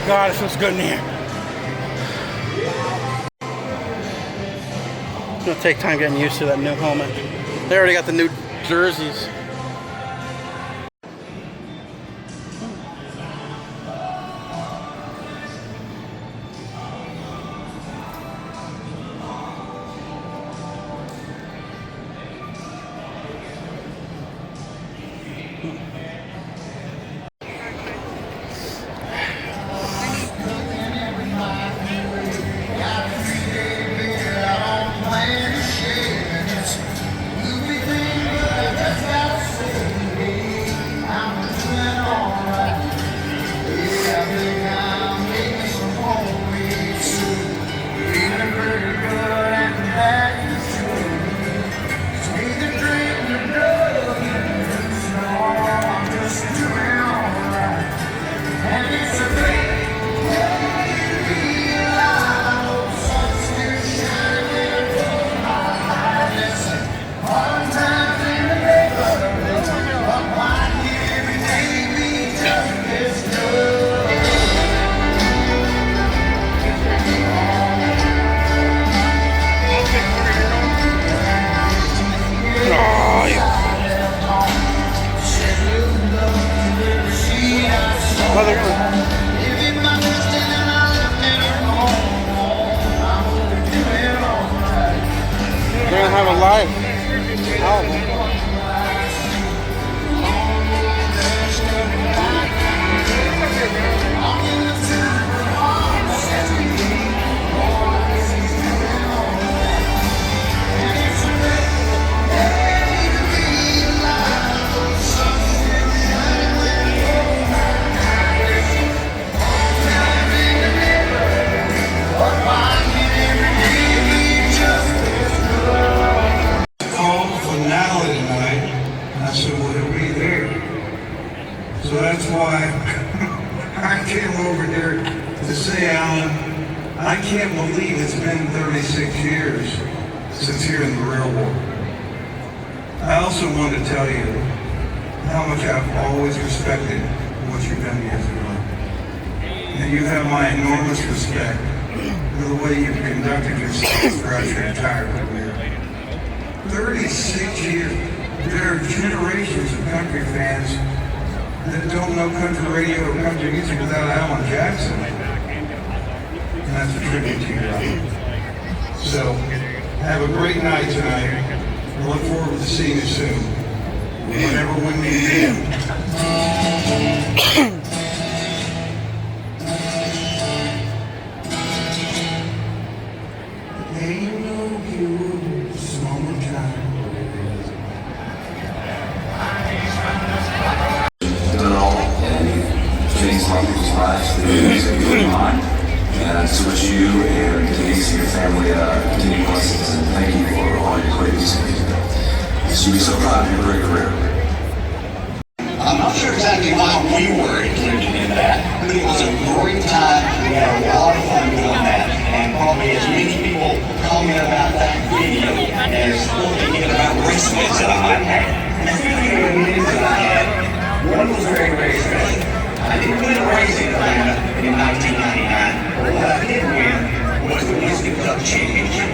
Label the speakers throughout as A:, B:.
A: God, it feels good in here. It's gonna take time getting used to that new helmet. They already got the new jerseys. They're gonna have a live album.
B: So that's why I came over here to say, Alan, I can't believe it's been 36 years since hearing the real war. I also want to tell you how much I've always respected what you've done years ago. And you have my enormous respect for the way you've conducted yourself throughout your entire career. 36 years. There are generations of country fans that don't know country radio or country music without Alan Jackson. And that's a tribute to you, brother. So, have a great night tonight. I look forward to seeing you soon. Whenever we meet again. Ain't no cure, summertime.
C: On people's lives through music and mine. And I just wish you and Denise and your family continued blessings, and thank you for all your great music. You should be so proud of your great career.
D: I'm not sure exactly why we were included in that, but it was a great time. We had a lot of fun doing that, and probably as many people comment about that video as thinking about race wins that I might have. And the few wins that I had, one was very, very special. I didn't win a race in Atlanta in 1999, but what I did win was the Whiskey Cup Championship.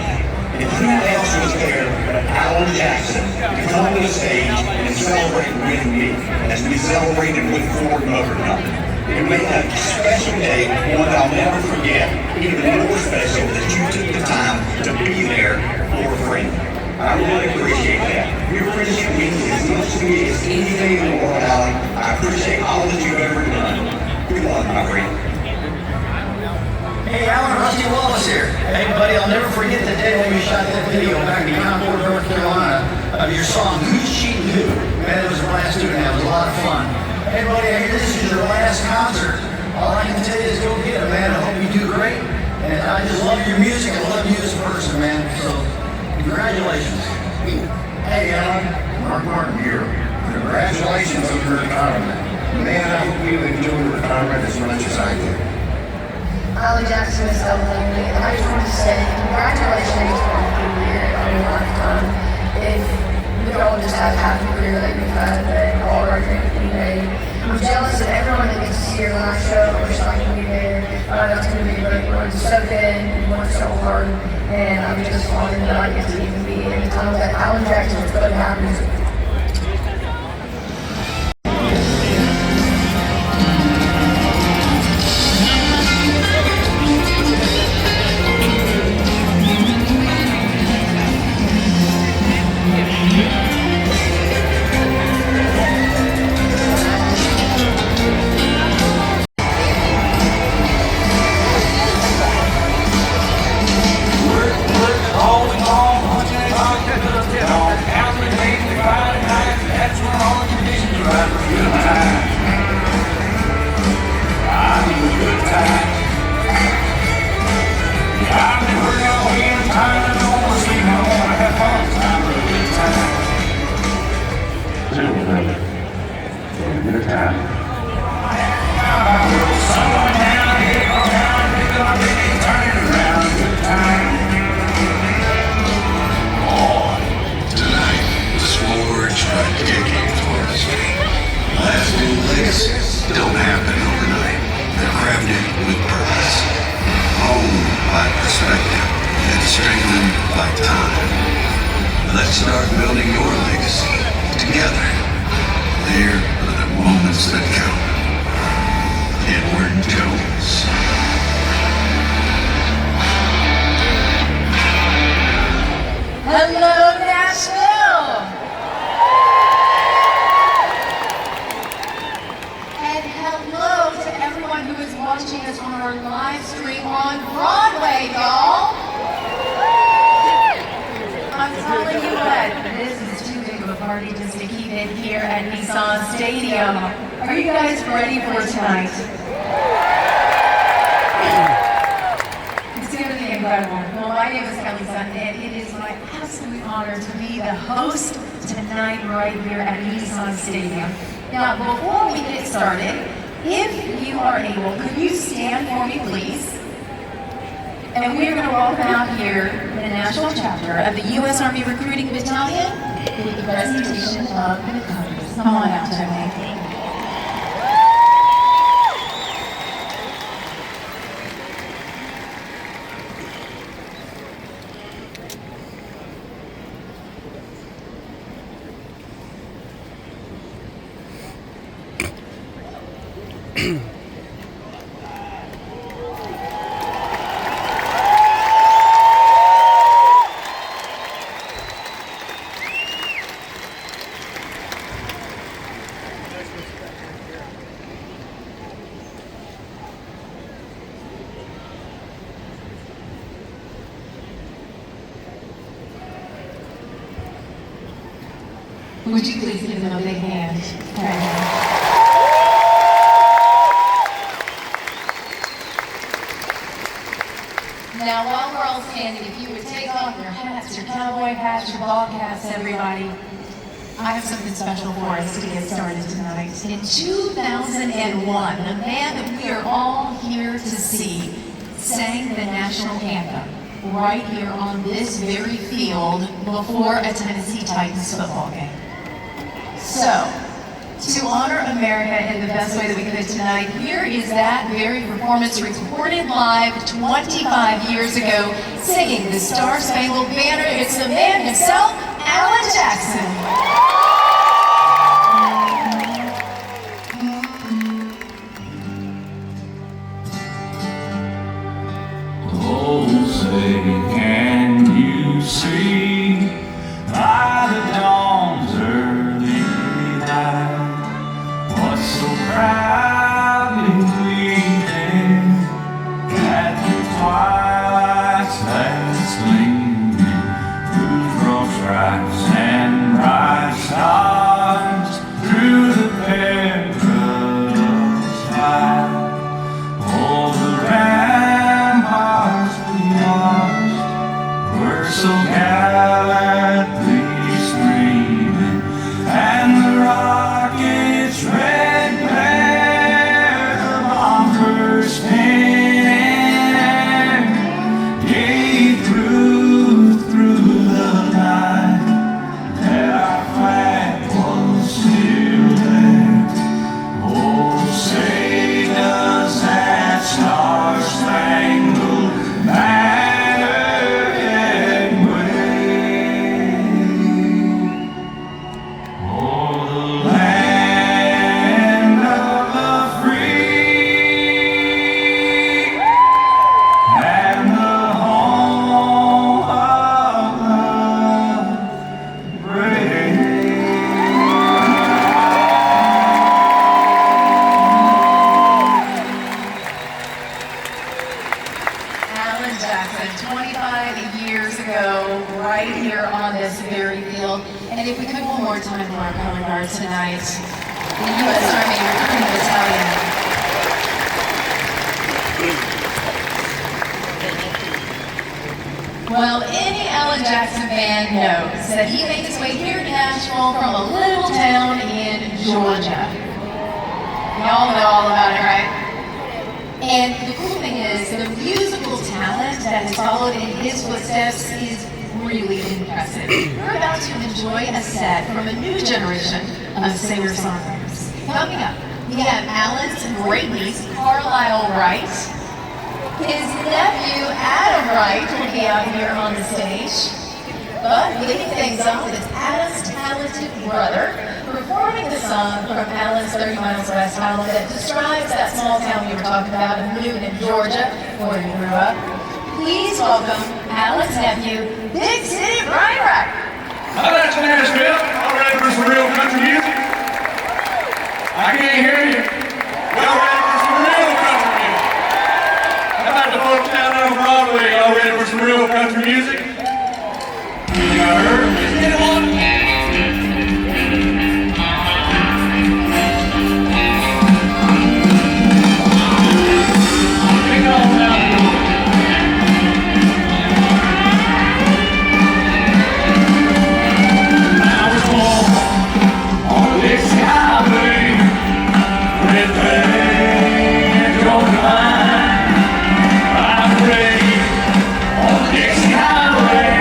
D: And who else was there but Alan Jackson to come to the stage and celebrate with me as we celebrated with Ford Motor Company. It made a special day, one that I'll never forget, even more special that you took the time to be there for a friend. I really appreciate that. Your friendship means as much to me as anything in the world, Alan. I appreciate all that you've ever done. Good luck, my friend.
E: Hey, Alan, Rusty Wallace here. Hey, buddy, I'll never forget the day when we shot that video back in Concord, North Carolina, of your song, Who's Cheating Who? Man, it was a blast doing that. It was a lot of fun. Hey, buddy, I hear this is your last concert. All I can tell you is go get it, man. I hope you do great. And I just love your music. I love you as a person, man. So, congratulations.
D: Hey, Alan, Mark Martin here. Congratulations on your retirement. Man, I hope you enjoy your retirement as much as I did.
F: Alan Jackson is so lovely, and I just want to say congratulations on being here on your lifetime. If we don't just have half the career that you've had, but all our dreams we made. I'm jealous of everyone that gets to year last show. I wish I could be there. It's going to be great. We're so good. We worked so hard. And I'm just honored that I get to even be in the time that Alan Jackson is going to have music.
C: Don't happen overnight. They're crafted with purpose, honed by perspective, and strengthened by time. Let's start building your legacy together. There are the moments that count. Edward Jones.
F: Hello, Nashville! And hello to everyone who is watching us on our live stream on Broadway, y'all! I'm telling you what, this is too big of a party just to keep it here at Nissan Stadium. Are you guys ready for tonight? It's going to be incredible. Well, my name is Kelly Sutton, and it is my absolute honor to be the host tonight right here at Nissan Stadium. Now, before we get started, if you are able, could you stand for me, please? And we're going to welcome out here the National Chapter of the U.S. Army Recruiting Battalion with the presentation of the Congress. Come on out, Tony. Would you please give them a big hand? Now, while we're all standing, if you would take off your hats, your cowboy hats, your ball caps, everybody, I have something special for us to get started tonight. In 2001, a man that we are all here to see sang the national anthem right here on this very field before a Tennessee Titans football game. So, to honor America in the best way that we could tonight, here is that very performance recorded live 25 years ago, singing the Star Spangled Banner. It's the man himself, Alan Jackson.
G: Can you see by the dawn's early light what's so proudly gleaming at the twilight's last gleaming, whose broad stripes and bright stars through the perilous fight over the ramparts we're so gallantly streaming, and the rocket's red glare, the bombers spinning, gave proof through the night that our flag was still there. Oh, say
F: band knows that he made his way here to Nashville from a little town in Georgia. Y'all know all about it, right? And the cool thing is, the musical talent that has followed in his footsteps is really impressive. We're about to enjoy a set from a new generation of singer-songwriters. Coming up, we have Alan's great niece, Carlisle Wright. His nephew, Adam Wright, will be out here on the stage. But leading things off is Adam's talented brother, performing the song from Alan's 30 Miles West album that describes that small town we were talking about in Newton, Georgia, where he grew up. Please welcome Alan's nephew, Big City Brian Wright.
G: How about you, Nashville? All ready for some real country music? I can't hear you. Y'all ready for some real country music? How about the folks down there on Broadway? Y'all ready for some real country music? You got heard? Let's get on. Take off now. I was born on this highway, red flag, Georgia line. I pray on this highway.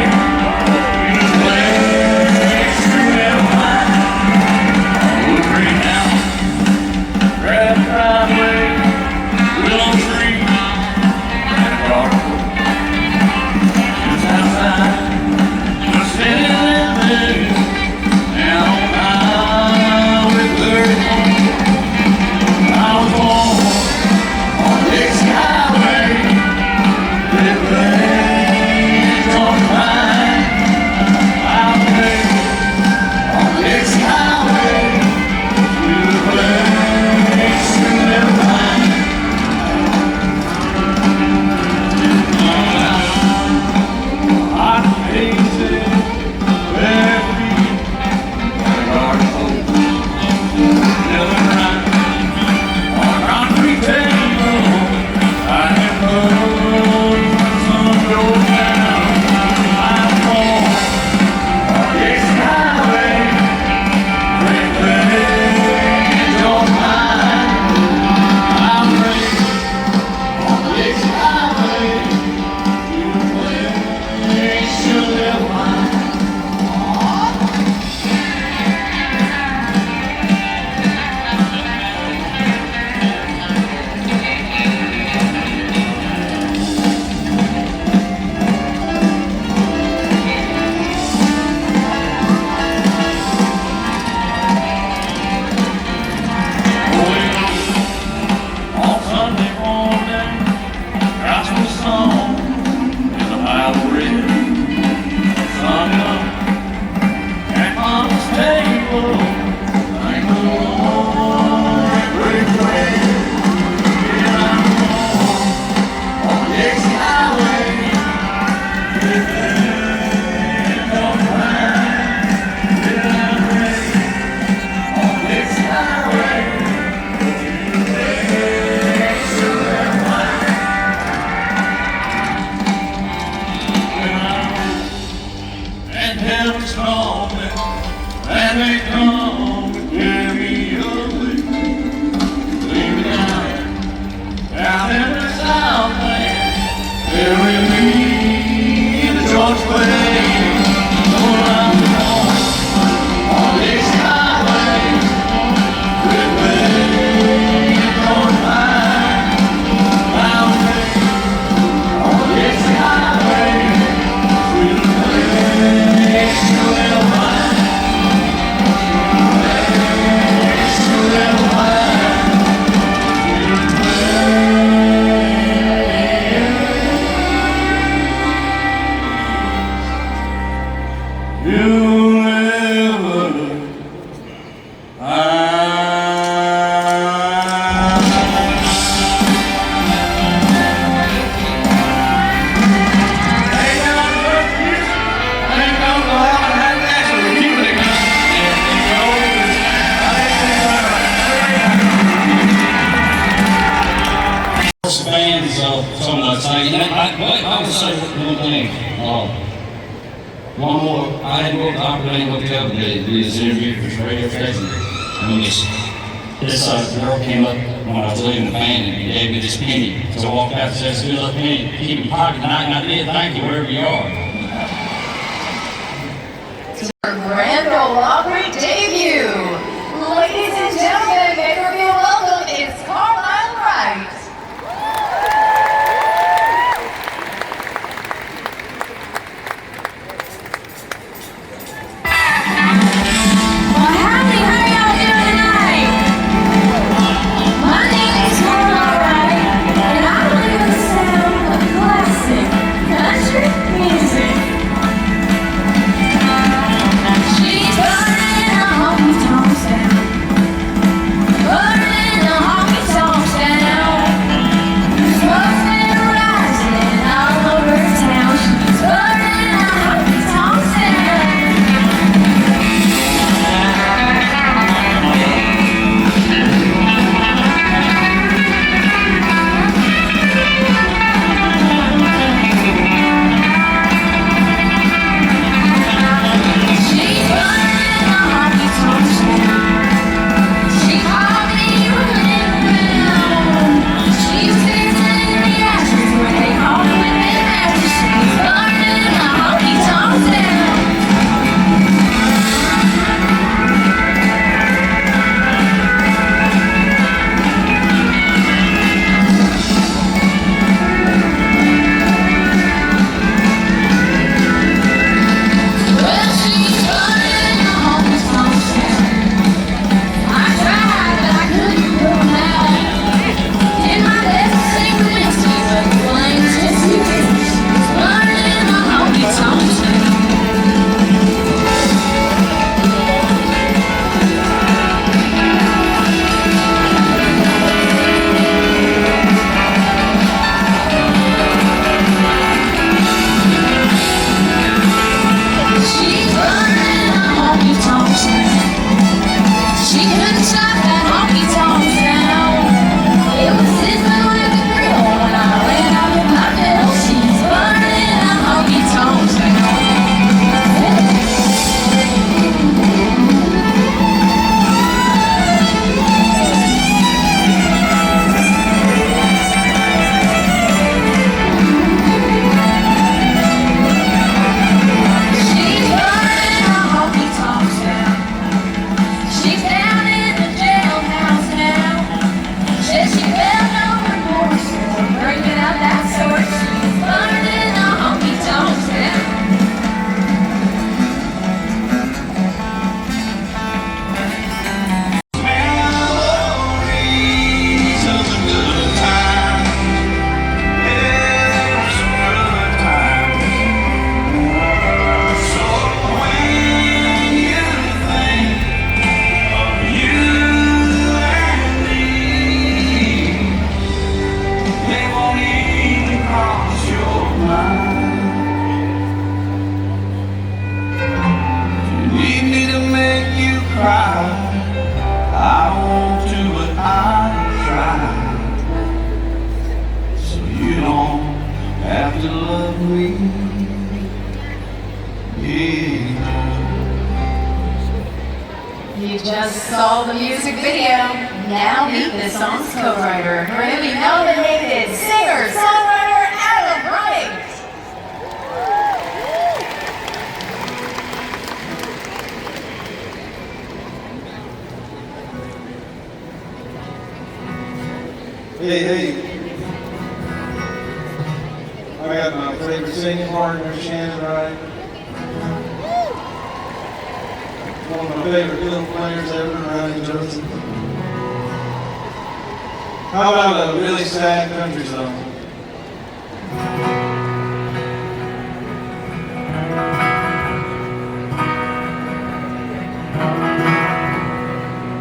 H: So much. I would say one thing. One more, I had more opportunity with the other day to do this interview for this radio station. I mean, this girl came up when I was leaving the band and gave me this penny. So I walked out and said, "Good luck, penny, keep in your pocket tonight," and I did. Thank you, wherever you are.
F: Grand Ole Opry debut. Ladies and gentlemen, may there be a welcome. It's Carlisle Wright. Well, howdy, how y'all doing tonight? My name is Carlisle Wright, and I believe in the sound of classic country music. She's burning a honky-tonk sound, burning a honky-tonk sound. Smoke's been rising all over town. She's burning a honky-tonk sound. She's burning a honky-tonk sound. She called me running around. She was dancing in the ashes where they call women ashes. She's burning a honky-tonk sound. Well, she's burning a honky-tonk sound. I tried, but I couldn't pull 'em out. In my best to sing with Misty, but the flames just too big. She's burning a honky-tonk sound. She's burning a honky-tonk sound. She couldn't stop that honky-tonk sound. It was sizzling like a grill when I ran out with my fiddle. She's burning a honky-tonk sound. She's burning a honky-tonk sound. She's down in the jailhouse now. Says she felt no remorse for breaking out that sword. She's burning a honky-tonk sound.
B: Memories of the good times. Yeah, some good times. So when you think of you and me, they won't even cross your mind. You need me to make you cry. I want to, but I try. So you don't have to love me. Yeah.
F: You just saw the music video. Now meet the song's co-writer, Grammy-nominated singer-songwriter Adam Wright.
I: Hey. I got my favorite singing partner, Shannon Wright. One of my favorite fiddle players ever, Ronnie Joseph. How about a really sad country song?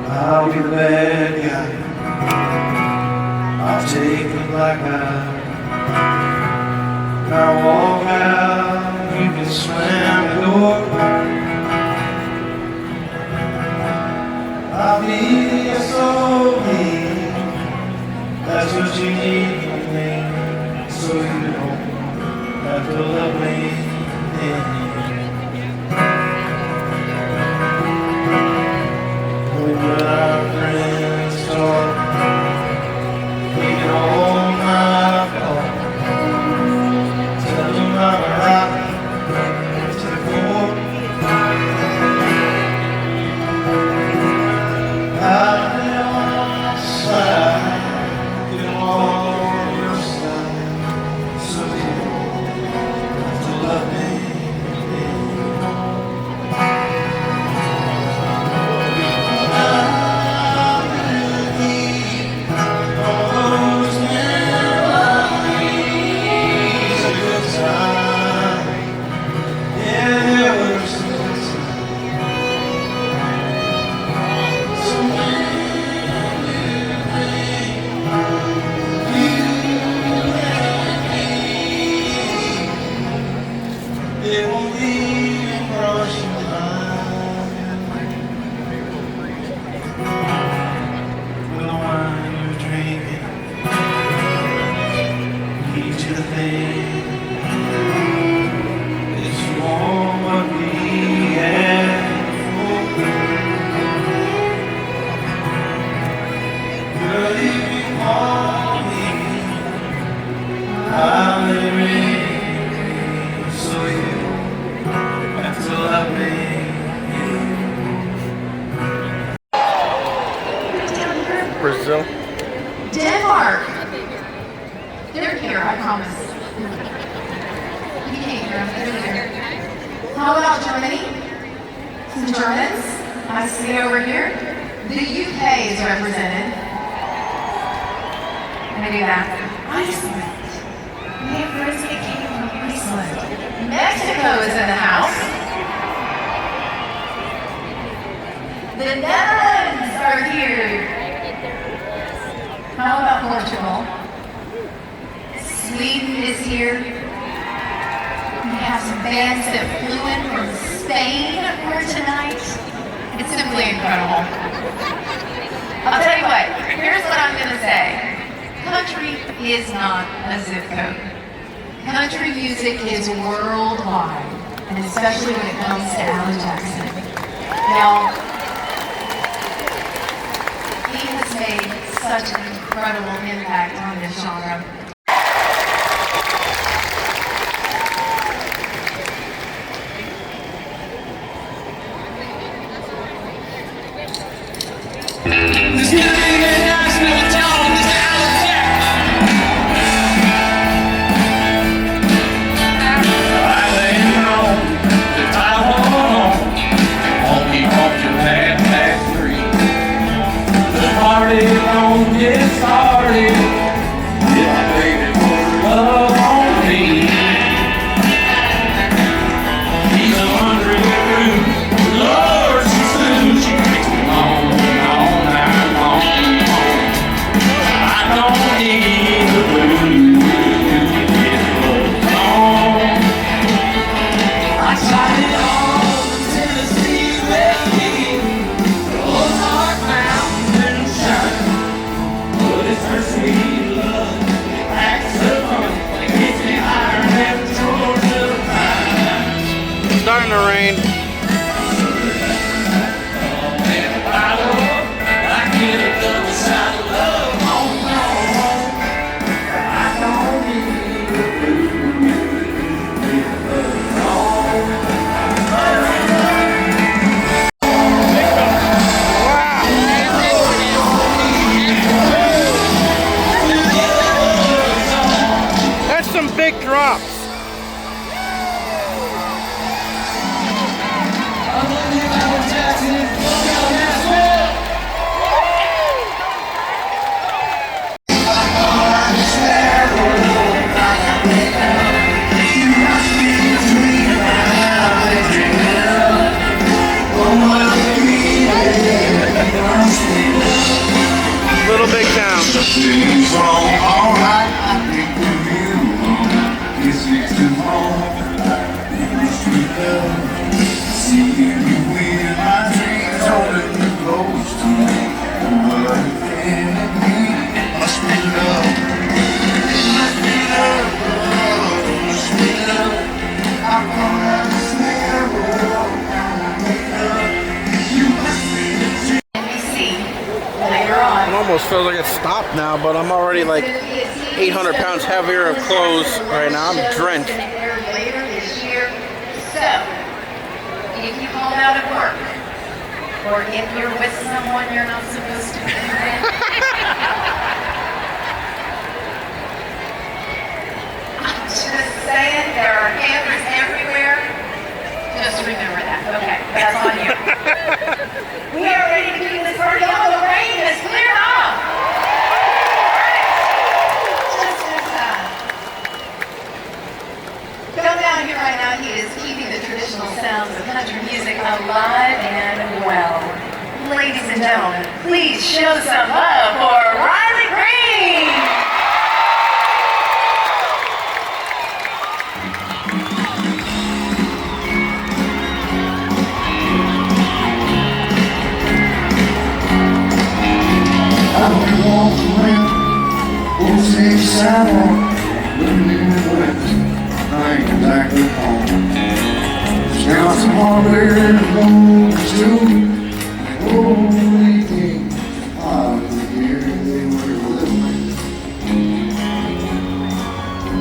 I: I'll be the bad guy. I'll take the black eye. I'll walk out, you can slam the door. I'll be a soul. That's what you need from me, so you don't have to love me anymore.
F: Denmark. They're here, I promise. You can't hear them, they're here. How about Germany? Some Germans. I see over here. The UK is represented. Can I do that? Iceland. We have friends that came from Iceland. Mexico is in the house. The Netherlands are here. How about Portugal? Sweden is here. We have some bands that flew in from Spain for tonight. It's simply incredible. I'll tell you what, here's what I'm going to say. Country is not a zip code. Country music is worldwide, and especially when it comes to Alan Jackson. Now, he has made such an incredible impact on this genre.
G: This guy in Nashville, tell him this Alan Jackson. I land on the Taiwan, honky tonk your bad factory. The party don't get started if I baby put love on me. He's 100 proof, Lord, she's soon, she makes me long. I don't need the blues. I tried it all in Tennessee with me, Ozark Mountains and shine. But it's her sweet love, it acts so funny, it gets me higher than Georgia pines.
A: It's starting to rain.
G: And if I love, I get a double shot of love.
A: That's some big drops. Little big town.
B: Things wrong, all right. I think of you. It's next to home. You must be love. Seeing you in my dreams, holding you close to me. What can it be? Must be love. It must be love. It must be love. I'm gonna understand the world. You must be the truth.
F: NBC later on.
A: It almost feels like it's stopped now, but I'm already like 800 pounds heavier of clothes right now. I'm drenched.
F: Later this year. So, if you call out of work, or if you're with someone you're not supposed to be with, I'm just saying there are cameras everywhere. Just remember that. Okay, that's on you. We are ready to do this party. All the rain has cleared off. Just as Phil down here right now, he is keeping the traditional sounds of country music alive and well. Ladies and gentlemen, please show some love for Riley Green.
B: I don't walk around, won't say sidewalk, looking in the west, I ain't exactly home. Got some hardware and bones too, and holy things, I was here, they were little men.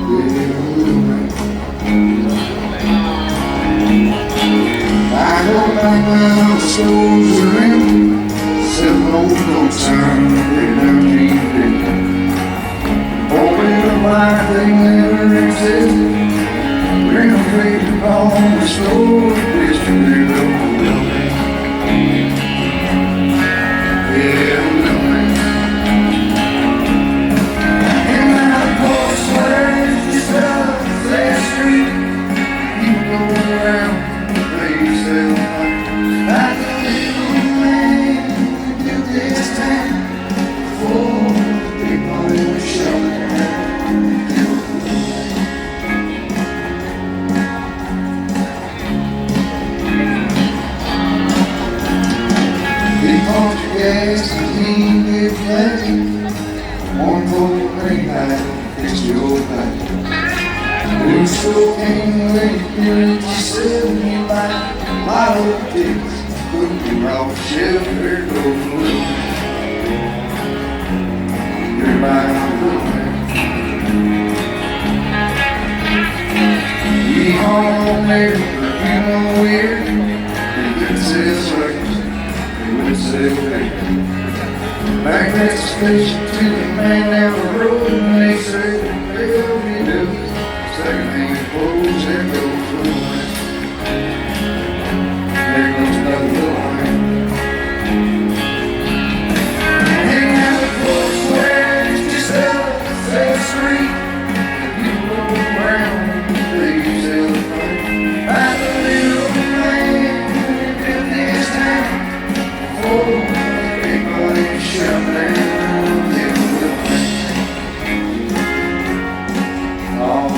B: They were little men. I go back now, the stores are empty. Sitting on no time, they never need it. crazy on the store, it's too late to go. Yeah, and I post words just up that street. You go around, play yourself like a little man. You do this time before people in the show. Gas and clean your plate. One cold rain night, fix your back. Blue stroke ain't waiting, you sit in your lap. My old kicks, cooking off the shelf, there goes the little man. You're my little man. We home there, you weird. You can say a circus. Back at the station to the man down the road, and they say, hell we do. Second hand clothes, there goes the man. There goes another little man. Hang out the clothes where it's just out that street. You go around, please celebrate. I the little man, did this time. Oh, everybody shout down, yeah, all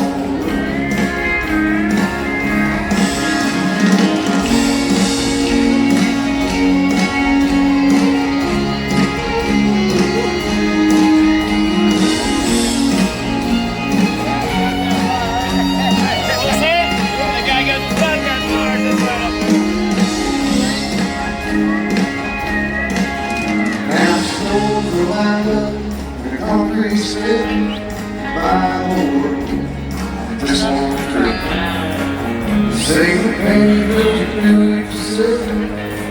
B: concrete slip by the world. Just one trip. Say the pain goes to do it yourself,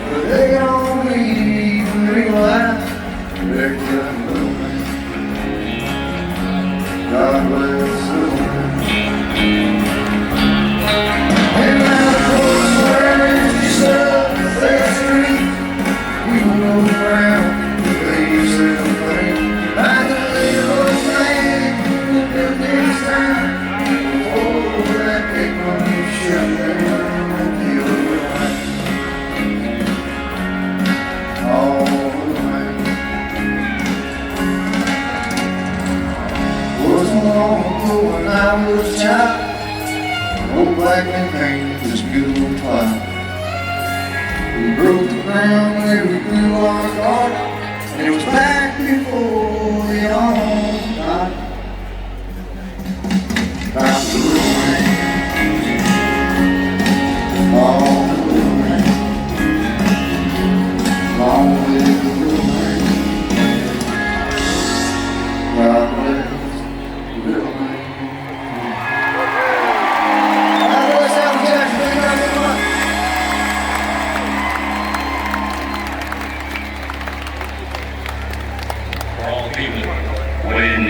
B: but they don't even realize they're killing the man. God bless the man. And now the coast where it's up that street, we will go around the place and the pain. Like a little man who did this time. Oh, that big money shut down the other way. All the way. Wasn't long ago when I was a child. Old black and painted this good old cloud. We broke the ground where we grew our garden. And it was back before we all got back to the rain. All the rain. Long live the rain. God bless the little rain. God bless Al Jackson. Thank you very much.
H: All people waiting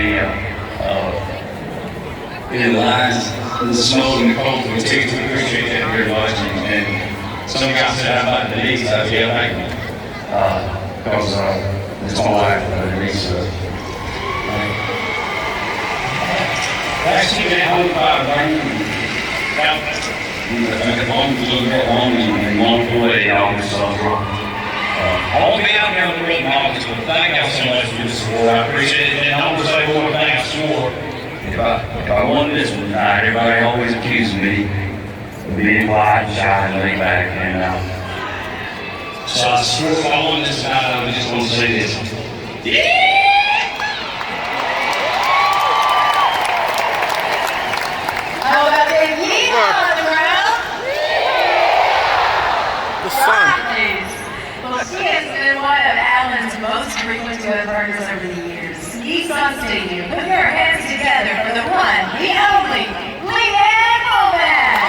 H: in the lines in the snow and the cold for the tickets. We appreciate that very much. And some guys said, how about Denise? I said, yeah, thank you. Because it's my wife, Denise. Last year, they home by rain. One was looking at home and one away on the summer. I won't be out here on the road in August, but thank y'all so much for the support. I appreciate it. And I want to say one thing, swore. If I won this one tonight, everybody always accused me of being quiet and shy and laid back. And so I swore if I won this tonight, I was just going to say this. Yeah!
F: How about the yeehaw on the ground?
A: The sun.
F: Well, she has been one of Alan's most frequent partners over the years. Nissan Stadium, put your hands together for the one, the only, Leanne Bowman.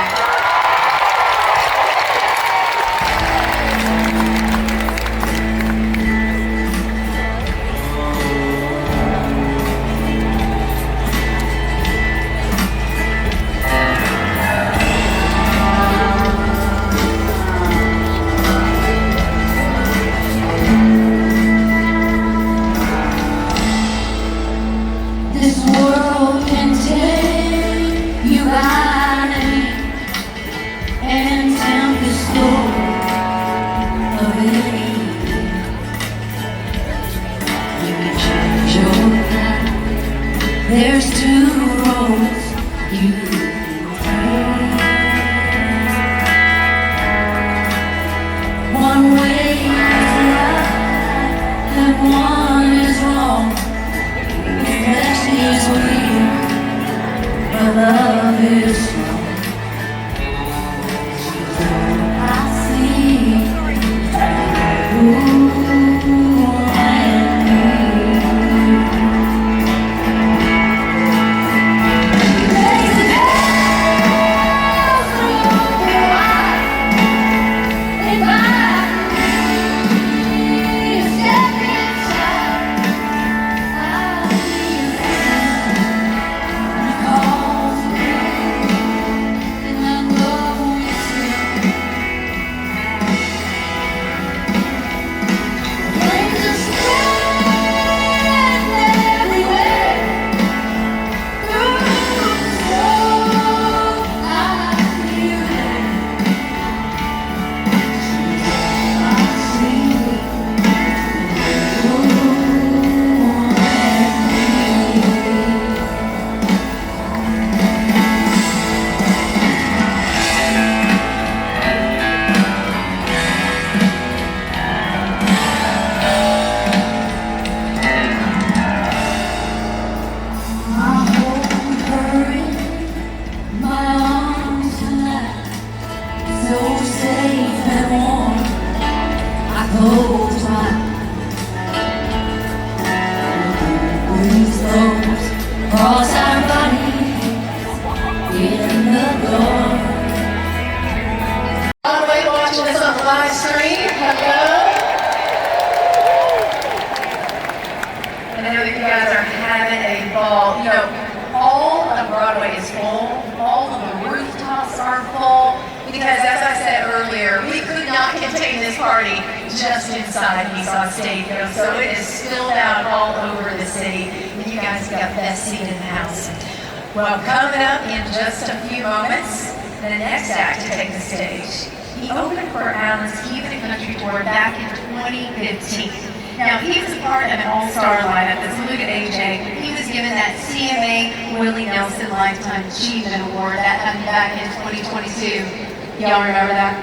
F: There's two roads you take. One way is right and one is wrong. Flesh is weak, but love is strong. I see you and me. Cross our bodies in the door. All the way watching us on the live stream, hello. I know that you guys are having a ball. You know, all of Broadway is full. All of the rooftops are full. Because as I said earlier, we could not contain this party just inside Nissan Stadium. So it is spilled out all over the city. And you guys got best seat in the house. Well, coming up in just a few moments, the next act to take the stage. He opened for Alan's Even Country Tour back in 2015. Now, he was a part of an all-star lineup that saluted AJ. He was given that CMA Willie Nelson Lifetime Achievement Award. That happened back in 2022. Y'all remember that?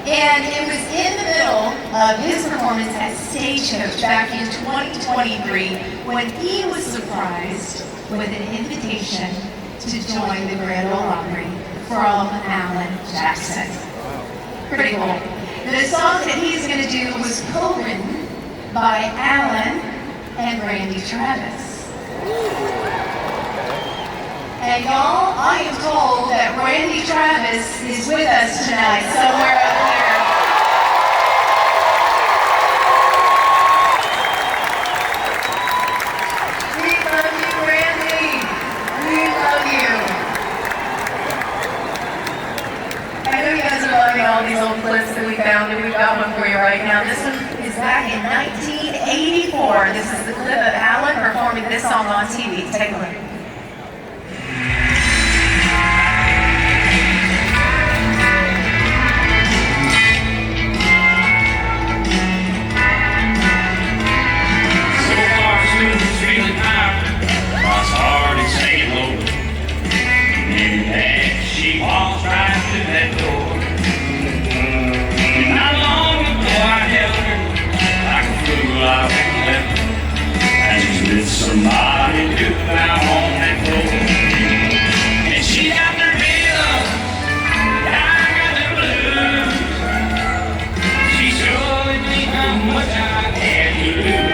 F: And it was in the middle of his performance at Stagecoach back in 2023 when he was surprised with an invitation to join the Grand Ole Opry from Alan Jackson. Pretty cool. The song that he's going to do was co-written by Alan and Randy Travis. And y'all, I am told that Randy Travis is with us tonight, somewhere up here. We love you, Randy. We love you. I know you guys are loving all these old clips that we found, and we've got one for you right now. This one is back in 1984. This is the clip of Alan performing this song on TV. Take a look.
H: She walks right through that door. And not long ago I held her like a fool I wouldn't let her. And she's with somebody new out on that floor. And she got the rhythm, and I got the blues. She showed me how much I had to lose.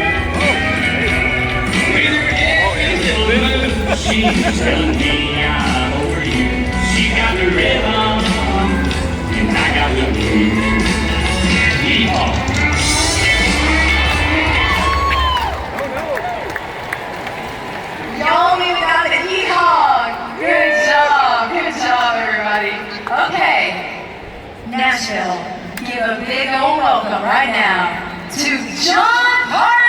H: With her every little move, she's telling me I'm over you. She got the rhythm, and I got the blues. Yeehaw.
F: Y'all even got the yeehaw. Good job, everybody. Okay, Nashville, give a big old welcome right now to John Hardy.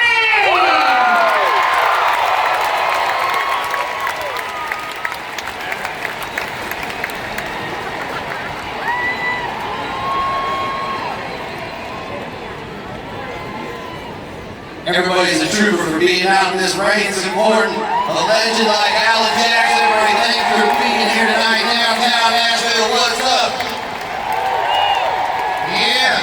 J: Everybody's a trooper for being out in this rain. It's important.
E: A legend like Alan Jackson, everybody, thank you for being here tonight, downtown Nashville. What's up? Yeah.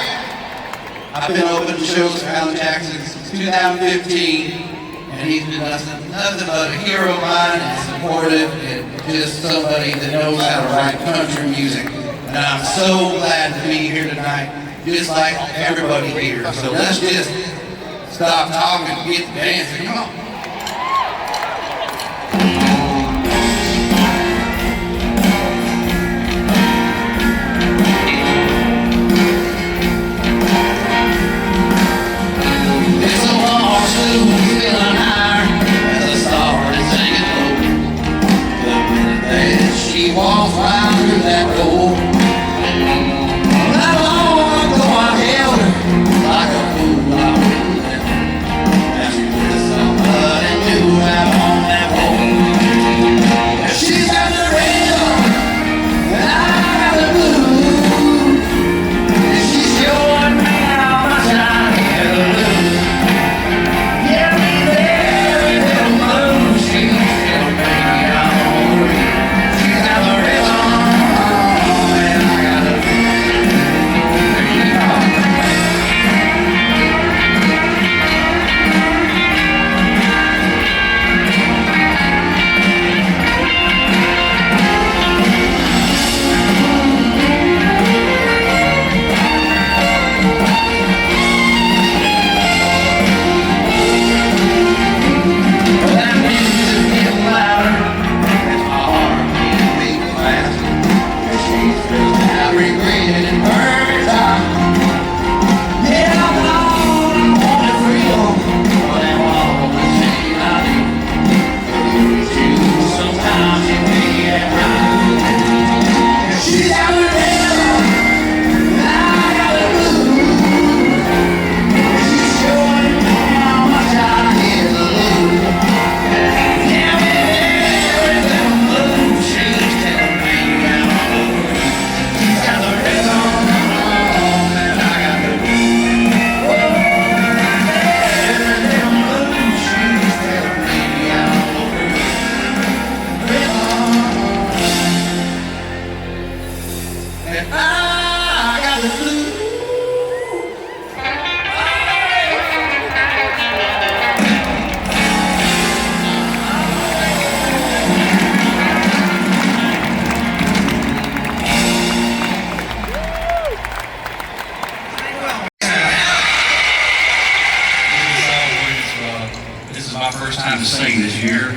E: I've been opening shows for Alan Jackson since 2015, and he's been nothing but a hero of mine and supportive and just somebody that knows how to write country music. And I'm so glad to be here tonight, just like everybody here. So let's just stop talking and get to dancing. Come on. She walks right through that door. Not long ago I held her like a fool. I was there. Now she put somebody new out on that pole. She's got the rhythm and I got the blues. And she's showing me how much I can lose. Yeah, me there in them blues. She's telling me I'm over it.
H: My first time to sing this year,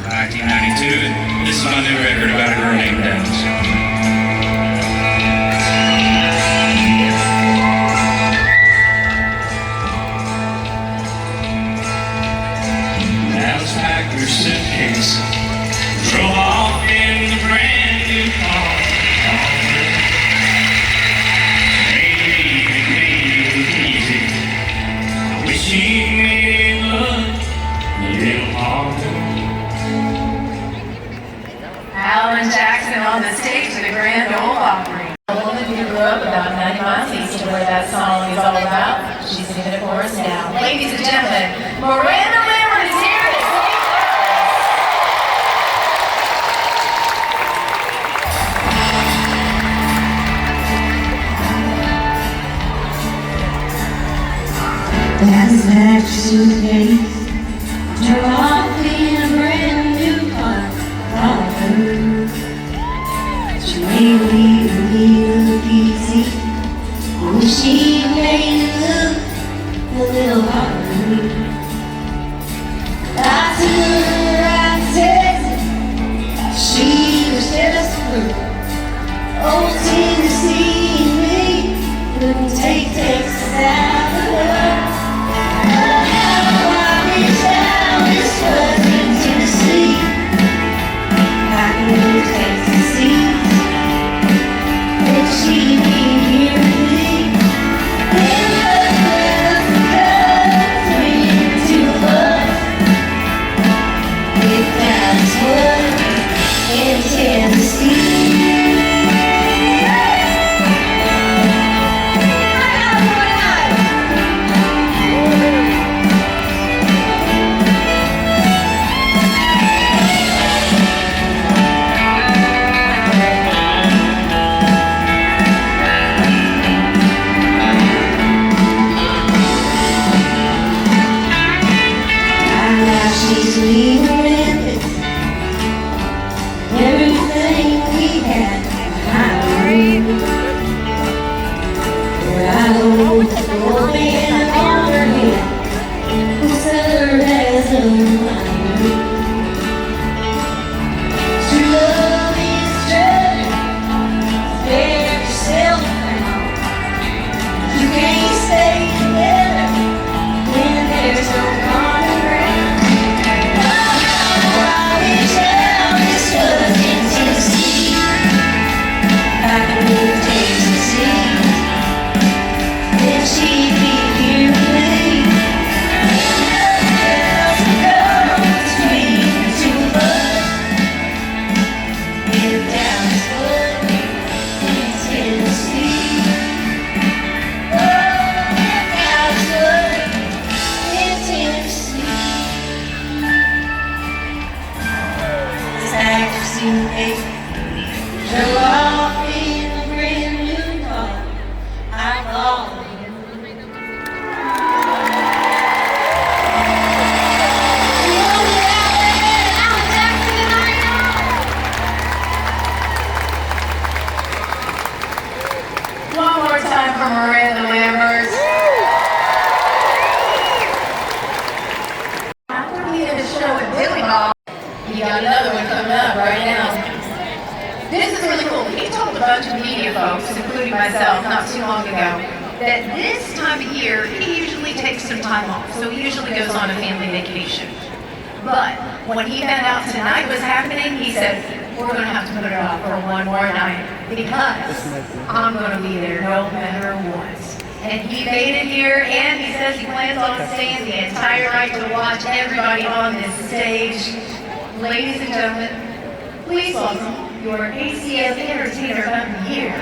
H: 1992, and this is my new record about a girl named Dallas. Dallas packed her suitcase, drove off in the brand new car. Maybe it was easy. I wish she made it look.
F: Alan Jackson on the stage at the Grand Ole Opry. A woman who grew up about 90 miles east of where that song is all about. She's singing it for us now. Ladies and gentlemen, Miranda Lambert is here to sing
J: That's that suitcase. Drove off in a brand new car. She made me look easy. I wish she made it look a little harder. I took her out to Texas. She was just blue. Old Tennessee and me couldn't take Texas out of her. 1988. Show off in a brand new car. I call it.
F: One more time for Miranda Lambert. After we did a show at Billy Bob, you got another one coming up right now. This is really cool. He told a bunch of media folks, including myself, not too long ago, that this time of year, he usually takes some time off. So he usually goes on a family vacation. But when he found out tonight was happening, he said, we're going to have to put it off for one more night because I'm going to be there no matter what. And he made it here, and he says he plans on staying the entire night to watch everybody on this stage. Ladies and gentlemen, please welcome your ACL Entertainer of the Year,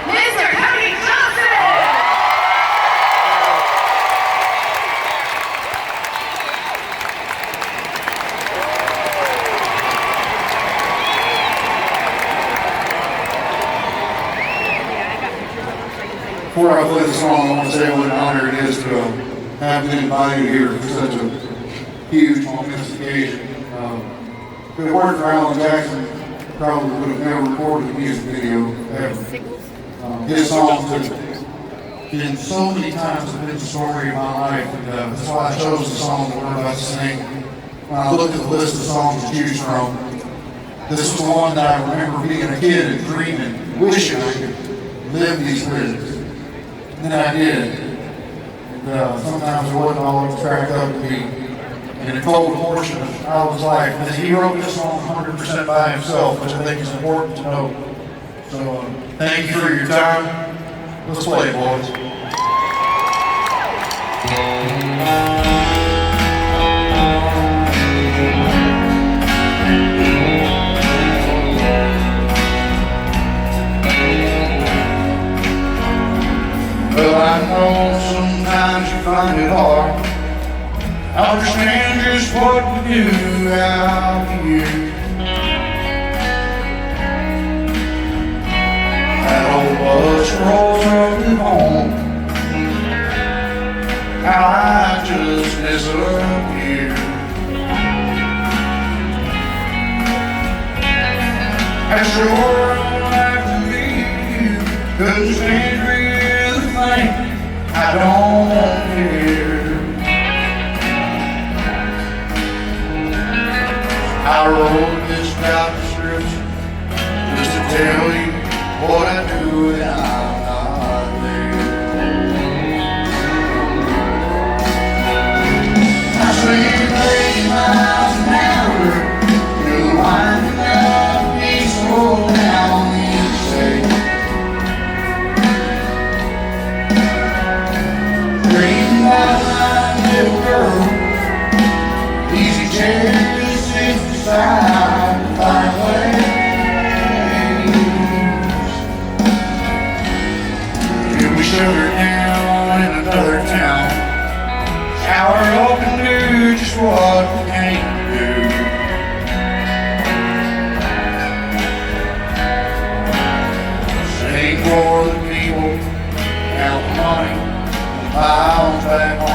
F: Mr. Cody Johnson!
K: Before I play the song, I want to say what an honor it is to have been invited here for such a huge, momentous occasion. If it weren't for Alan Jackson, probably would have never recorded a music video ever. His songs have been so many times have been the story of my life, and that's why I chose the song that we're about to sing. When I looked at the list of songs to choose from, this was the one that I remember being a kid and dreaming, wishing I could live these lyrics. And then I did. And sometimes it wasn't all it was cracked up to be. And it told a portion of Alan's life. And he wrote this song 100% by himself, which I think is important to know. So thank you for your time. Let's play it, boys. Well, I know sometimes you find it hard to understand just what we do out here. That old bus rolls rolling home, how I just disappear. I sure don't like to leave you, 'cause Andrea, I don't care. I wrote this job description just to tell you what I do when I'm not there. I say 30 miles an hour, you're winding up me slow down the interstate. Little girl, easy chair to sit beside the fireplace. Till we shut her down in another town, shower open to just what we can't do. Sing for the people, count the money, miles back home.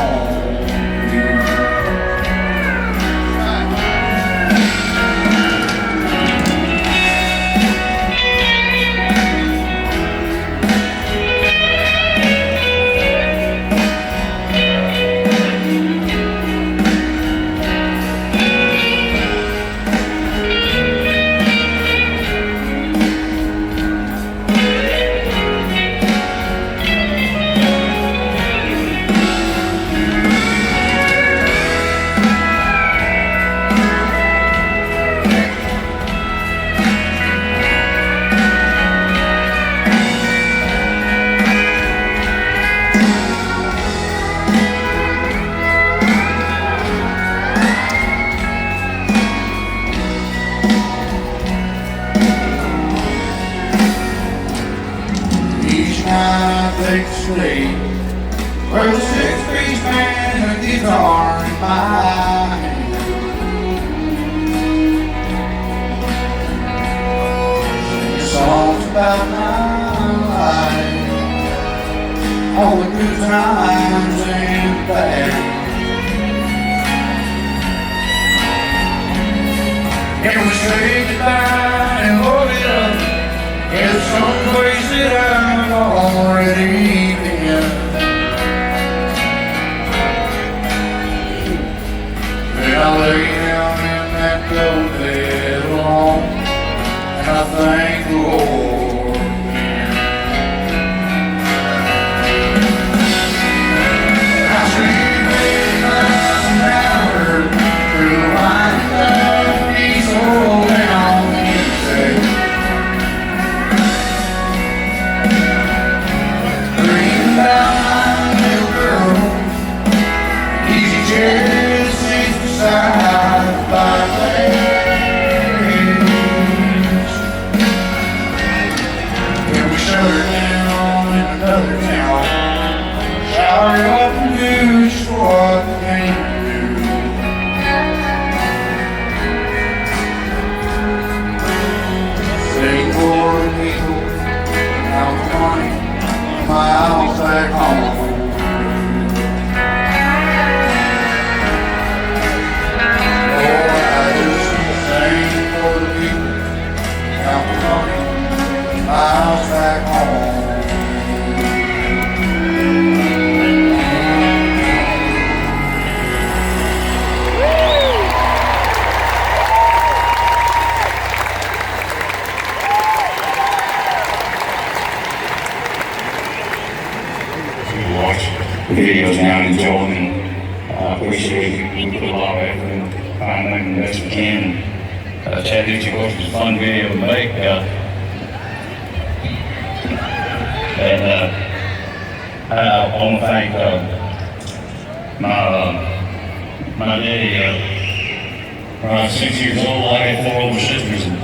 K: Take the Strait, where the six-piece band and a guitar in my hand. times and back. And we say goodbye and load it up in some place that I've already been. Then I lay down in that cold bed alone, and I thank the Lord again. I sleep 8 miles an hour through the winding up diesel down the interstate. Dream about my little girl, easy chair that sits beside the fireplace. And we shut her down in another town, shower her up and do just what we came to do. Sing for the people, count the money, miles back home. Oh, I just sing for the people, count the money, miles back home.
H: Watch the videos now and enjoy them, and I appreciate you put a lot of effort in trying to make the best we can. Chattanooga, of course, was a fun video to make, and I want to thank my daddy. When I was 6 years old, I had 4 older sisters, and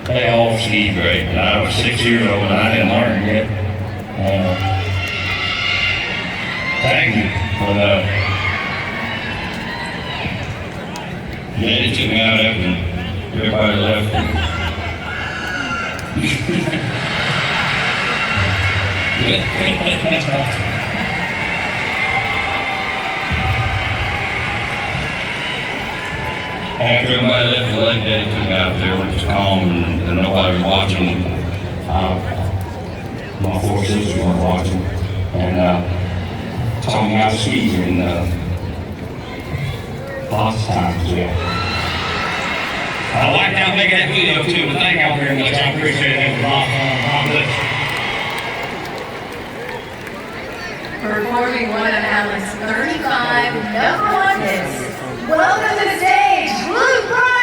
H: they all skied great. And I was 6 years old, and I didn't learn yet. Thank you for that. Daddy took me out after everybody left. After everybody left the lake, Daddy took me out there when it was calm and nobody was watching. My 4 sisters weren't watching. And taught me how to ski and lots of times, yeah. I like how making that video too, but thank y'all very much. I appreciate it. It was a lot of fun.
F: Performing one of Alan's 35 #1 hits. Welcome to the stage, Luke Bryan!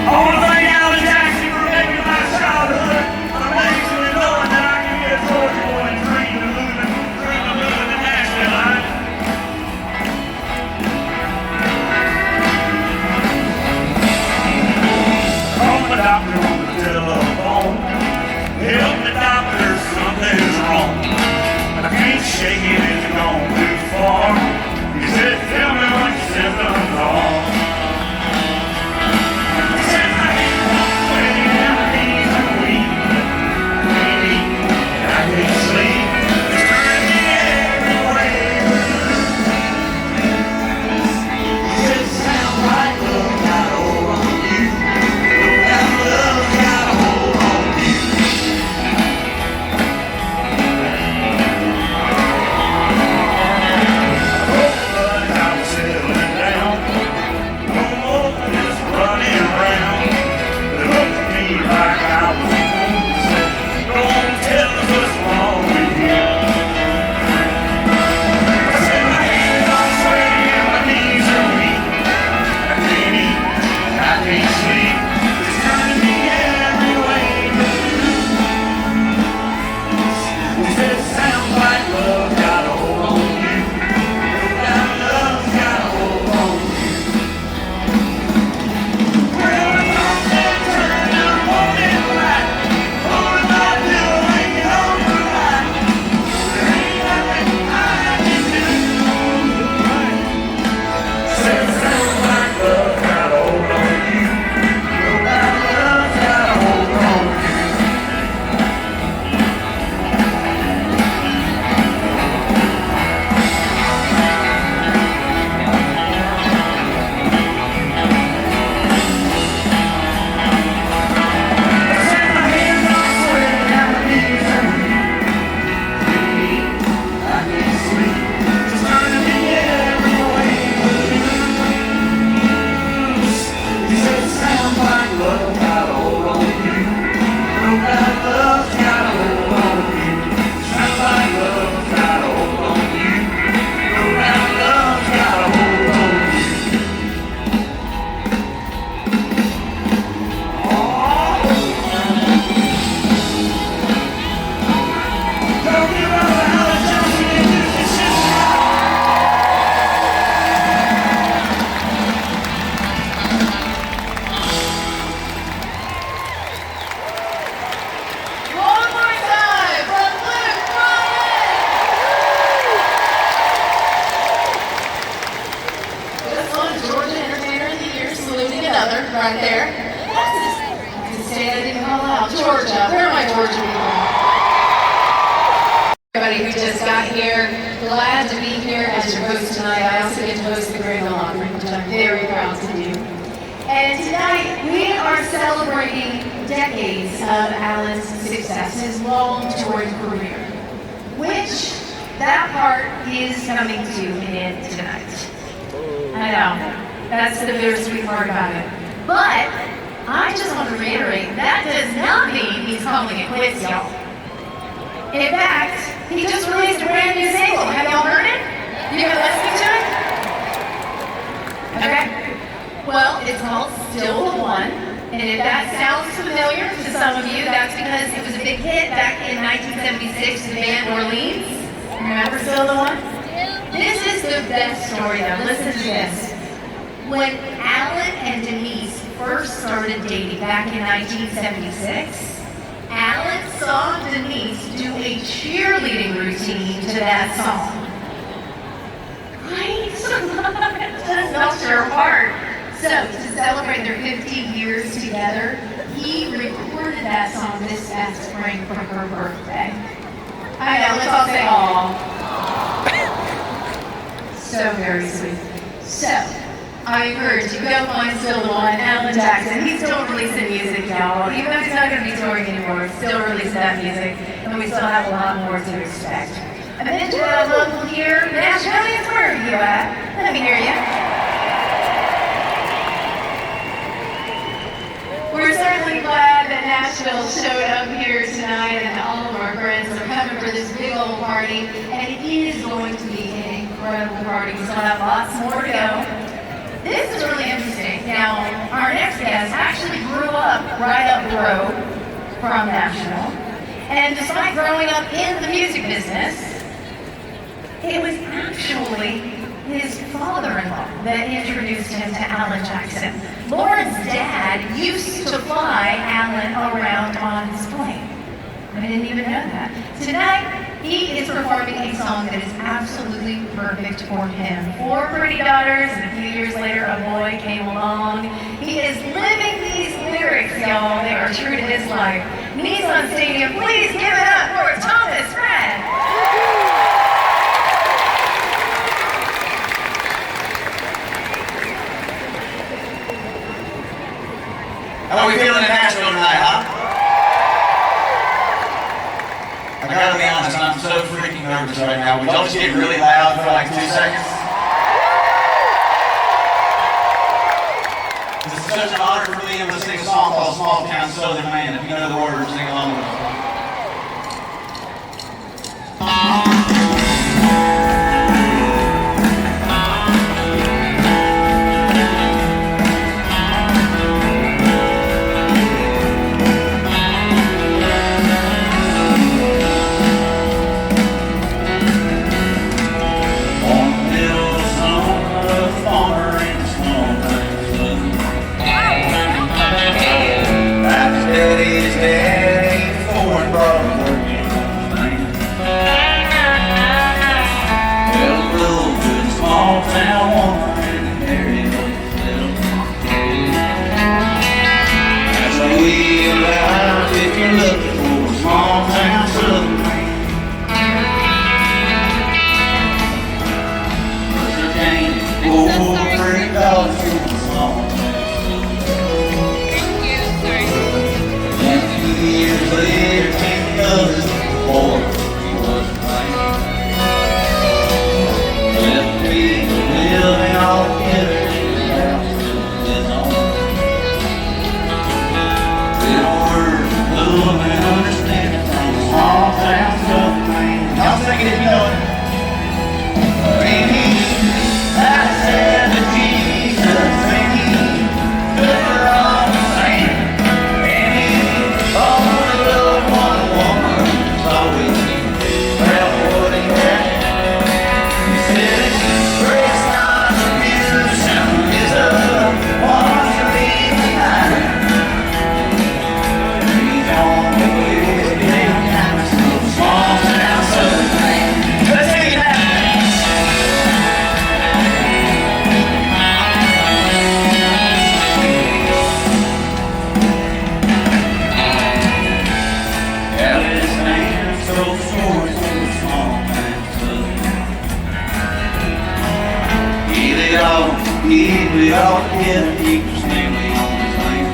G: I want to thank Alan Jackson for making my childhood amazing and knowing that I can get Georgia.
F: we just got here. Glad to be here as your host tonight. I also get to host the Grand Ole Opry, which I'm very proud to do. And tonight, we are celebrating decades of Alan's success, his long touring career, which that part is coming to an end tonight. I know, that's the bittersweet part about it. But I just want to reiterate, that does not mean he's calling it quits, y'all. In fact, he just released a brand new single. Have y'all heard it? You been listening to it? Okay. Well, it's called Still the One, and if that sounds familiar to some of you, that's because it was a big hit back in 1976 with the band Orleans. Remember Still the One? This is the best story though. Listen to this. When Alan and Denise first started dating back in 1976, Alan saw Denise do a cheerleading routine to that song. Right? Just melts your heart. So, to celebrate their 50 years together, he recorded that song this past spring for her birthday. I know, let's all say aww. So very sweet. So, I encourage you, go find Still the One, Alan Jackson. He's still releasing music, y'all. Even though he's not going to be touring anymore, he's still releasing that music, and we still have a lot more to expect. I mentioned that I'm local here. Nashville, where are you at? Let me hear you. We're certainly glad that Nashville showed up here tonight and all of our friends are coming for this big old party. And it is going to be an incredible party. We still have lots more to go. This is really interesting. Now, our next guest actually grew up right up the road from Nashville. And despite growing up in the music business, it was actually his father-in-law that introduced him to Alan Jackson. Lauren's dad used to fly Alan around on his plane. I didn't even know that. Tonight, he is performing a song that is absolutely perfect for him. 4 pretty daughters, and a few years later, a boy came along. He is living these lyrics, y'all. They are true to his life. Nissan Stadium, please give it up for Thomas Fred.
E: How are we feeling in Nashville tonight, huh? I gotta be honest, I'm so freaking nervous right now. We don't get really loud for like 2 seconds. This is such an honor for me. I'm gonna sing a song called Small Town Southern Man. If you know the words, sing along with me. keep it all together, keep his family on his land.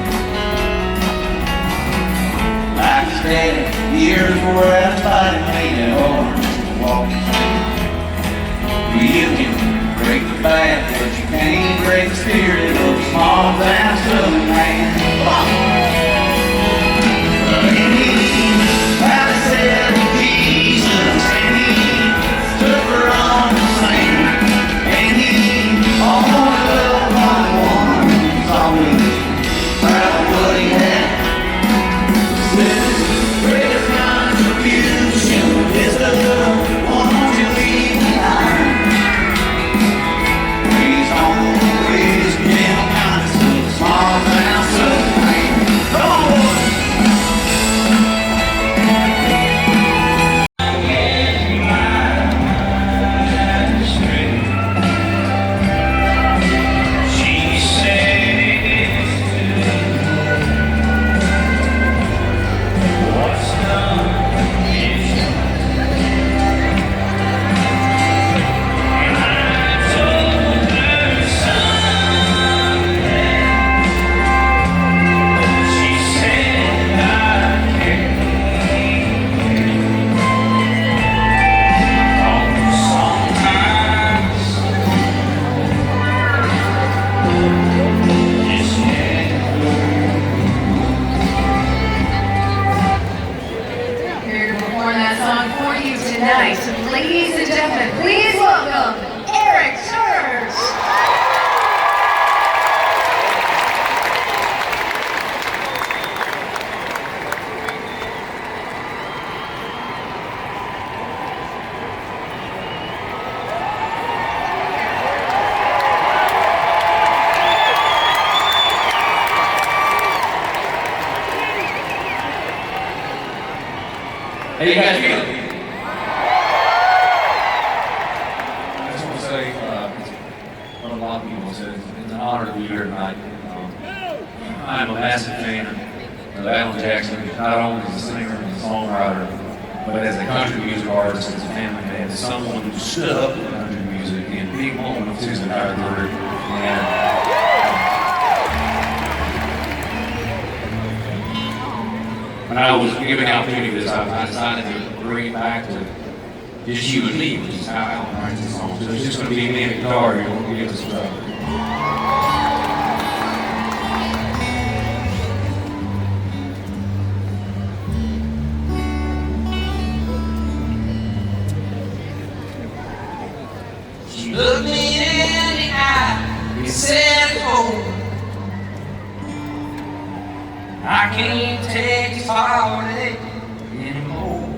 E: Like his daddy, years wore out his body, made it hard to walk his land. You can break the back, but you can't break the spirit of a small town southern man. But he finally said to Jesus, and he took her on the sand, and he almost loved one. He's always proud of what he had. Said his greatest contribution is the one you leave behind. He's always been honest with a small town southern man. Come on, boys.
F: Here to perform that song for you tonight, ladies and gentlemen, please welcome Eric Church.
G: Hey, you guys feeling? I just want to say, what a lot of people said, it's an honor to be here tonight. I'm a massive fan of Alan Jackson, not only as a singer and a songwriter, but as a country music artist, as a family man, as someone who stood up for country music in big moments his entire career. And when I was given the opportunity for this, I decided to bring it back to just you and me, which is how Alan writes the song. So it's just going to be me and a guitar here. We'll get this started.
E: She looked me in the eye and said, "Oh, I can't take this holiday anymore."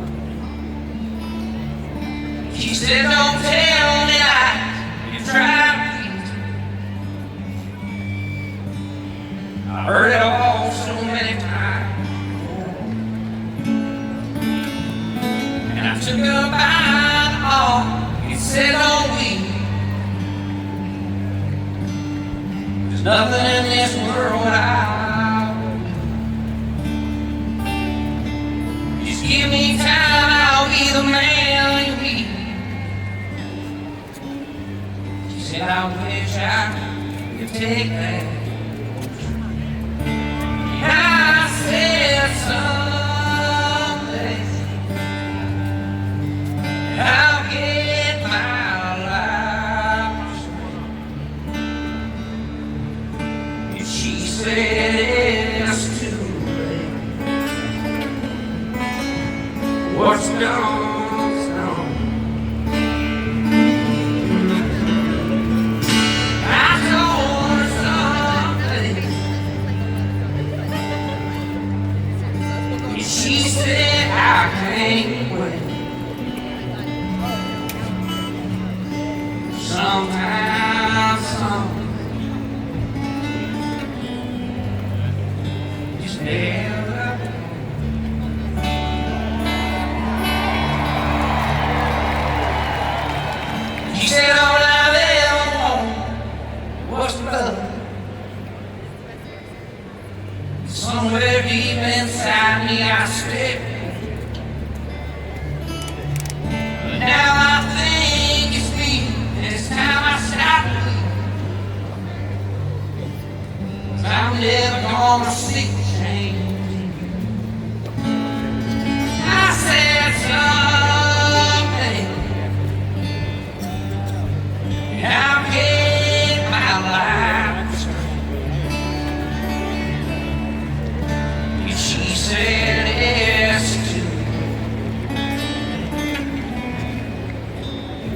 E: She said, "Don't tell me lies, you try to please me. I heard it all so many times, and I took her by the arm and said, oh, there's nothing in this world I won't do. Just give me time, I'll be the man you need." She said, "I wish I could take that." And I said, "Someday I'll get my life straight." And she said, "It's too late. What's gone's gone." I told her something, and she said, "I can't wait. Sometimes, just never." She said, "All I've ever wanted was love. Somewhere deep inside me I still. But now I think it's me, and it's time I stop believing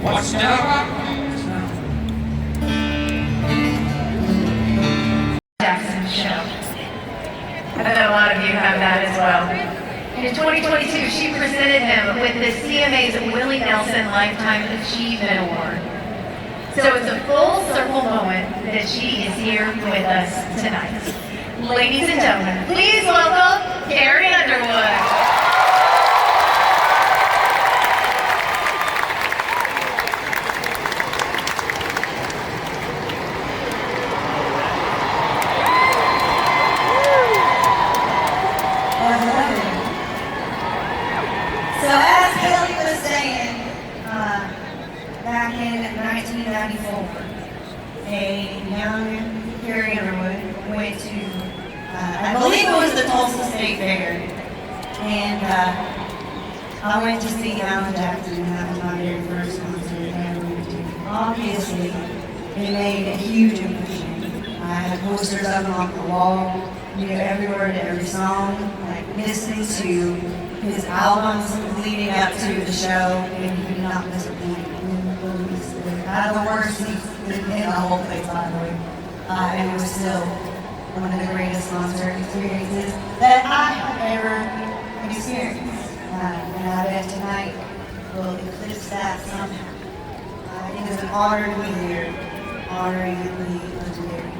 H: What's that?
F: Jackson show. I bet a lot of you have that as well. In 2022, she presented him with the CMA's Willie Nelson Lifetime Achievement Award. So it's a full circle moment that she is here with us tonight. Ladies and gentlemen, please welcome Carrie Underwood.
J: So as Kelly was saying, back in 1994, a young Carrie Underwood went to, I believe it was the Tulsa State Fair, and I went to see Alan Jackson, and that was my very first concert I ever went to. Obviously, it made a huge impression. I had posters of him on the wall, knew every word to every song, like listening to his albums leading up to the show, and he did not disappoint. Out of the worst seats in the whole place, by the way. And it was still one of the greatest concert experiences that I have ever experienced. And I bet tonight will eclipse that somehow. It is an honor to be here, honoring the legendary.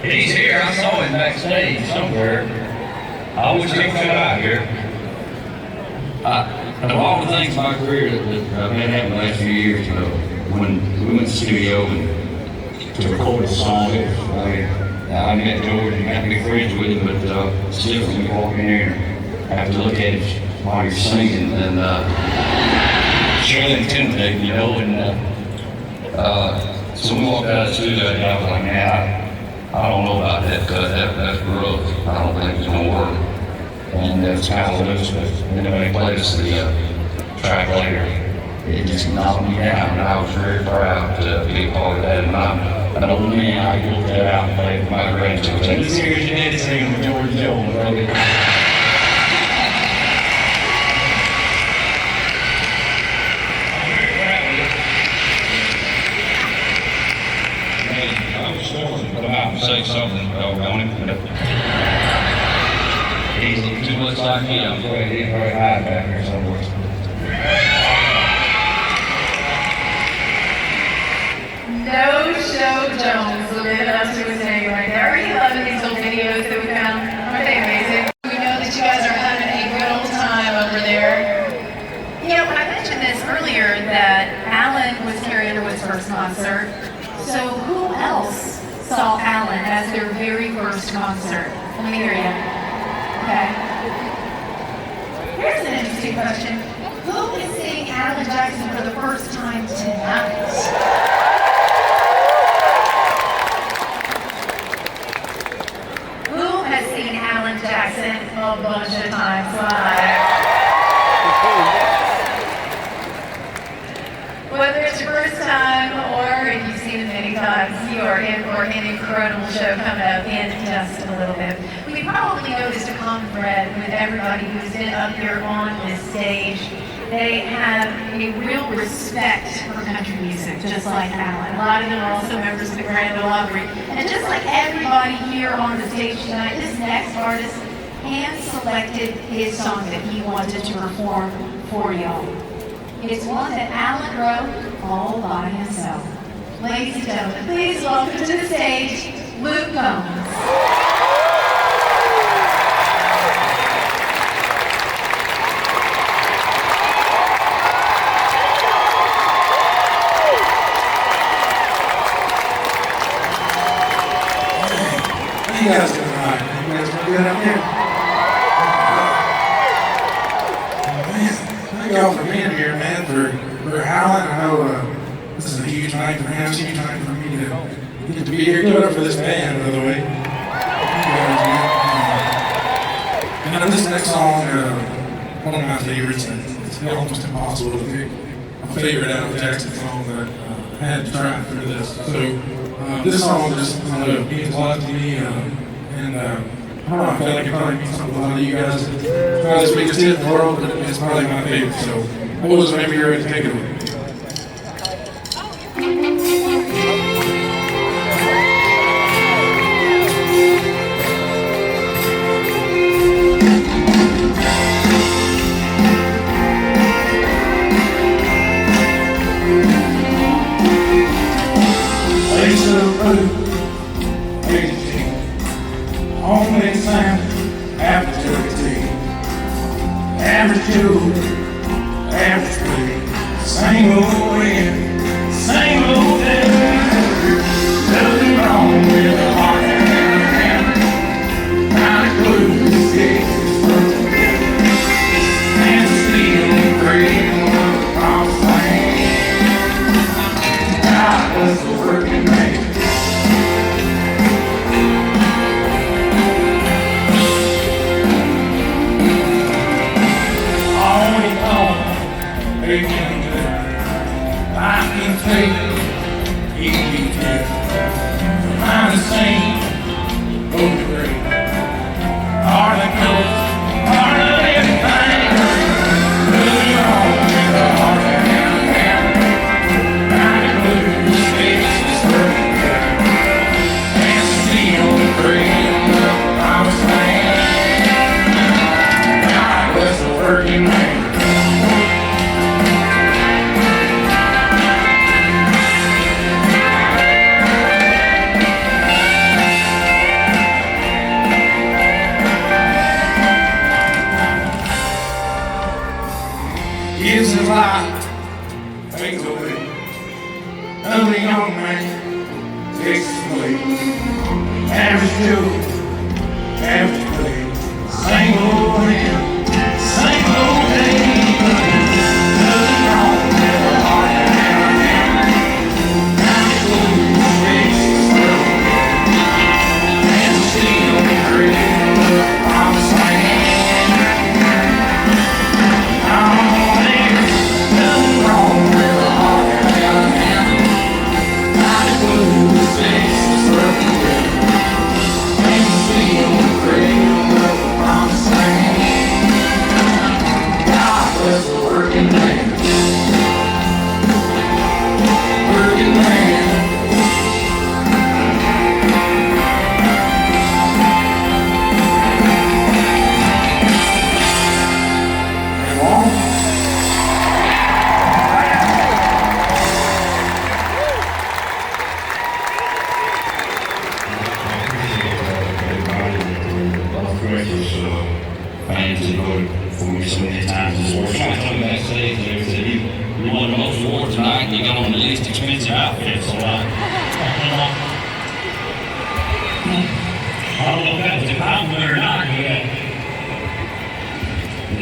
H: He's here. I saw him backstage somewhere. I wish he could come out here. Of all the things in my career that I've had happen the last few years, when we went to the studio and to record a song, I met George and got to be friends with him, but it's different when you walk in here and have to look at him while you're singing, and it's really intimidating, you know, and so we walked out of the studio and I was like, man, I don't know about that cut. That's rough. I don't think it's gonna work. And it's kind of loose, but then they played us the track later. It just knocked me down, and I was very proud to be a part of that. And I'm an old man. I can look that out and play with my grandchildren. This here is your daddy singing with George Jones, brother. Say something on him. He's too much like me. I'm afraid he's very high back here somewhere.
F: No Show Jones living up to his name right there. Are you loving these little videos that we found? Aren't they amazing? We know that you guys are having a good old time over there. You know, I mentioned this earlier that Alan was Carrie Underwood's first concert. So who else saw Alan as their very first concert? Let me hear you. Okay. Here's an interesting question. Who is seeing Alan Jackson for the first time tonight? you are in for an incredible show coming up in just a little bit. We probably noticed a common thread with everybody who's been up here on this stage. They have a real respect for country music, just like Alan. A lot of them are also members of the Grand Ole Opry. And just like everybody here on the stage tonight, this next artist hand-selected his song that he wanted to perform for y'all. It's one that Alan wrote all by himself. Ladies and gentlemen, please welcome to the stage, Luke Combs.
G: How you guys doing tonight? You guys doing good out there? Man, thank y'all for being here, man. For Alan, I know this is a huge night for him, huge night for me to get to be here. Give it up for this band, by the way. And this next song, one of my favorites. It's almost impossible to pick a favorite out of Jackson song that I had to try through this. So this song just means a lot to me, and I don't know, I feel like it probably means something to a lot of you guys. It's not as big as it in the world, but it's probably my favorite. So always whenever you're ready to take it away. Only sound after 30. Average Joe, average play. Same old wind, same old day. Nothing wrong with a heart and a hammer. Kind of glue the sticks broken. And steel green of the promised land. God was the working man. I can take easy care. I'm the same, both great. Are the ghosts, are the everything. Nothing wrong with the heart and the hammer. Kind of blue, the space is perfect. And steel the green of the promised land. God was the working man. Gives his life, fades away. Only young man takes his place. Average Joe, average play. Same old man, same old day. Nothing wrong with a heart and a hammer. Kind of blue, space is broken. And steel green of the promised land.
H: Fans that voted for me so many times this war. Trying to come backstage and they said, you won the most awards tonight, and you got on the least expensive outfit. So I don't know if that was a compliment or not, but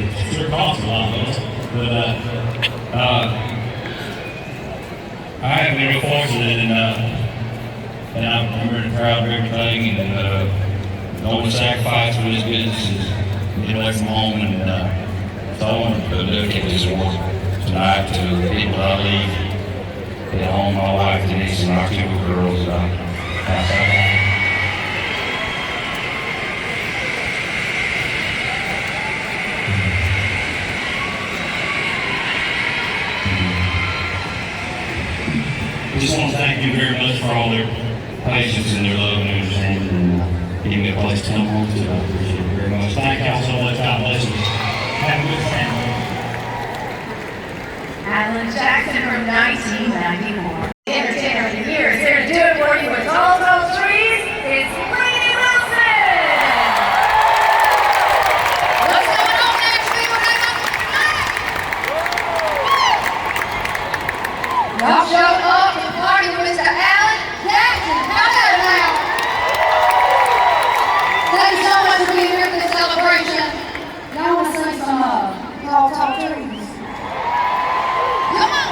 H: it sure cost a lot of us. But I have been real fortunate, and I'm very proud of everything, and the only sacrifice for this business is get away from home, and so I want to dedicate this award tonight to the people I leave at home, my wife Denise and our two girls. all their patience and their love and understanding, and giving me a place to come home to. I appreciate it very much. Thank y'all so much. God bless you. Have a good family.
F: Alan Jackson from 1994. Entertainer of the Year is here to do it for you with all those trees. It's Lady Wilson. What's going on, Nashville? Y'all showed up to party with Mr. Alan Jackson. How about it now? Thank you so much for being here for this celebration. Y'all want to sing some Tall, Tall Trees? Come on!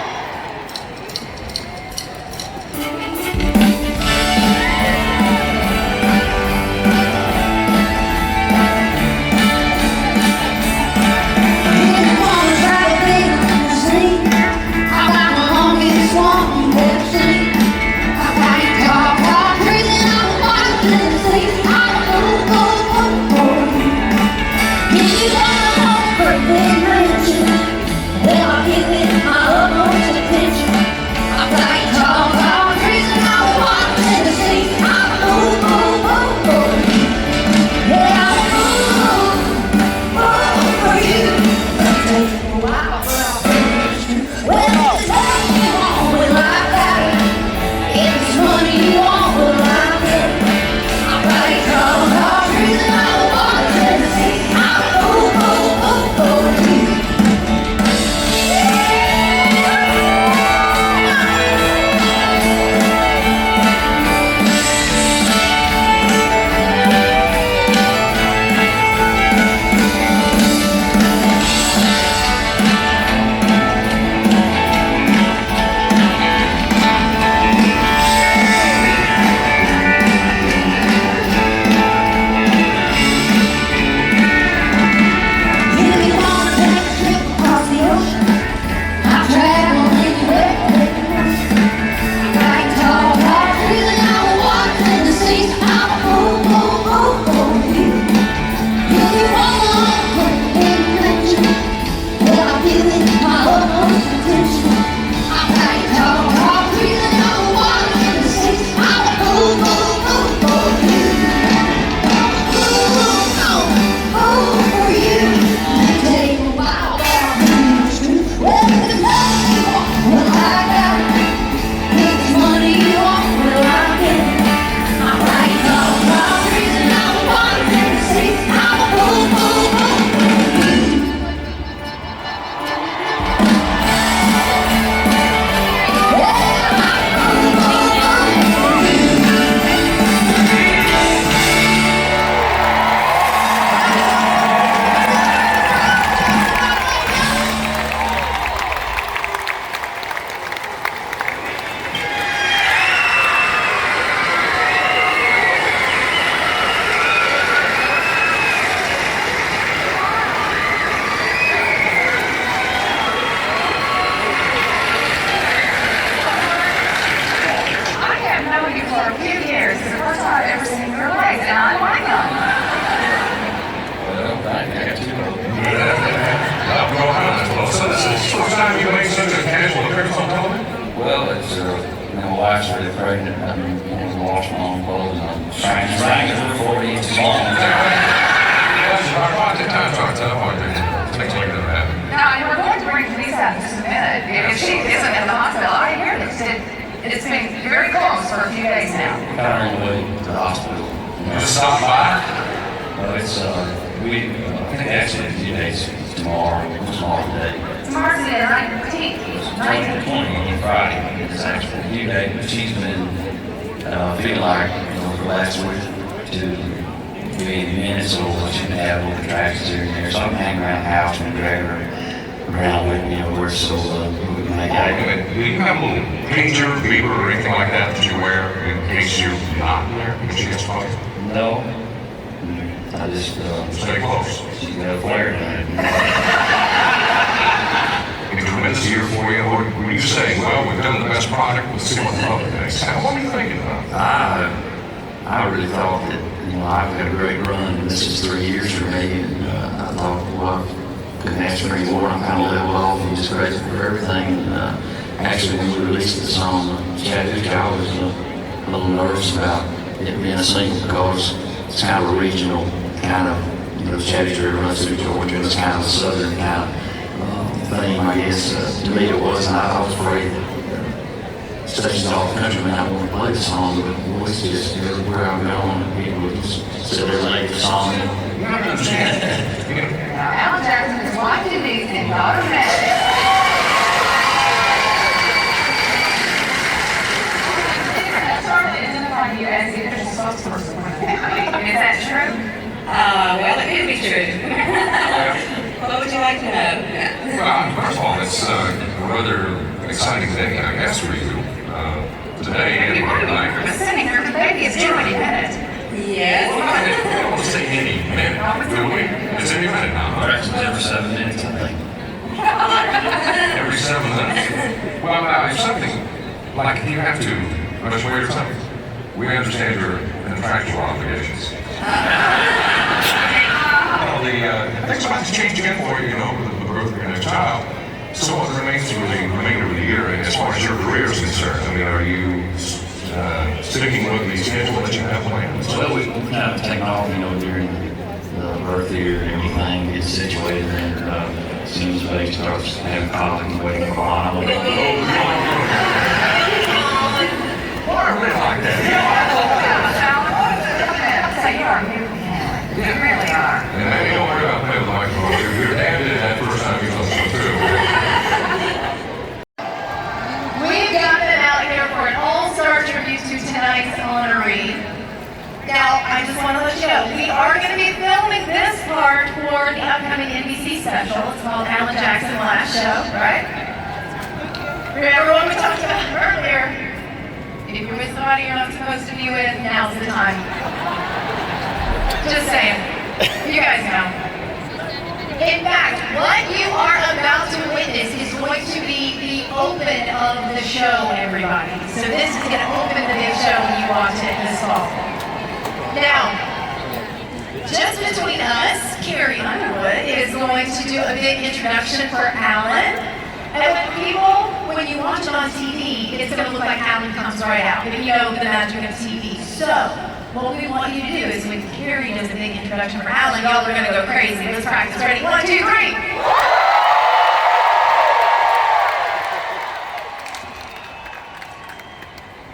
C: I really thought that, I've had a great run. This is 3 years for me, and I thought, well, I couldn't ask for any more. I'm kind of leveled off and just grateful for everything. And actually, when we released the song, Chattanooga, I was
H: little nervous about it being a single because it's kind of a regional kind of, Chattanooga runs through Georgia, and it's kind of a southern kind of thing, I guess. To me it was, and I was afraid that stations all the country may not want to play the song, but the voice just, everywhere I'm going, people would just sit there and the song.
F: Now, Alan Jackson is watching these and automatic. You as the official spokesperson for the family. Is that true?
L: Well, it could be true. What would you like to know?
M: Well, first of all, it's a rather exciting day, I guess, for you. Today, and tonight.
F: We're sitting here, the baby is due any minute.
L: Yes.
M: Well, I don't say any minute, do we? It's any minute now, huh?
H: Every 7 minutes, I think.
M: Every 7 minutes? Well, now, if something, like you have to rush away or something, we understand your contractual obligations. Well, things about to change again for you, with the birth of your next child. So what remains for the remainder of the year, as far as your career is concerned? I mean, are you sticking with the schedule that you have planned?
H: Well, we kind of taken off, during the birth year and everything, get situated, and as soon as the baby starts having colic and waiting for a while.
M: Why are we like that?
F: So you are new. You really are.
M: And maybe don't worry about playing with the microphone. Your dad did that first time you listened to it.
F: We've got them out here for an all-star tribute to tonight's honoree. Now, I just want to let you know, we are going to be filming this part for the upcoming NBC special. It's called Alan Jackson Last Show, right? Remember what we talked about earlier? If you're with somebody you're not supposed to be with, now's the time. Just saying. You guys know. In fact, what you are about to witness is going to be the open of the show, everybody. So this is going to open the big show when you watch it this fall. Now, just between us, Carrie Underwood is going to do a big introduction for Alan. And when you watch it on TV, it's going to look like Alan comes right out. But you know the magic of TV. So, what we want you to do is when Carrie does a big introduction for Alan, y'all are going to go crazy. Let's practice. Ready? 1, 2, 3.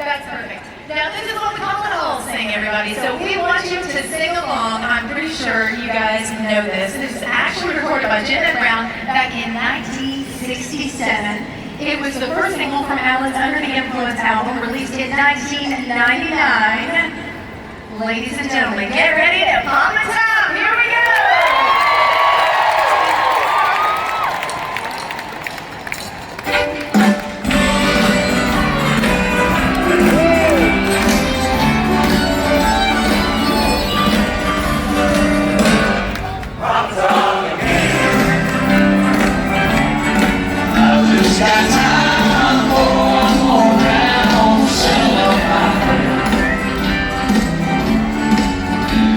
F: That's perfect. Now, this is what we call an all sing, everybody. So we want you to sing along. I'm pretty sure you guys know this. This is actually recorded by Jim and Brown back in 1967. It was the first single from Alan's Under the Influence album, released in 1999. Ladies and gentlemen, get ready to pop the top. Here we go.
J: Got time for one more round, send up my prayer.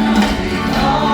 J: I'll be gone.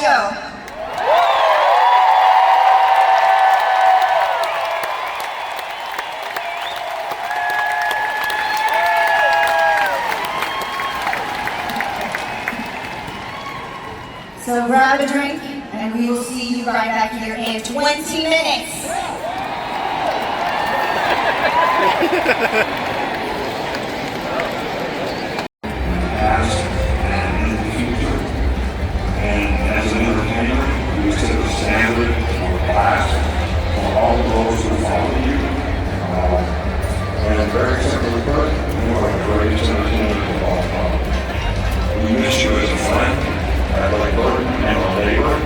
J: go. So grab a drink, and we will see you right back here in 20 minutes.
C: Past and in the future. And as an entertainer, you set a standard for class for all those who follow you. And very simply put, you are the greatest entertainer of all time. We miss you as a friend, as a burden and a labor.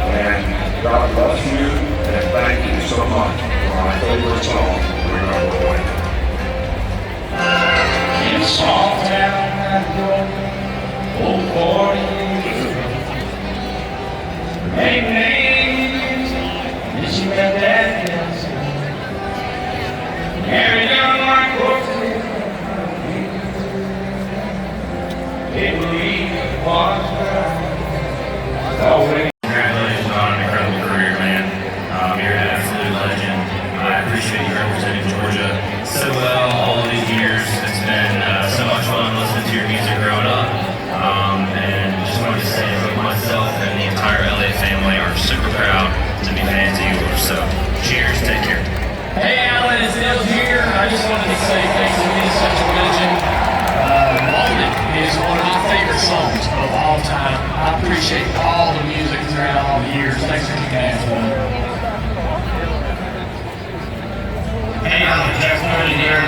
C: And God bless you, and thank you so much for my favorite song, Remember When.
H: In a small town I grew up, old 40 years ago. Hey, names, did you have that dance? Married young like Wesley. Didn't leave was always. Congratulations on an incredible career, man. You're an absolute legend. I appreciate you representing Georgia so well all of these years. It's been so much fun listening to your music growing up. And just wanted to say both myself and the entire LA family are super proud to be fans of yours. So cheers, take care. Hey Alan, it's Neil here. I just wanted to say thanks for being such a legend. Loaded is one of my favorite songs of all time. I appreciate all the music throughout all the years. Thanks for kicking ass, man. Hey, I'm definitely here.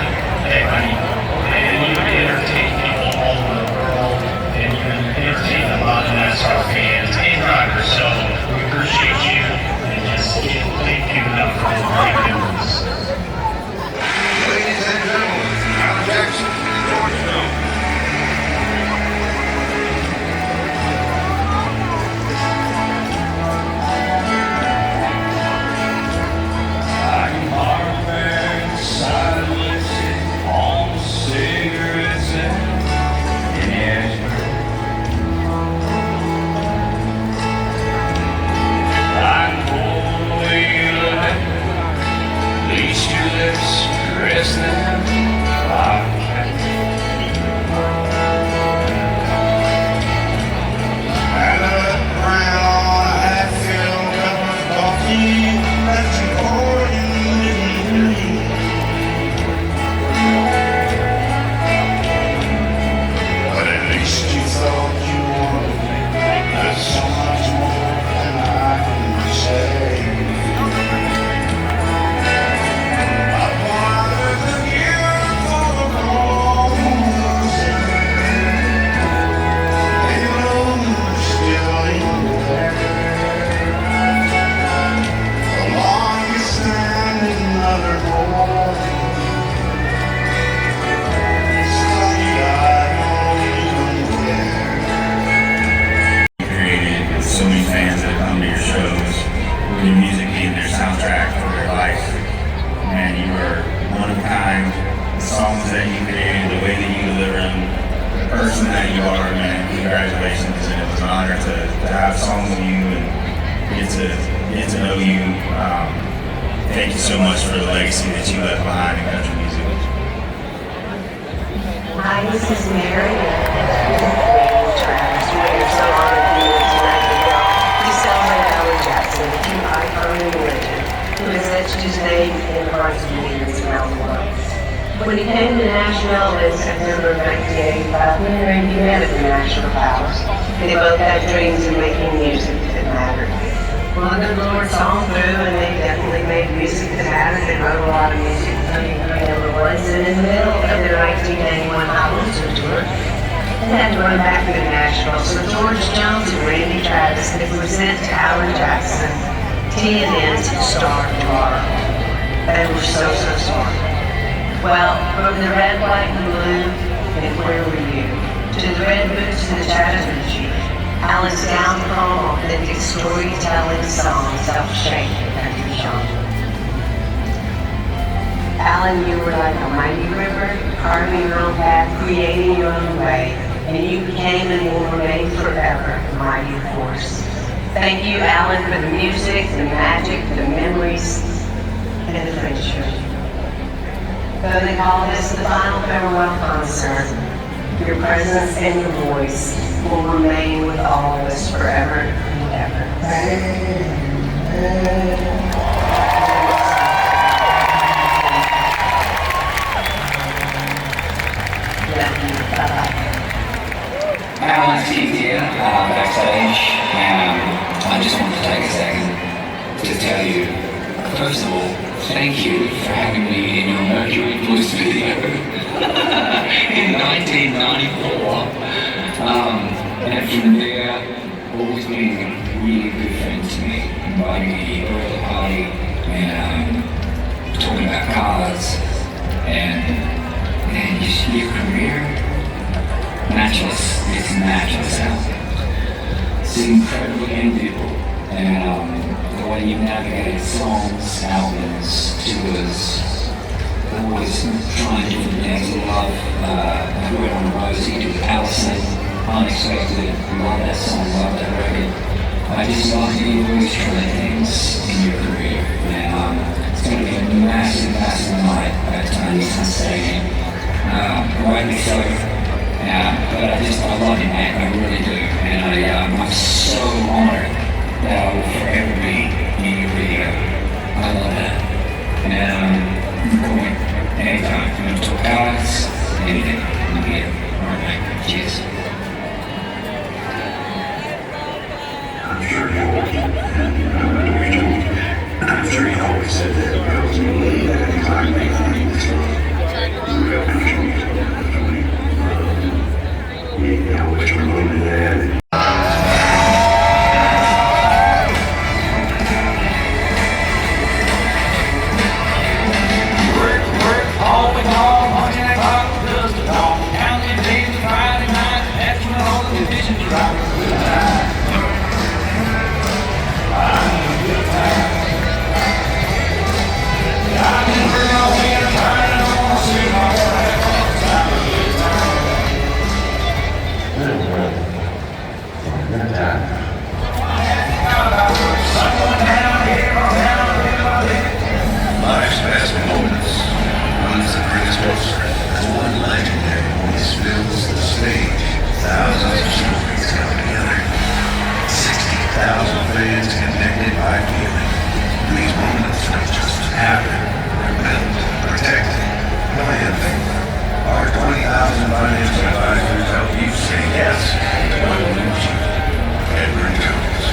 H: Hey, buddy. And you entertain people all over the world. And you entertain a lot of NASCAR fans and drivers. So we appreciate you. And just thank you enough for the great memories.
B: Ladies and gentlemen, Alan Jackson, Georgia.
H: Your music being their soundtrack for their life. Man, you were one of a kind. The songs that you created, the way that you deliver them, the person that you are, man, congratulations. And it was an honor to have songs with you and get to know you. Thank you so much for the legacy that you left behind in country music.
N: Hi, this is Mary. Travis, we are so honored to be with you tonight. We celebrate Alan Jackson, the true icon and legend, who has etched his name in the hearts of millions around the world. When he came to Nashville in September of 1985, he and Randy met at the National Palace. They both had dreams of making music that mattered. Well, the good Lord saw them through, and they definitely made music that mattered. They wrote a lot of music for number ones, and in the middle of their 1981 Halloween tour, they had to run back to Nashville. So George Jones and Randy Travis could present to Alan Jackson TNN's Star Tomorrow. They were so smart. Well, from the red, white, and blue, and where were you? To the red boots and the Chattahoochee, Alan's down-home, authentic storytelling songs helped shape the country genre. Alan, you were like a mighty river, carving your own path, creating your own way, and you became and will remain forever a mighty force. Thank you, Alan, for the music, the magic, the memories, and the friendship. Though they call this the final farewell concert, your presence and your voice will remain with all of us forever and ever.
C: Alan Steve here, backstage, and I just wanted to take a second to tell you, first of all, thank you for having me in your Mercury Blues video in 1994. And from there, always been a really good friend to me, inviting me to your birthday party, and talking about cars, and just your career. Matchless. It's matchless out. It's incredibly enviable. And the way you navigated songs, albums, tours, always trying different things. I love Red on Rosie with Allison, Unexpected. Love that song, love that record. I just love you always trying things in your career. And it's going to be a massive, massive night at Nissan Stadium. Rightly so. But I love you, man, I really do, and I'm so honored that I will forever be in your video. I love that, and I'm going anytime. You want to talk cars, anything, I'm here. All right, cheers.
O: I'm sure he always, I'm sure he always said that girls believe that anytime they find this real country music. Yeah, which we're going to that.
P: Life's best moments runs the greatest orchestra as one legendary voice fills the stage. Thousands of stories come together. 60,000 fans connected by feeling. These moments don't just happen. They're built, protected, planned. Our 20,000 financial advisors help you say yes to evolution. Edward Jones.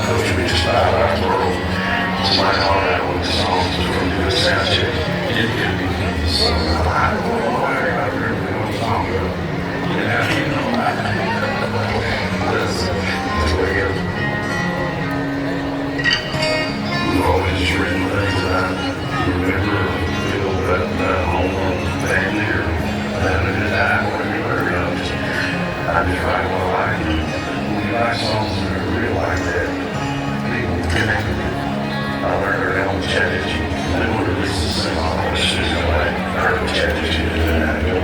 O: Coach reached out our world to my heart out with the songs from the sound check. It could be so I don't know why I really know the song, but yeah, you know, that's the way it goes. We've always just written things that I remember, feel that home or family or having a good time, whatever, you know, I just write what I like. When you write songs that are real like that, people connect with it. I learned early on strategy. I know what it is to sing all the shit. I heard strategy and I go.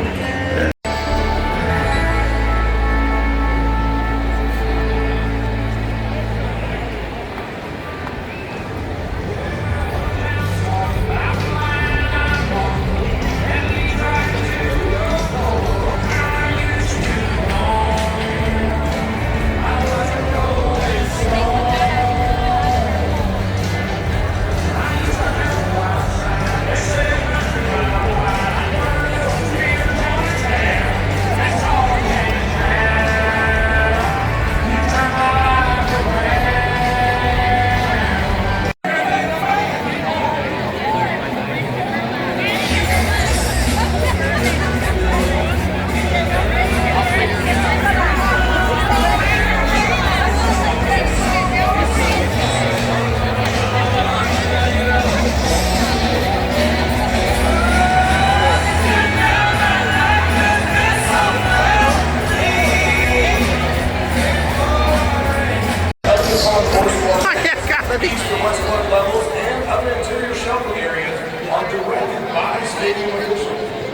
A: I gotta be.
Q: East to west levels and other interior shelving areas are direct
G: by stadium officials.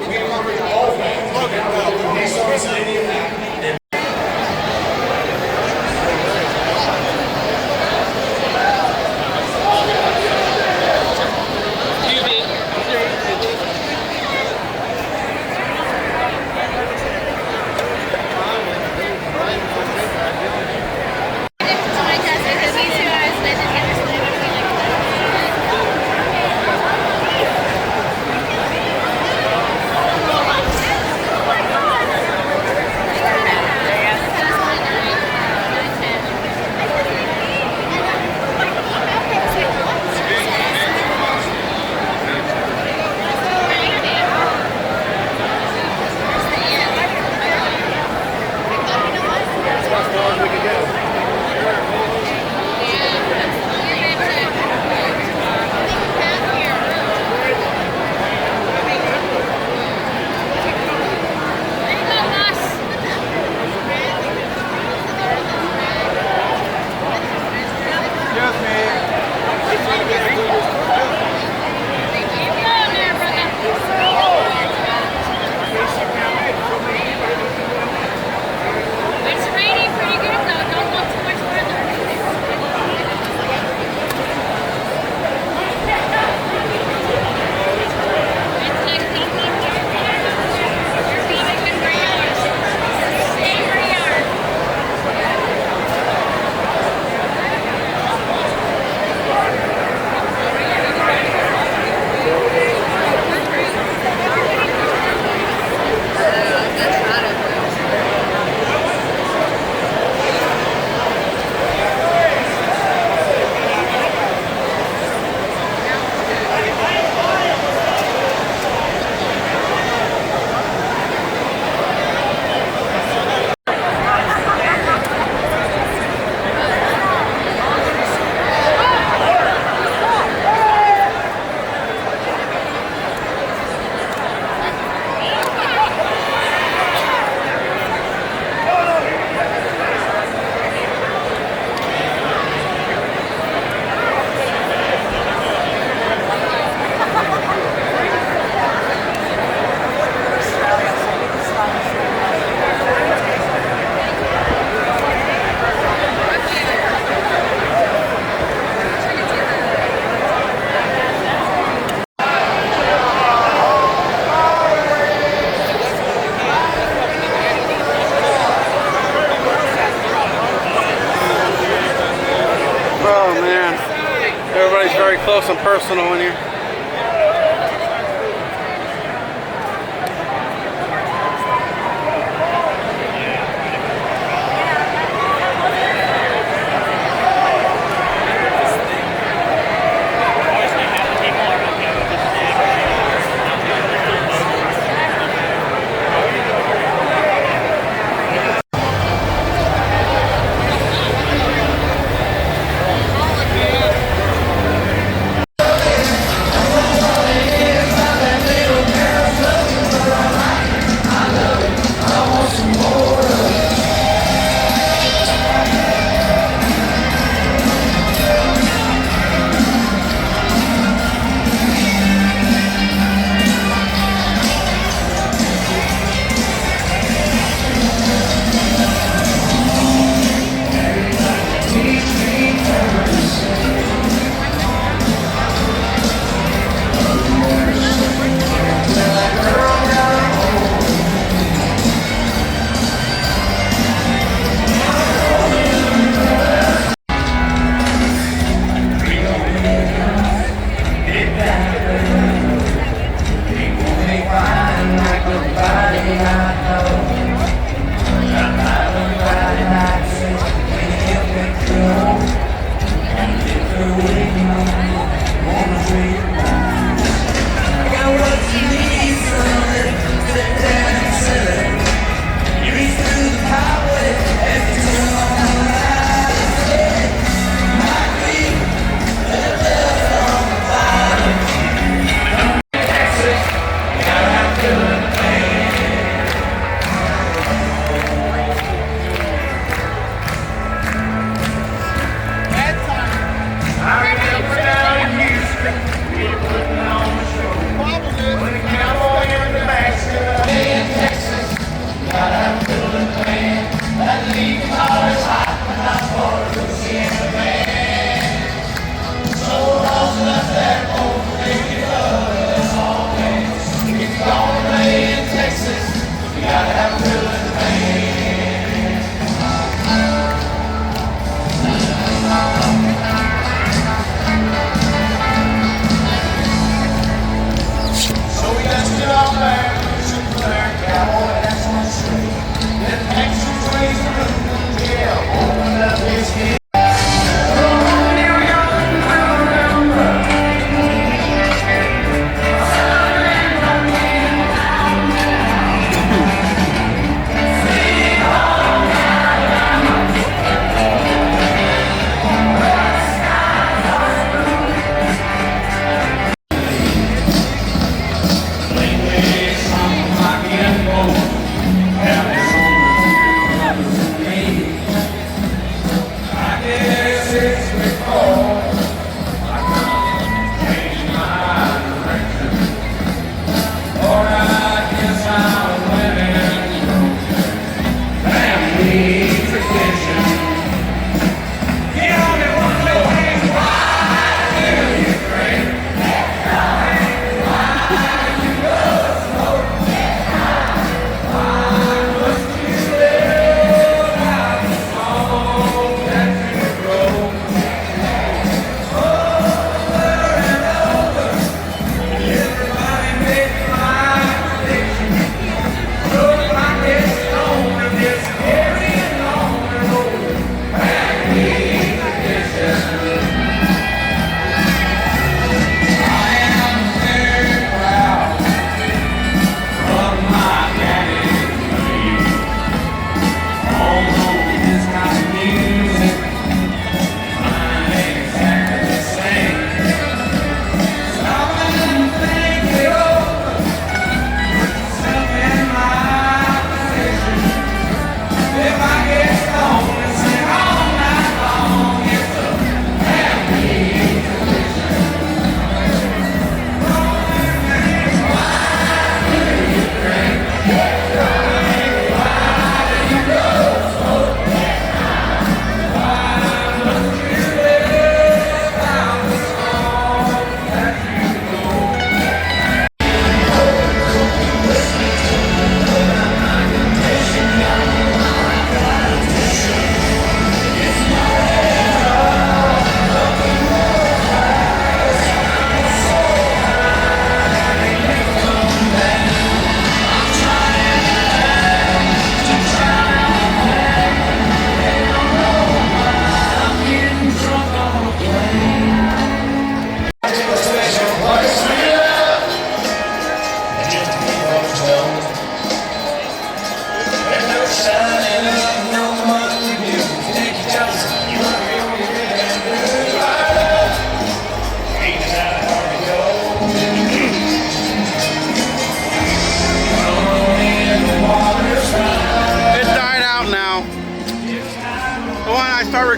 G: We encourage all fans to download the Nissan Stadium app.
A: Oh man, everybody's very close and personal in here.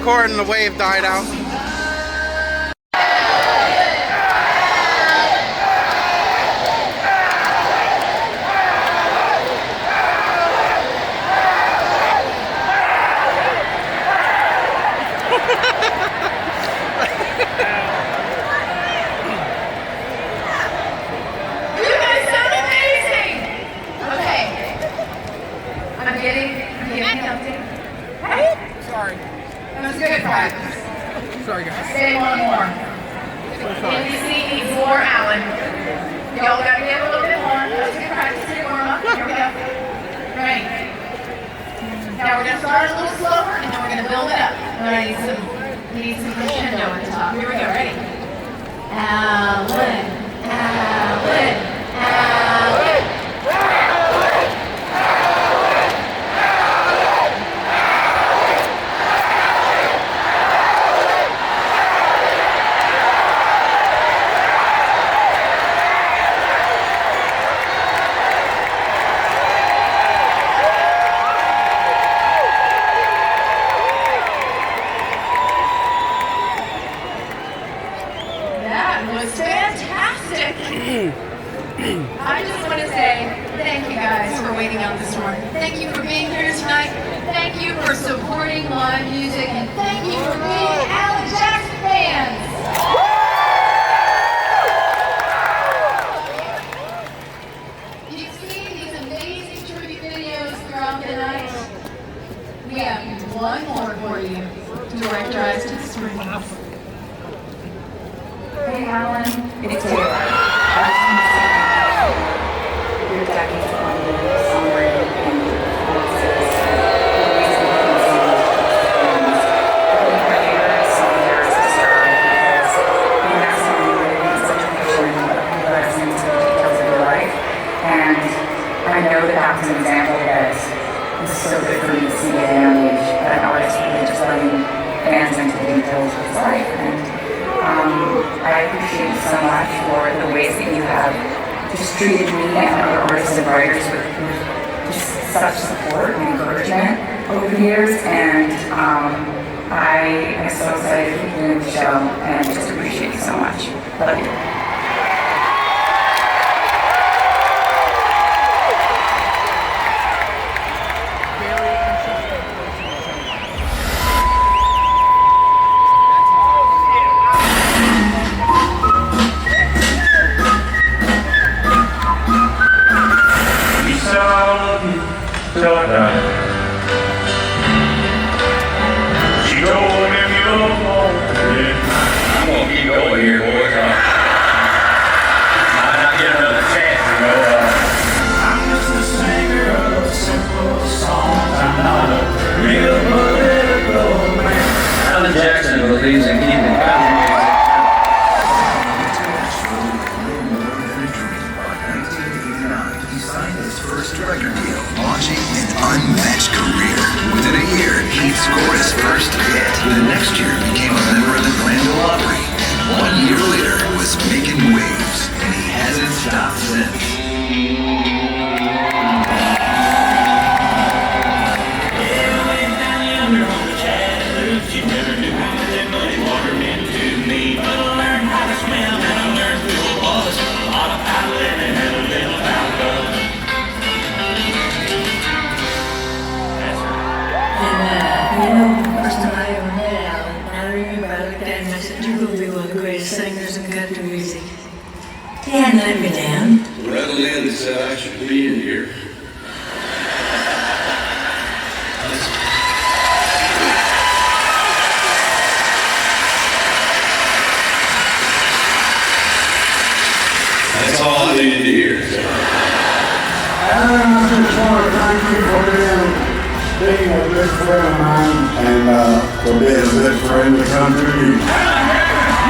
A: recording, the wave died out.
F: Sorry, guys. Say one more. NBC needs more Alan. Y'all gotta get a little bit more. Let's get practice here. Warm up. Here we go. Ready. Now we're gonna start a little slower and then we're gonna build it up. All right, need some crescendo at the top. Here we go. Ready? Alan, Alan, Alan. I just want to say thank you guys for waiting out the storm. Thank you for being here tonight. Thank you for supporting live music. And thank you for being Alan Jackson fans. You've seen these amazing tribute videos throughout the night. We have one more for you to direct our eyes to the screen. Hey Alan, it's Taylor. Your decades on the songwriting and performances, the ways that you can sing and I think my favorite song there is The Star because you have someone who paints such a picture of who lets into the details of your life. And I know that that's an example that is so good for me to see at a young age, that an artist really just letting fans into the details of his life. And I appreciate you so much for the ways that you have just treated me and other artists and writers with just such support and encouragement over the years, and I am so excited to be doing the show and just appreciate you so much. Love you.
O: She told him you're wanted. I'm gonna keep going here, boys. Might not get another chance, you know. I'm just a singer of simple songs. I'm not a real political man. Alan Jackson believes in keeping country music.
P: Record deal, launching an unmatched career. Within a year, he'd score his first hit. The next year, became a member of the Grand Ole Opry. 1 year later, was making waves, and he hasn't stopped since.
O: You never knew that muddy water meant to me, but I learned how to swim and I learned who it was. A lot of paddling and a little alcohol.
Q: First time I ever met Alan, I remember I looked at him and I said, "You're going to be one of the greatest singers in country music." He hadn't let me down.
O: Rattled in and said I should be in here. That's all I needed to hear.
K: Alan, I just want to thank you for being a good friend of mine and for being a good friend of the country.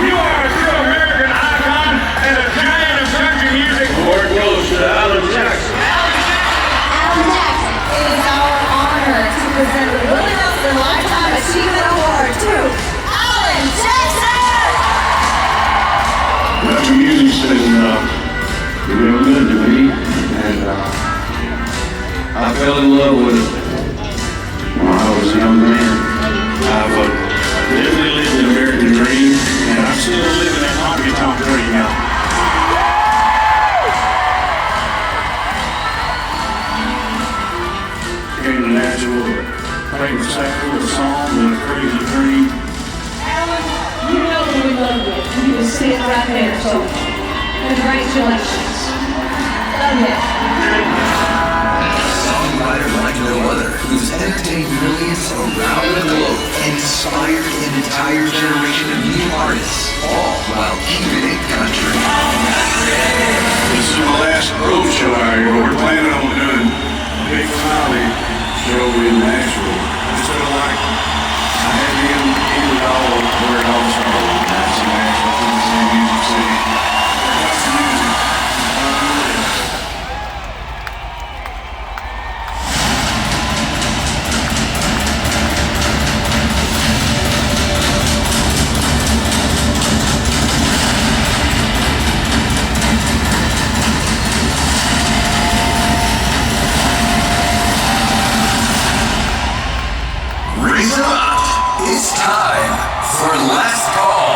O: You are a true American icon and a giant of country music. Word goes to Alan Jackson.
J: Alan Jackson, it is our honor to present the Willie Nelson Lifetime Achievement Award to Alan Jackson!
O: Country music's been real good to me, and I fell in love with it when I was a young man. I've
G: definitely lived the American dream, and I'm still living that honky tonk dream now. Came to Nashville, favorite cycle, a song, and a crazy dream.
J: Alan, you know that we love you. You can sit right there, so congratulations. Love you.
P: Songwriter like no other, who's entertained millions around the globe and inspired an entire generation of new artists, all while keeping it country.
G: This is my last road show out here, but we're planning on doing a big finale show in Nashville. I just felt like I had to end it all where it all started. That's in Nashville, Tennessee, Music City. Lots of music.
P: Raise 'em up! It's time for Last Call.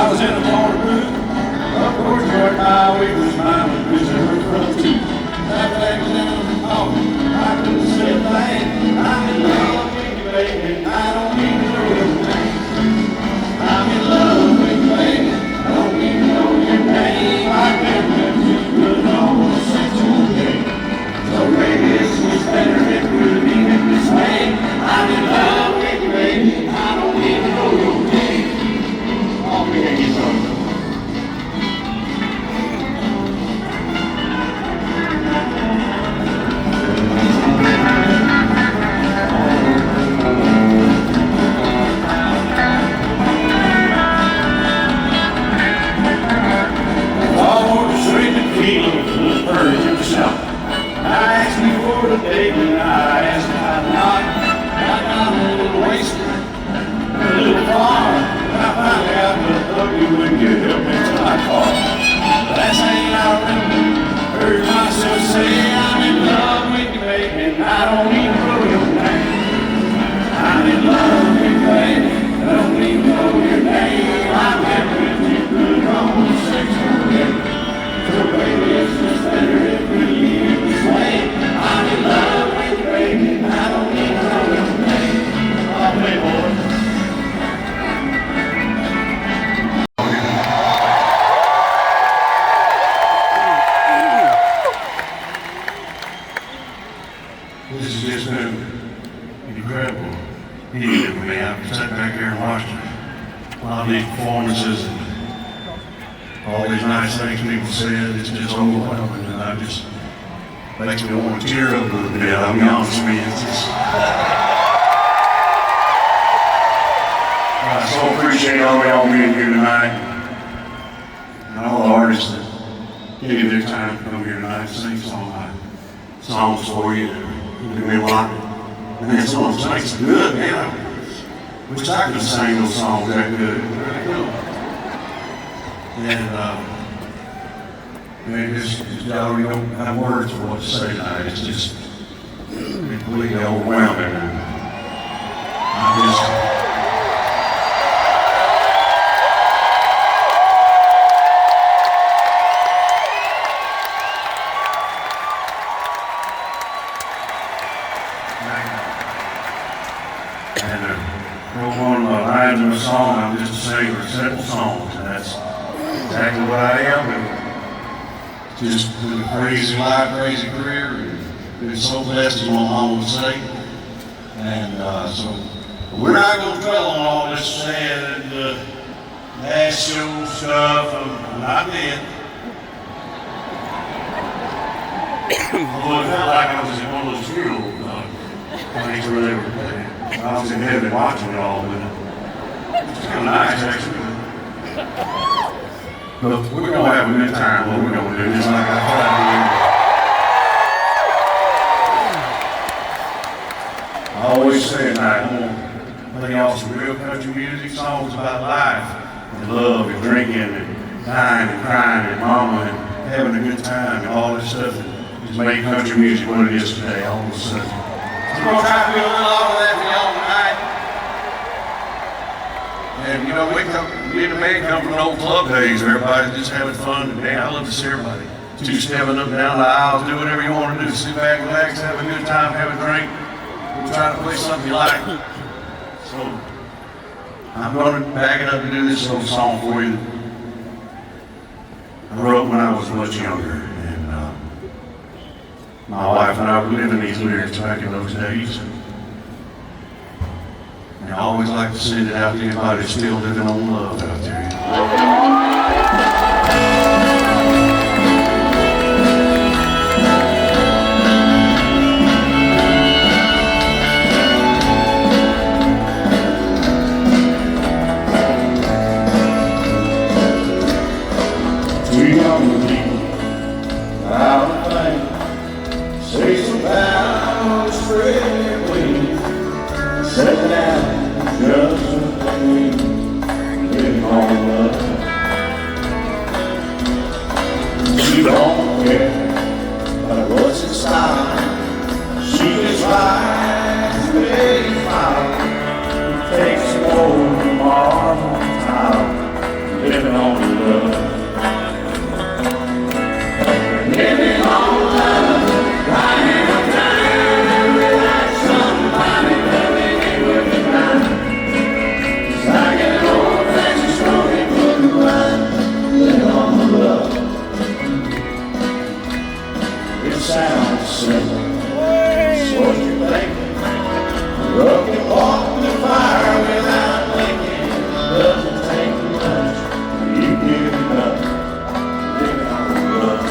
G: I was in a corner booth. Of course, George, my week was mine with Mr. Hurtfront too. After that was down the coffee, I couldn't say a thing. I'm in love with you, baby. I don't need to know your name. I'm in love with you, baby. I don't need to know your name. I can't let you good on a sexual game. So maybe it's just better if we leave it this way. I'm in love with you, baby. I don't need to know your name. Oh, we can't get started. I asked you for the date and I asked how not. Got down a little wasted, a little far. I finally got to hug you when you helped me to my car. Last thing I remember, heard myself say, I'm in love with you, baby, and I don't need to know your name. I'm in love with you, baby, I don't need to know your name. I'm happy with you, good on the sexual day. So baby, it's just better if we leave it this way. I'm in love with you, baby. I don't need to know your name. I'll play, boy. This has just been incredible evening for me. I've sat back there and watched a lot of these performances and all these nice things people said. It's just overwhelming, and I just makes me want to tear up a little bit. I'll be honest with you. It's just, I so appreciate all y'all being here tonight, and all the artists that gave their time to come here tonight to sing songs for you. It meant a lot. Man, some of them sing's good, man. I wish I could sing those songs that good. Really cool. And man, y'all really don't have words for what to say tonight. It's just completely overwhelming. And I just one of the lines in a song, I'm just a singer of simple songs, and that's exactly what I am. And just been a crazy life, crazy career, and been so blessed, as my mom would say. And so we're not going to dwell on all this sad national stuff. I'm not dead. Although it felt like I was in one of those funeral things where they were. I was in heaven watching it all, but it's kind of nice, actually. But we're going to have a good time. What we're going to do, just like I tried to do. I always say at night, I'm going to play y'all some real country music songs about life, and love, and drinking, and dying, and crying, and mama, and having a good time, and all this stuff that just make country music what it is today, all of a sudden. I'm going to try to do a little off of that for y'all tonight. And you know, me and the band come from old club days. Everybody's just having fun. And man, I love to see everybody two-stepping up and down the aisles, do whatever you want to do. Sit back, relax, have a good time, have a drink. We'll try to play something you like. So I'm going to back it up and do this little song for you. I wrote when I was much younger. My wife and I were living these lyrics back in those days. And I always like to send it out to anybody still living on love out there. Too young to be out of thing. Say some vows, spread wings, set down just a thing, living on love. She don't care about what's inside. She just rides the big fire. It takes more than marble time, living
R: sounds simple. It's what you think. Look and walk the fire without thinking. It doesn't take much. You give it up. Living on love.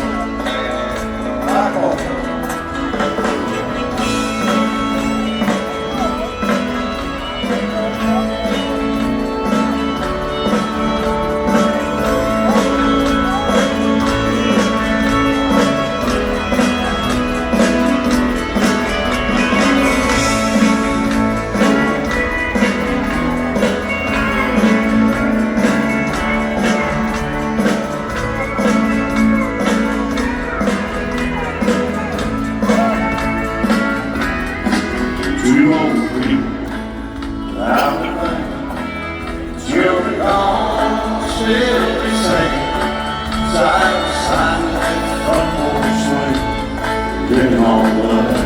R: Two old people out the rain. Children gone, still be singing. Side by side in that front porch swing. Living on love.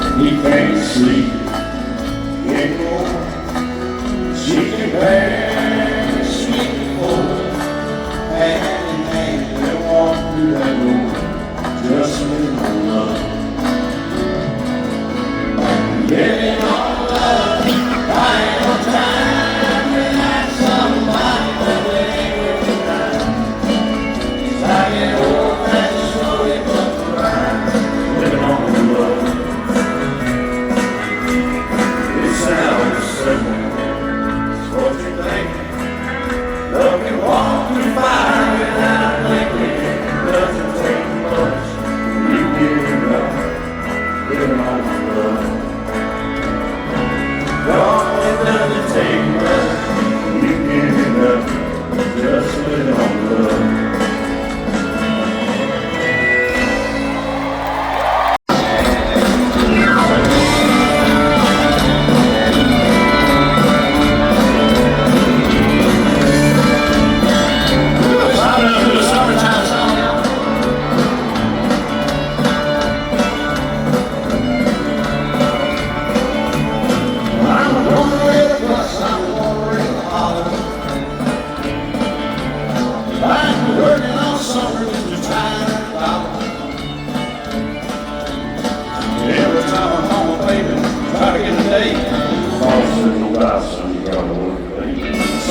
R: And he can't sleep anymore. She can bear sweet before. Hand in hand, they'll walk through that door. Just living on love. Living on love, buying no time, without somebody, but it ain't worth the time. As I get old, that's slowly but the ride. Living on love. It sounds simple, it's what you think. Love can walk through fire without blinking. It doesn't take much, you give it up. Living on love. No, it doesn't take much. You give it up. Just live on love.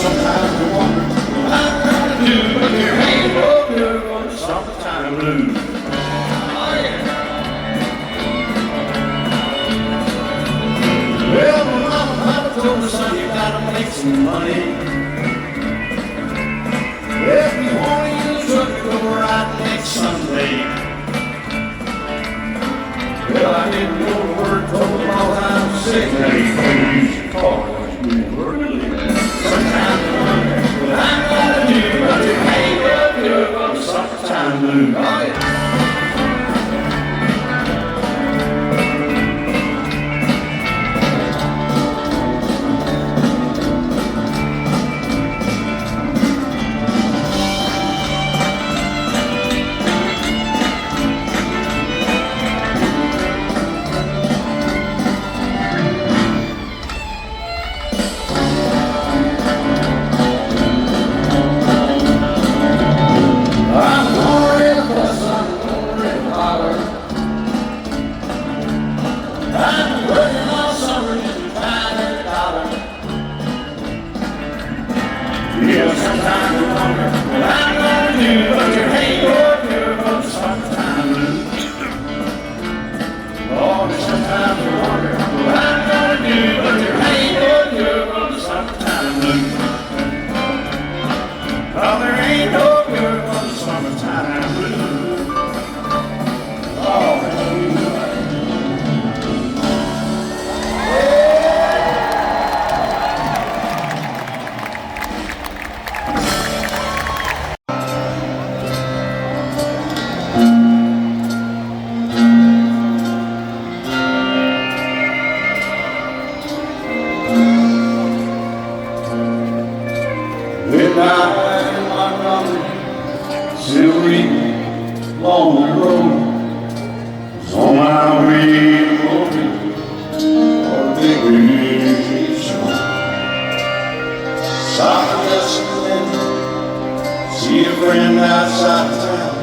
R: Sometimes you wonder what I'm gonna do, but there ain't no good on the summertime blues. Oh yeah. Well, my mama Papa told me, son, you gotta make some money. If you wanna use truck to go right next Sunday. Well, I didn't go to work, told them all I'm sick. Now you can't use your car, you didn't work to live. Sometimes I wonder what I'm gonna do, but it ain't no good on the summertime blues. Oh yeah. Yeah, sometimes I wonder what I'm gonna do, but there ain't no good on the summertime blues. Lord, sometimes I wonder what I'm gonna do, but there ain't no good on the summertime blues. Oh, there ain't no good on the summertime blues. Oh, midnight in Montgomery, silvery, lonely road. Was on my way to Moby for a big reunion show. Stopped just a minute, see a friend outside of town.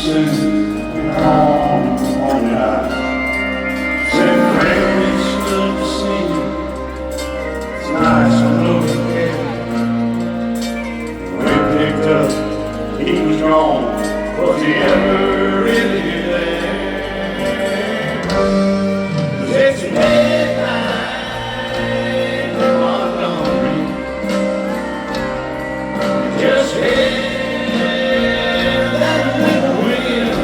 R: soon. You're home on the night. Said, friend, it's good to see you. It's nice to know you again. When we picked up, he was gone. Was he ever really there? 'Cause it's midnight in Montgomery. Just hear that whippoorwill.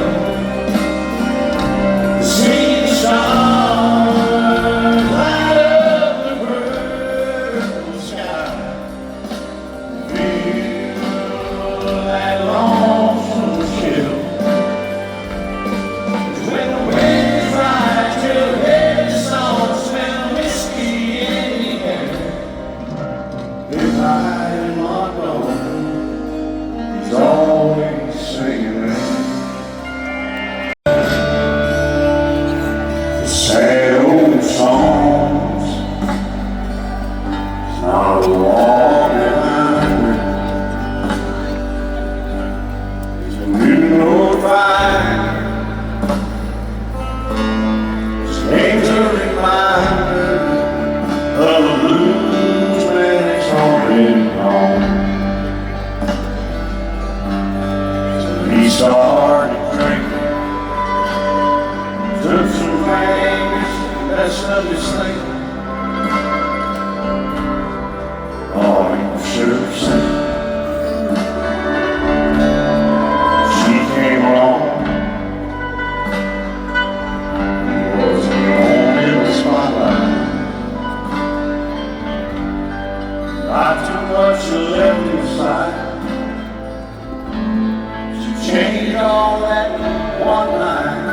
R: See the stars light up the purple sky. Feel that lonesome chill. When the wind is right till every song smell whiskey in the air. Midnight in Montgomery, he's always singing there. The sad old songs, it's not a wall behind her. It's a midnight fire. It's a reminder of a blues when it's already gone. So he started drinking, took some fingers, messed up his sleep. Oh, he was sure sick. She came along. Not too much left inside. She changed all that one night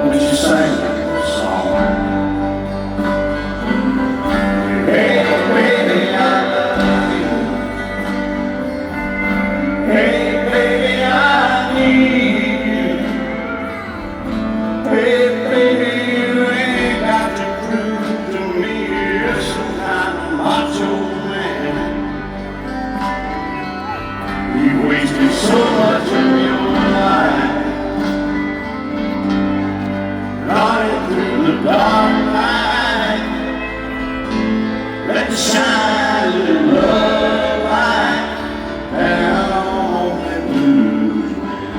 R: when she sang the song. Hey, baby, I love you. Hey, baby, I need you. Hey, baby, you ain't got to prove to me you're some kind of macho man. You wasted so much of your life running through the dark night. Let the shine little love light down on that blues man.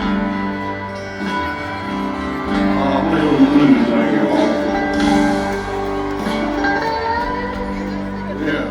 R: Oh, little blues like you want. Yeah.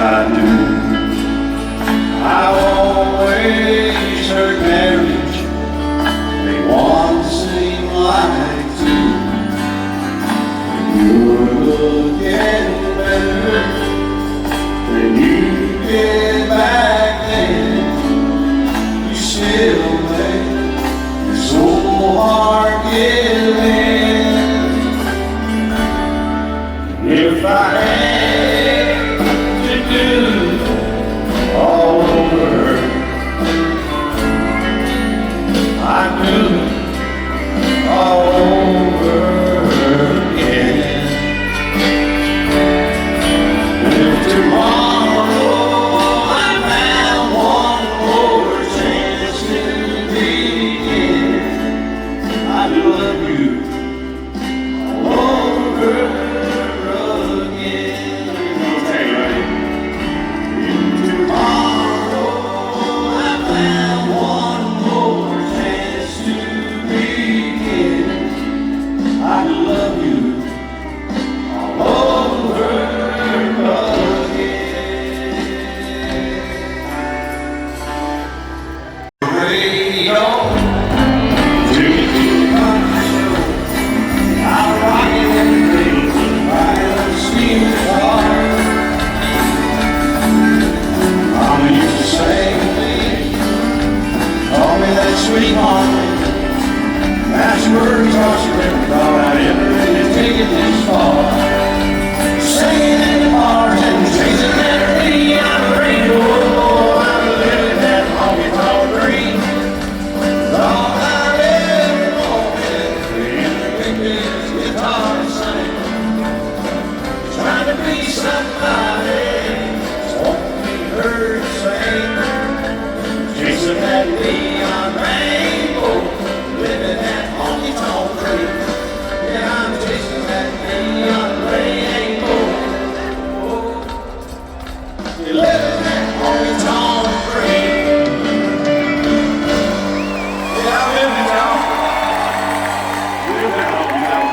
R: I do. I've always heard marriage, they want to seem like two. You're looking better than you did back then. You still make your soul hard giving. If I had to do all over, I'd do it all over again. If tomorrow I found one more chance to begin, I'd love you all over again. I'll tell you right. If tomorrow I found one more chance to begin, I'd love you all over again. Radio, take it to the country show. I'll rock it in the rain, ride on the steam car. Mama used to say to me, call me that sweet Marley. Last words all she ever thought I'd ever really take it this far. Singing in the bars and chasing that radio on the radio. I'm living that honky-tonk dream. All I've ever wanted in the weekend's guitar and sing. Trying to be somebody, just want to be heard sing. Chasing that neon rainbow, living that honky-tonk dream. Yeah, I'm chasing that neon rainbow. Living that honky-tonk dream. Yeah, I'm living it all. Living that honky-tonk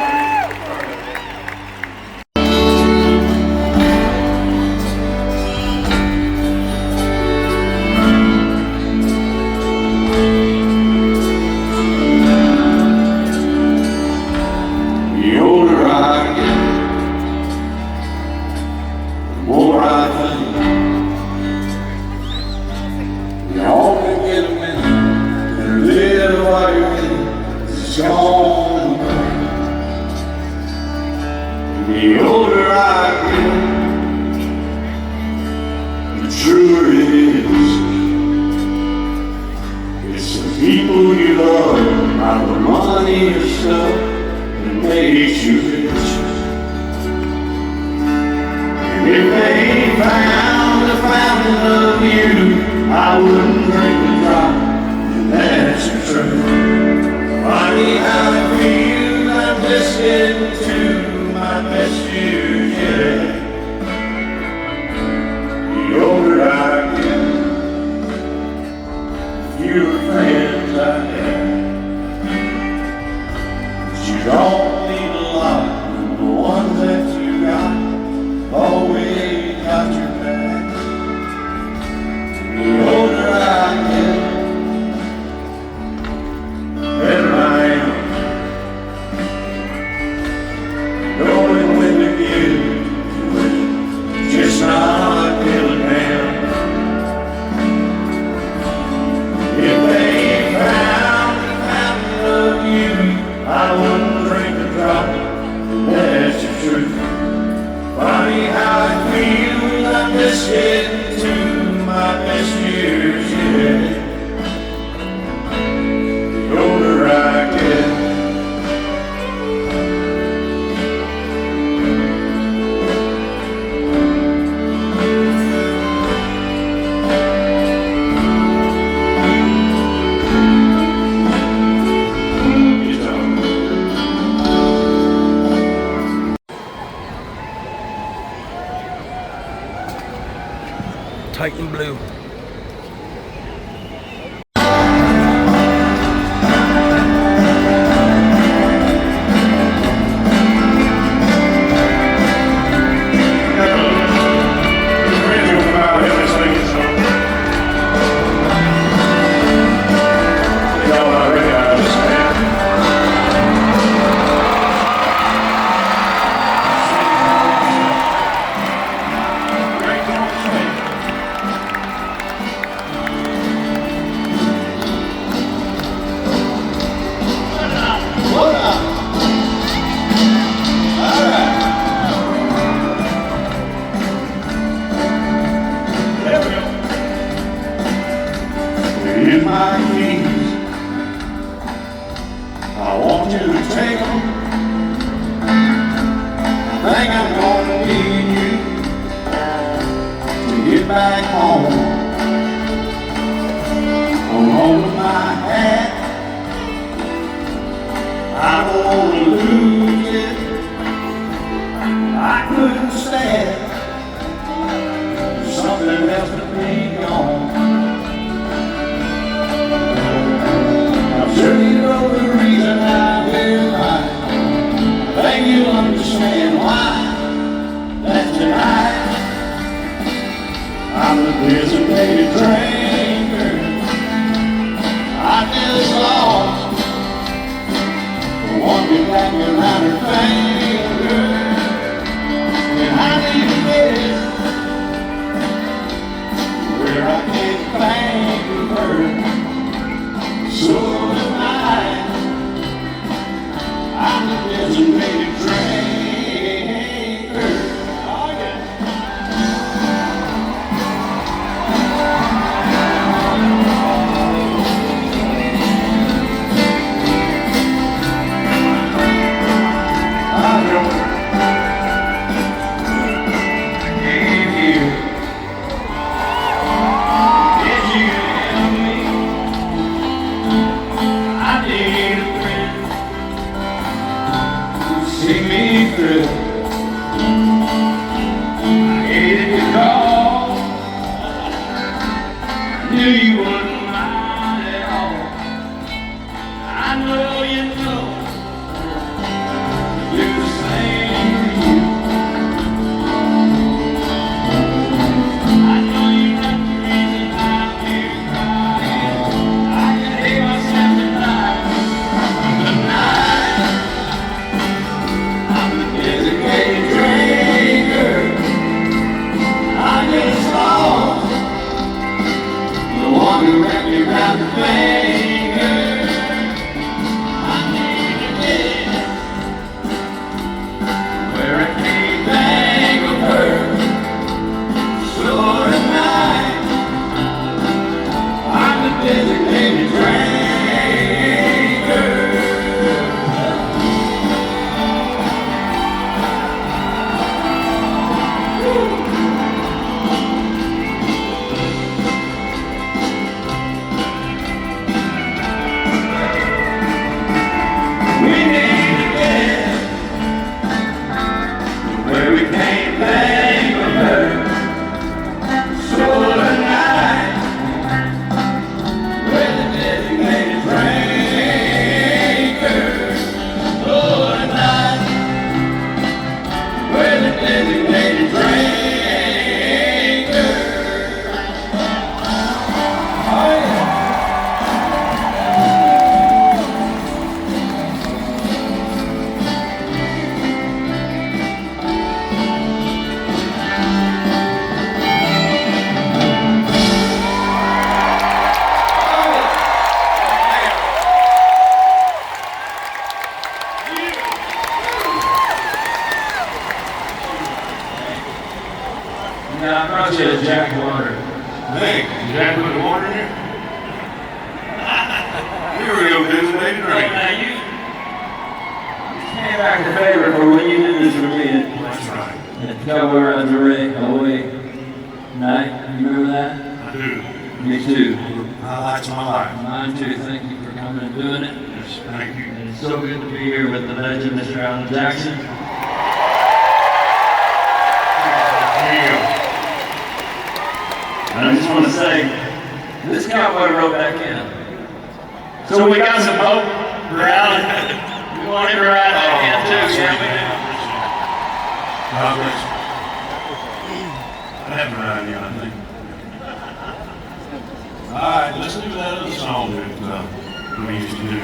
R: The older I get, the more I think. You only get a minute and live while you're in it. It's gone away. The older I get, the truer it is. It's the people you love, not the money or stuff that makes you rich. And if they found the fountain of you, I wouldn't drink a drop, and that's the truth. Funny how it feels, I'm just getting to my best years yet. The older I get, the fewer friends I have. But you don't need a lot, and the ones that you got always got your back. The older I get, better I am. Knowing when to give to it, just not giving down. If they found the fountain of you, I wouldn't drink a drop, that's the truth. Funny how it feels, I'm just getting to my best years yet. The older I get,
A: Titan blue.
R: it back home. Along with my hat, I don't want to lose it. I couldn't stand something else to be gone. I'm sure you know the reason I'm here tonight. I think you'll understand why. That tonight I'm the designated drinker. I just lost the one who got me around her finger. And I need to get where I can't thank her. So tonight I'm the designated drinker. Oh yeah. See me through. I hated to call. Knew you wouldn't mind at all. I know you know. Do the same for you. I know you're not the reason I'm here crying. I can hear myself tonight. Designated drinker, I just lost the one who wrapped me around the finger. I need to get where I can't think of her. So tonight I'm the designated drinker.
G: I brought you a jack of water.
R: Hey, Jack put the water in here? You're a real designated drinker.
G: Now you came back to favor for when you did this for me.
R: That's right.
G: At Cowboy away night. You remember that?
R: I do.
G: Me too.
R: Highlights of my life.
G: Mine too. Thank you for coming and doing it.
R: Yes, thank you.
G: And it's so good to be here with the legend, Mr. Alan Jackson. And I just want to say, this cowboy wrote back in. So we got some hope for Alan. We want him to ride back in too, yeah, we do.
R: God bless you. I haven't ride yet, I think. All right, let's do that other song that we used to do.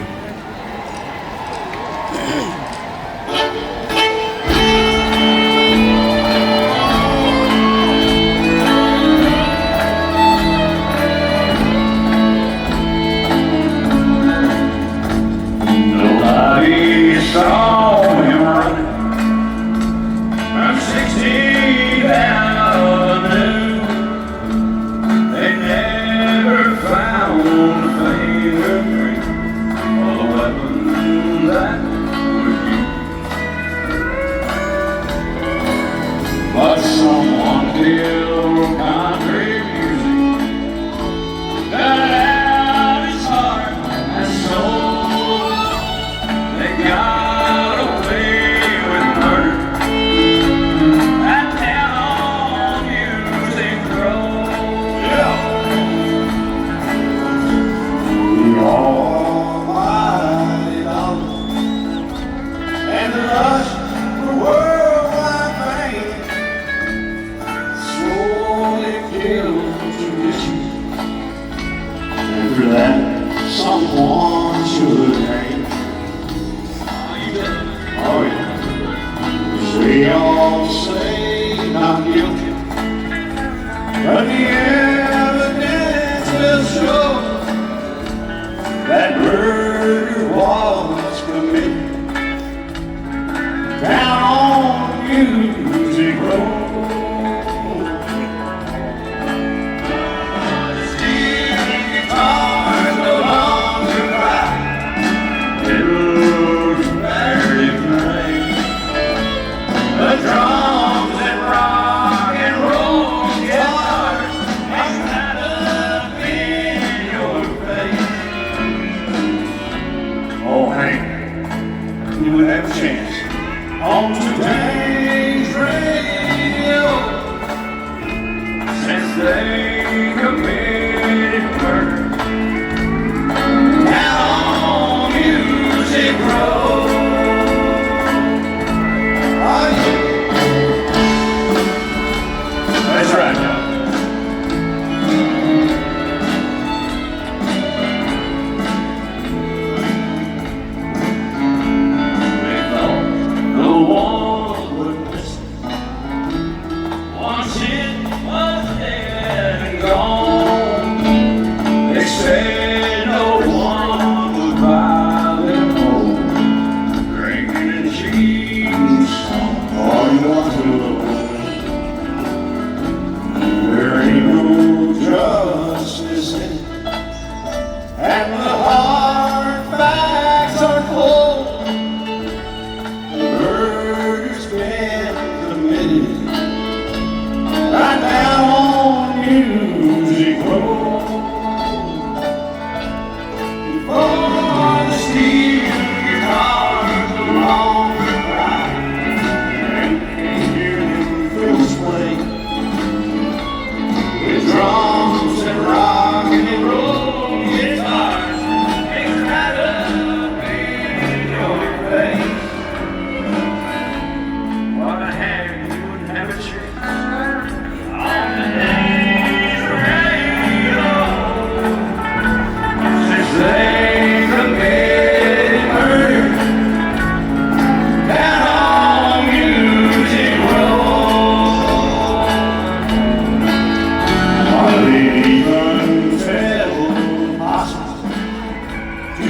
G: Nobody saw him running from 16th Avenue. They never found a fingerprint or the weapon that was used.
R: someone should hang. Oh yeah. We all say not guilty, but the evidence will show that murder was committed down on Music Road. You would have a chance on today's radio, since they committed murder down on Music Road. Oh, yeah. That's right, y'all. And the hard facts are cold. The murder's been committed right down on Music Road. Before the steel guitars along the ride, and hear them fiddles play with drums and rock and roll.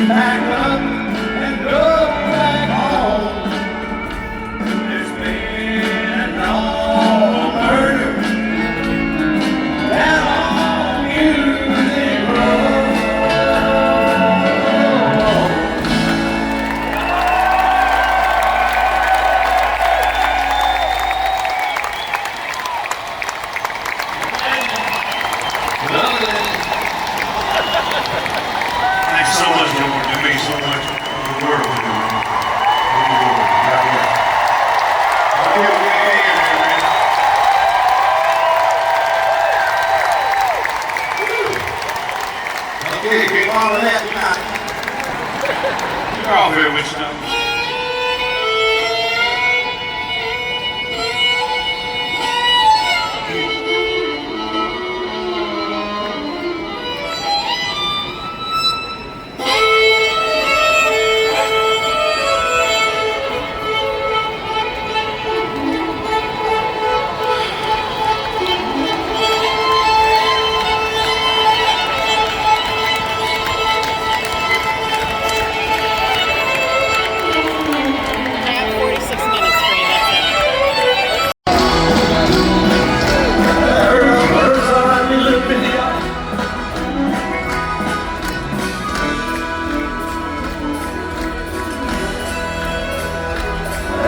R: Back up and go back home. There's been no murder down on Music Road.
G: Thanks so much, George. It means so much for the world we're doing.
R: Okay, get all of that tonight.
G: You're all here with stuff.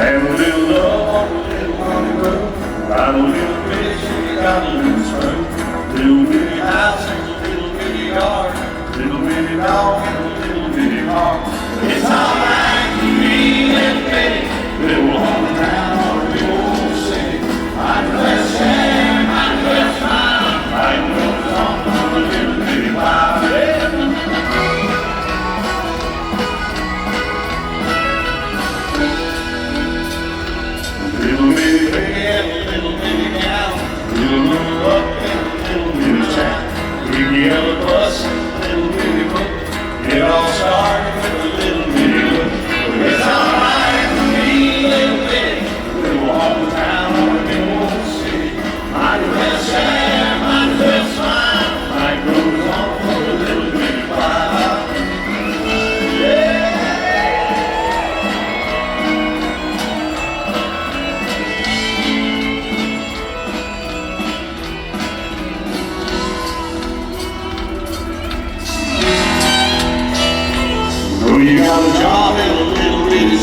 R: Have a little love on a little money road. Ride a little bitty, she got a little spring. Little bitty house and a little bitty yard. Little bitty dog and a little bitty car. It's alright to be little bitty. Little home town or a big old city. I'd bless Sam, I'd bless mine. Right goes on a little bitty pie. Little bitty bed, little bitty gown, little move up in a little bitty town. Big yellow bus, little bitty boat, get all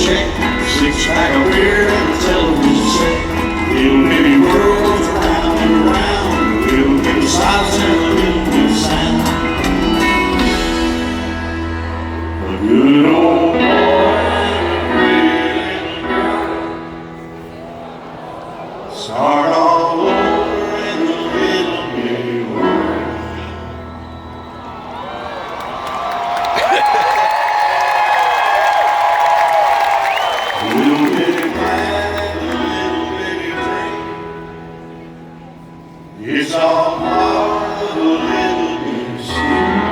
R: check, 6-pack of beer and a television set. Little bitty world goes around and around, little bit of silence and a little bit of sound. A good old boy and a pretty little girl start all over in the little bitty world. A little bitty plan and a little bitty dream. It's all part of a little bitty scheme.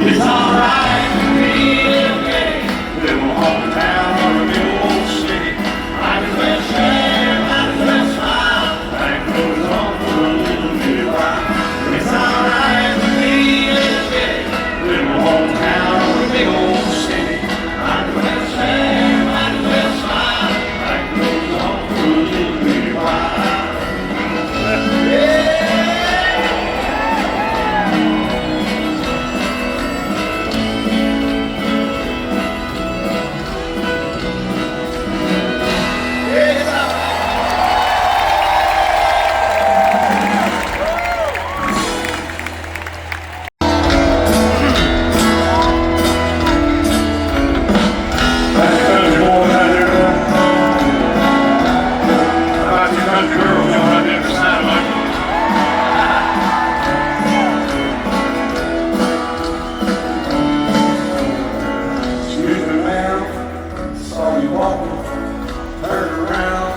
R: It's alright to be a little bitty, little home town or a little old city. Might as well share, might as well smile. Life goes on for a little bitty while. It's alright to be a little bitty, little home town or a big old city. Might as well share, might as well smile. Life goes on for a little bitty while. Excuse me, ma'am, saw you walking, turned around,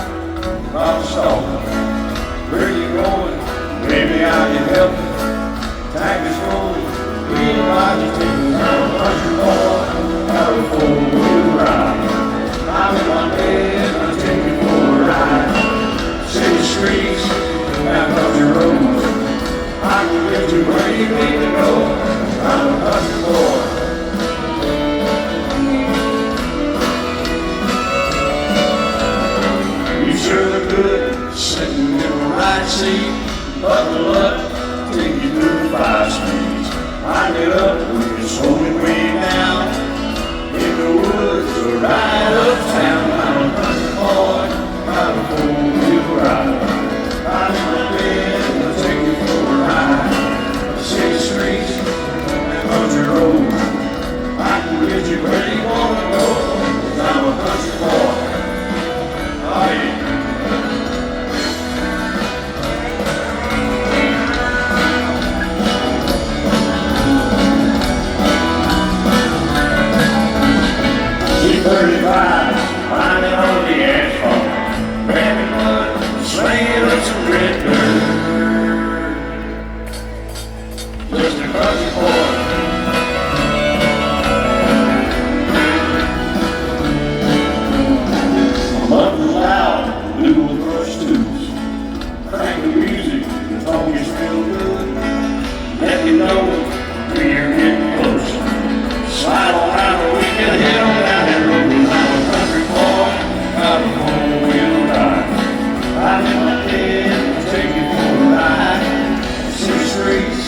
R: about to stop. Where you going? Maybe I can help you. Tag is rolling, feel like you're taking down a country boy, out of 4-wheel ride. I'm in my bed, I'm taking for a ride. City streets, down country roads. I can get you where you need to go. I'm a country boy. You sure look good, sitting in the right seat. Buckle up, take you through the 5 speeds. Wind it up, we can slow it way down. In the woods or right uptown. I'm a country boy, got a 4-wheel ride. I'm in my bed, I'll take you for a ride. City streets and country roads. I can get you where you wanna go, 'cause I'm a country boy. Oh yeah. C-35, climbing on the asphalt, grabbing mud, slinging up some red dirt. Just a country boy. I'm up and loud, blue with brush tubes. Crank the music, the talk is real good. Let me know when you're getting close. Slide on out or we can head on down that road. 'Cause I'm a country boy, got a 4-wheel ride. I'm in my bed, I'll take you for a ride. City streets,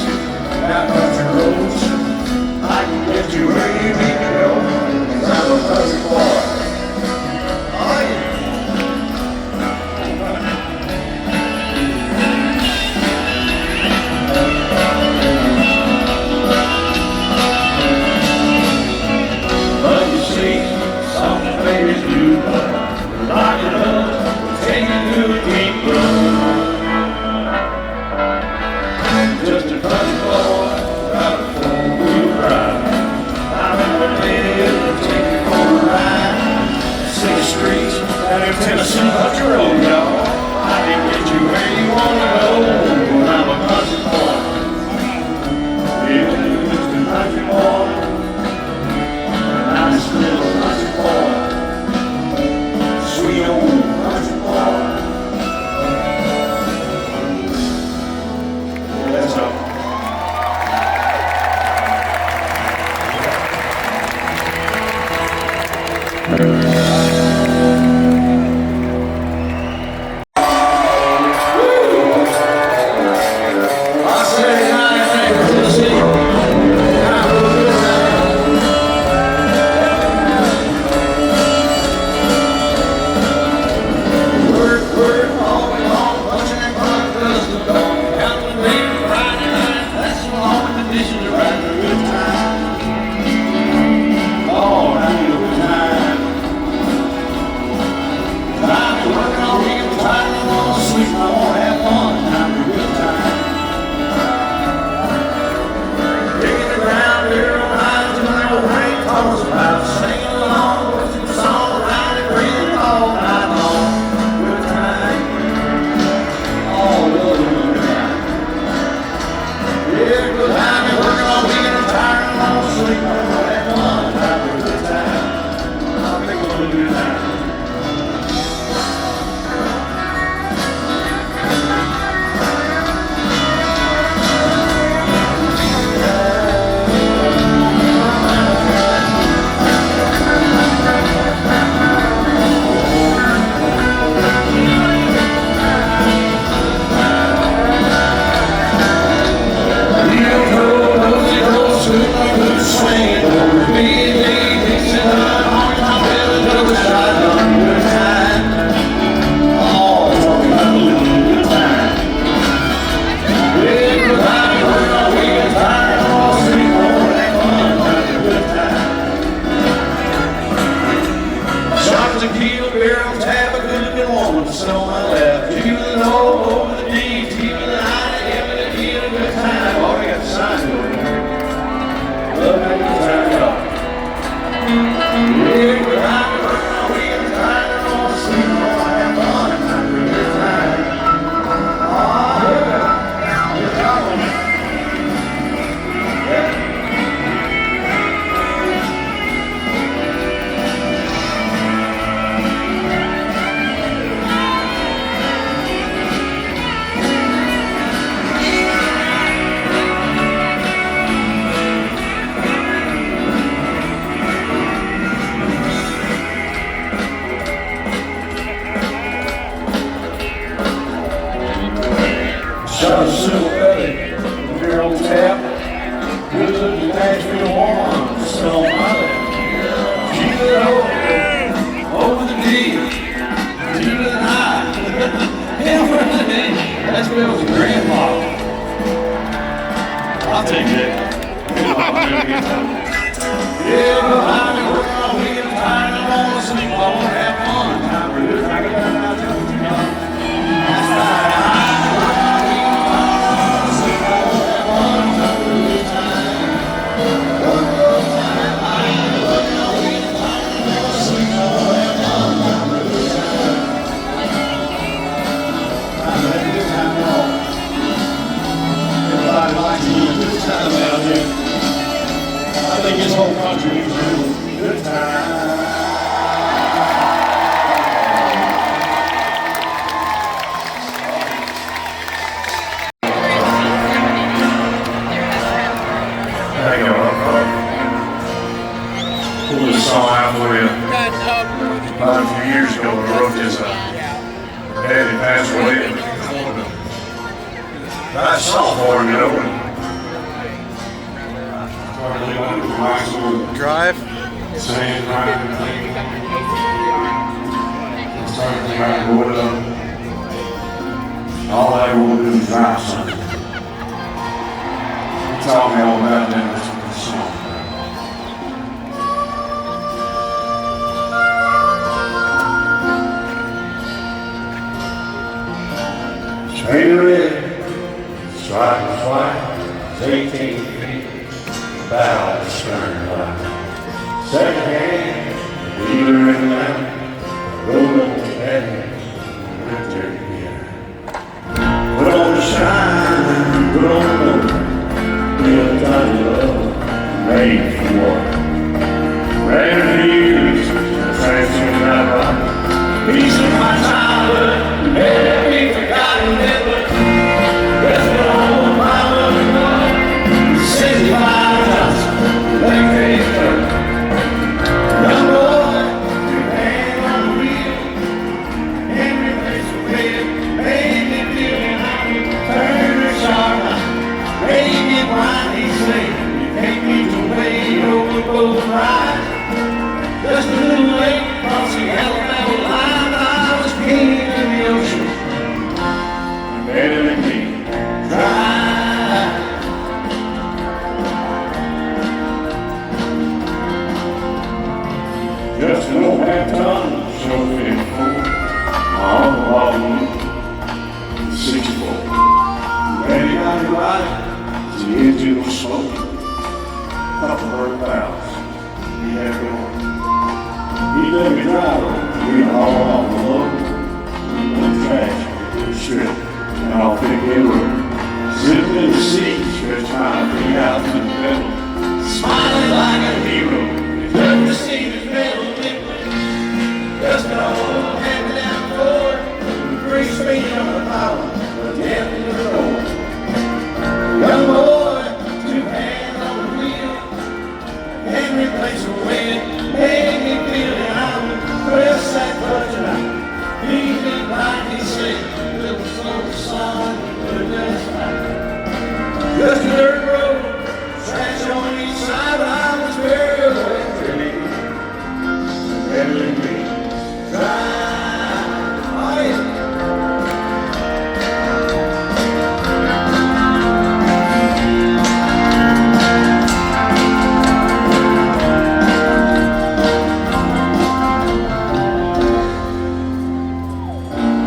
R: got country roads. I can get you where you need to go, 'cause I'm a country boy. Oh yeah. But you see, some babies do lock it up, take it to a deep road. Just a country boy, got a 4-wheel ride. I'm in my bed, I'll take you for a ride. City streets, and if Tennessee country road, y'all. I can get you where you wanna go, when I'm a country boy. Yeah, just a country boy. Nice little country boy, sweet old country boy. That's all. I'll take that. Yeah, but I'm in work all week and tired. I wanna sleep, I wanna have fun. Time for this, I got that out there, you know. That's right.
O: I think this whole country needs a good time.
R: Pull this song out for you. About a few years ago, when I wrote this, daddy passed away. Write a song for him, you know.
A: Drive.
R: Same drive. Started trying to go it up. All I want to do is drive something. He taught me all about that. That's what the song. Painted red, striped with white, 18 feet, bow the stern light. Second hand, dealer in the night, rolled up the head, went there together. Put on the shine, put on the motor, feel the time of love, made for war. Ran in the years, transferred that rock, piece of my childhood, never be forgotten, never. That's what all the mama and love, 65 times, like they turn. Young boy, your hand on the wheel, every place you went, made me feel behind you, turn the sharp eye, made me blind, he say, you can't beat the way over both rides. Just a little late, across the Alabama line, I was king in the ocean. Better than me, try. Just an old half-ton, show 54. My uncle bought me 64. Daddy got it right, the engine was slow. Couple hundred valves, he had going. He let me drive over, we all off the load. We went trash, we strip. And I'll pick him up. Zipped in the seat, stretched my feet out to the pedal. Smiling like a hero. Never seen his metal liquid. Just an old hand down the floor. Free speed on the power, but death in the door. Young boy, two hands on the wheel. Every place I went, made me feel that I would press that clutch and I leave me like he said. Just a dirt road, trash on each side, but I was very away from me. Better than me, drive, oh yeah.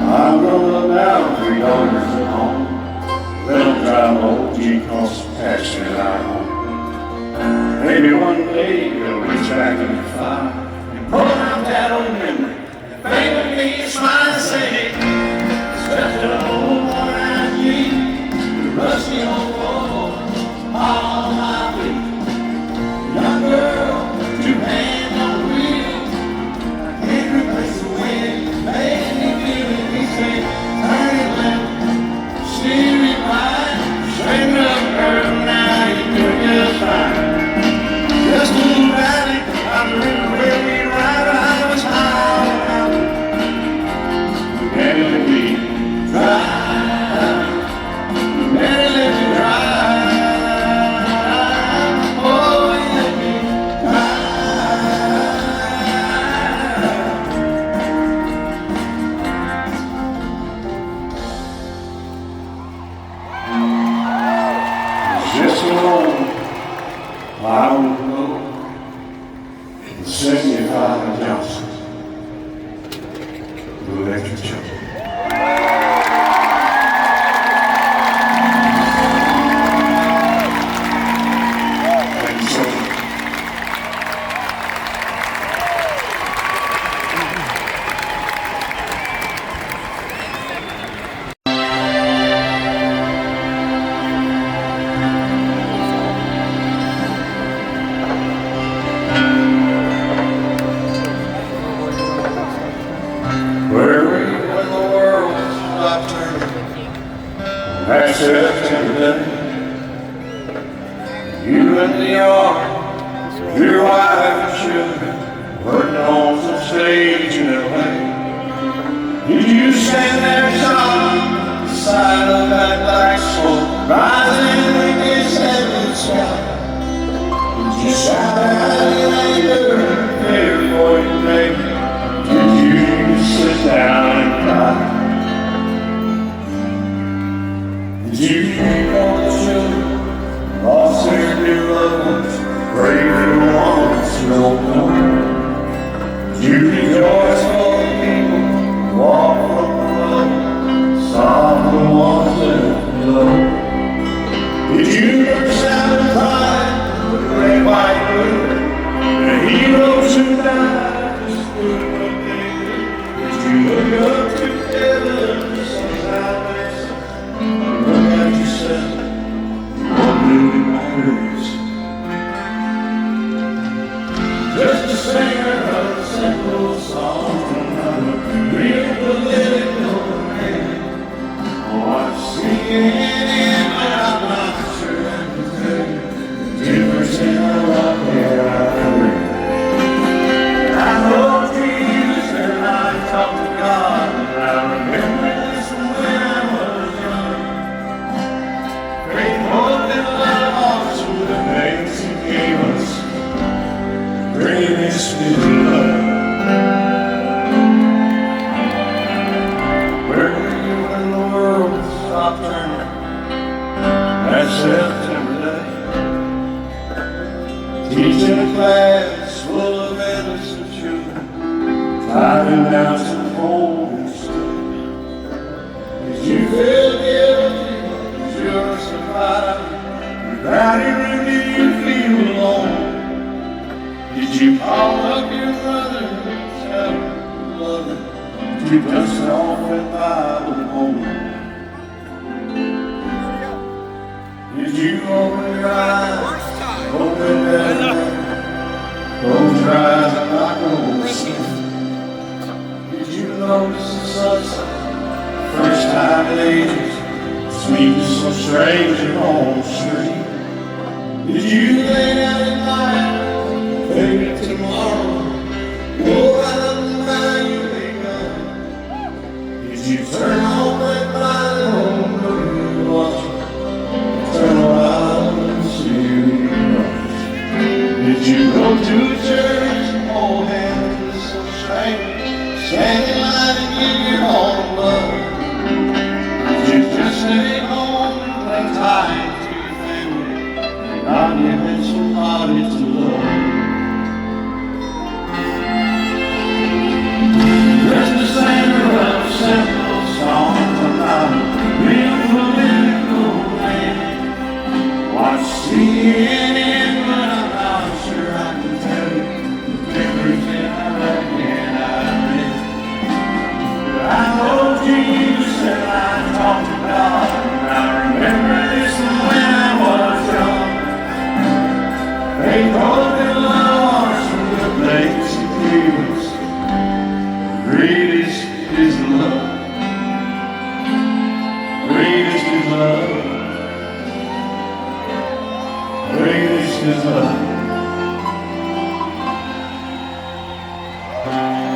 R: I'm growing up now, 3 daughters at home. Let them drive old G-Cross passion that I own. Maybe one day they'll reach back in the fire and pull out that old memory. Think of me, smile and say, it's just an old worn-out Jeep, the rusty old Volvo, all on my feet. Young girl, 2 hands on the wheel, every place to win, made me feel it, he said, turn it left. Steer it right, straighten up, girl, now you're doing just fine. Just a little valley, I'm the river where we ride, I was high on mountain. Better than me, try. just alone. I don't know. The 75 Johnson, the electric chair. Thank you so much. Where were you when the world stopped turning? That September day, you in the yard, your wife and children, working on some stage in LA. Did you stand there sobbing beside of that black smoke rising against that blue sky? Did you shout out in anger every morning, baby? Did you sit down and cry? Did you weep on the children, lost their dear loved ones, brave little ones no more? Did you rejoice for the people, walk from the road, sob the ones left below? Did you burst out and cry with the red, white, blue, the heroes who died just stood up there? You look up to heaven, sunshine basin, look at yourself, what really matters? Just a singer of a simple song, of a real political man. Oh, I'm singing it, but I'm not sure I can tell you the difference in a rock and I read. I know Jesus and I talk to God, and I remember this from when I was young. Faith, hope, and love hearts were the things He gave us. Greatest is love. Where were you when the world stopped turning? That September day, teaching a class full of innocent children, driving down some golden street. Did you feel guilty? Did you survive? Without him, did you feel alone? Did you call up your mother and tell her you love her? Did you dust off that Bible home? Did you open your eyes, open that door, close your eyes and not go to sleep? Did you notice the sunset, first time in ages, sweet so strange and on the street? Did you lay down at night, maybe tomorrow, go right up and down you wake up? Did you turn on that blind home movie watch, turn around and see you cross? Did you go to church and hold hands with some stranger, stand in line and give your home love? Did you just stay home and play tight to your family, and not giving somebody to love? Just the singer of a simple song, I'm not a real political man. Watch CNN, but I'm not sure I can tell you the difference in a rock and I read. But I know Jesus and I talk to God, and I remember this from when I was young. Faith, hope, and love are some good things He gave us. The greatest is love. Greatest is love. Greatest is love.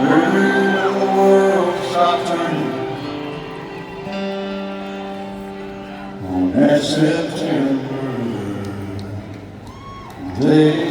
R: Where were you when the world stopped turning? On that September day.